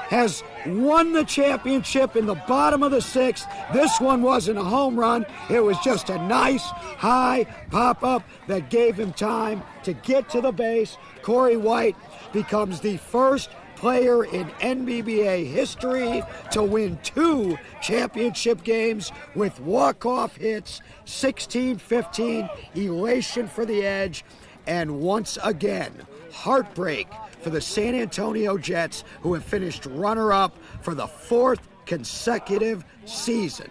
has won the championship in the bottom of the 6th. This one wasn't a home run. It was just a nice, high pop-up that gave him time to get to the base. Corey White becomes the first player in NBBA history to win 2 championship games with walk-off hits, 16-15, elation for the Edge, and once again, heartbreak for the San Antonio Jets, who have finished runner-up for the 4th consecutive season.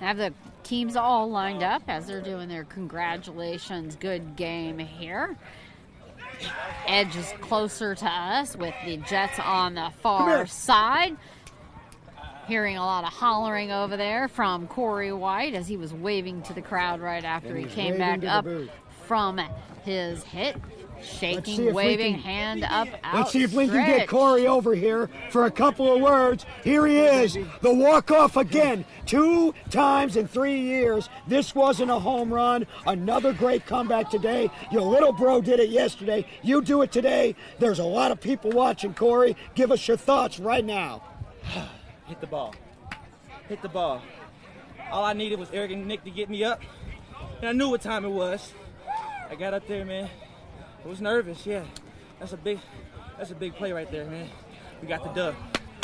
Have the teams all lined up as they're doing their congratulations, good game here. Edge is closer to us with the Jets on the far side. Hearing a lot of hollering over there from Corey White as he was waving to the crowd right after he came back up from his hit. Shaking, waving, hand up, out. Let's see if we can get Corey over here for a couple of words. Here he is, the walk-off again, 2 times in 3 years. This wasn't a home run. Another great comeback today. Your little bro did it yesterday. You do it today. There's a lot of people watching, Corey. Give us your thoughts right now. Hit the ball. Hit the ball. All I needed was Eric and Nick to get me up, and I knew what time it was. I got up there, man. I was nervous, yeah. That's a big play right there, man. We got the dub.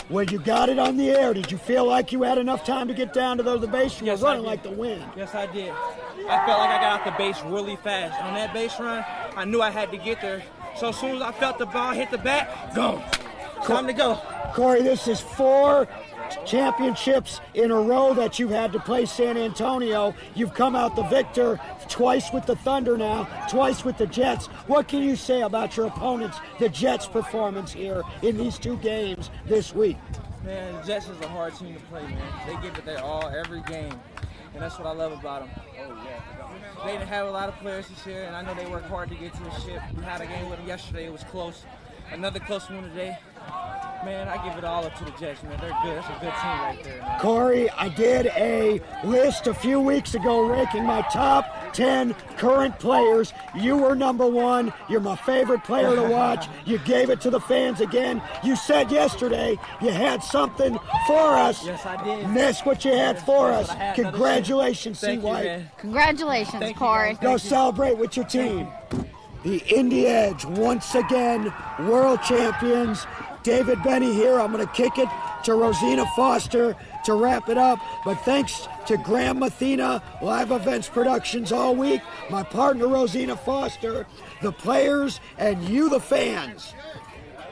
When you got it on the air, did you feel like you had enough time to get down to the base? You were running like the wind. Yes, I did. I felt like I got out the base really fast. On that base run, I knew I had to get there. So as soon as I felt the ball hit the bat, go. Time to go. Corey, this is 4 championships in a row that you've had to play San Antonio. You've come out the victor twice with the Thunder now, twice with the Jets. What can you say about your opponents, the Jets' performance here in these 2 games this week? Man, the Jets is a hard team to play, man. They give it their all every game, and that's what I love about them. They didn't have a lot of players this year, and I know they work hard to get to the ship. We had a game with them yesterday. It was close. Another close one today. Man, I give it all up to the Jets, man. They're good. That's a good team right there, man. Corey, I did a list a few weeks ago ranking my top 10 current players. You were number 1. You're my favorite player to watch. You gave it to the fans again. You said yesterday you had something for us. Yes, I did. And that's what you had for us. Congratulations, C. White. Man. Congratulations, Corey. Go celebrate with your team. The Indy Edge, once again, world champions. David Benny here. I'm going to kick it to Rosina Foster to wrap it up. But thanks to Graham Mathena, Live Events Productions all week, my partner Rosina Foster, the players, and you, the fans.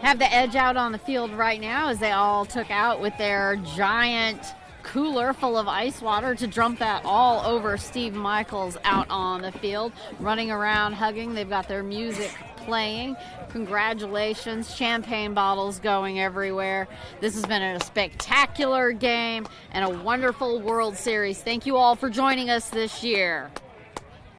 Have the Edge out on the field right now as they all took out with their giant cooler full of ice water to dump that all over Steve Michaels out on the field, running around, hugging. They've got their music playing. Congratulations. Champagne bottles going everywhere. This has been a spectacular game and a wonderful World Series. Thank you all for joining us this year.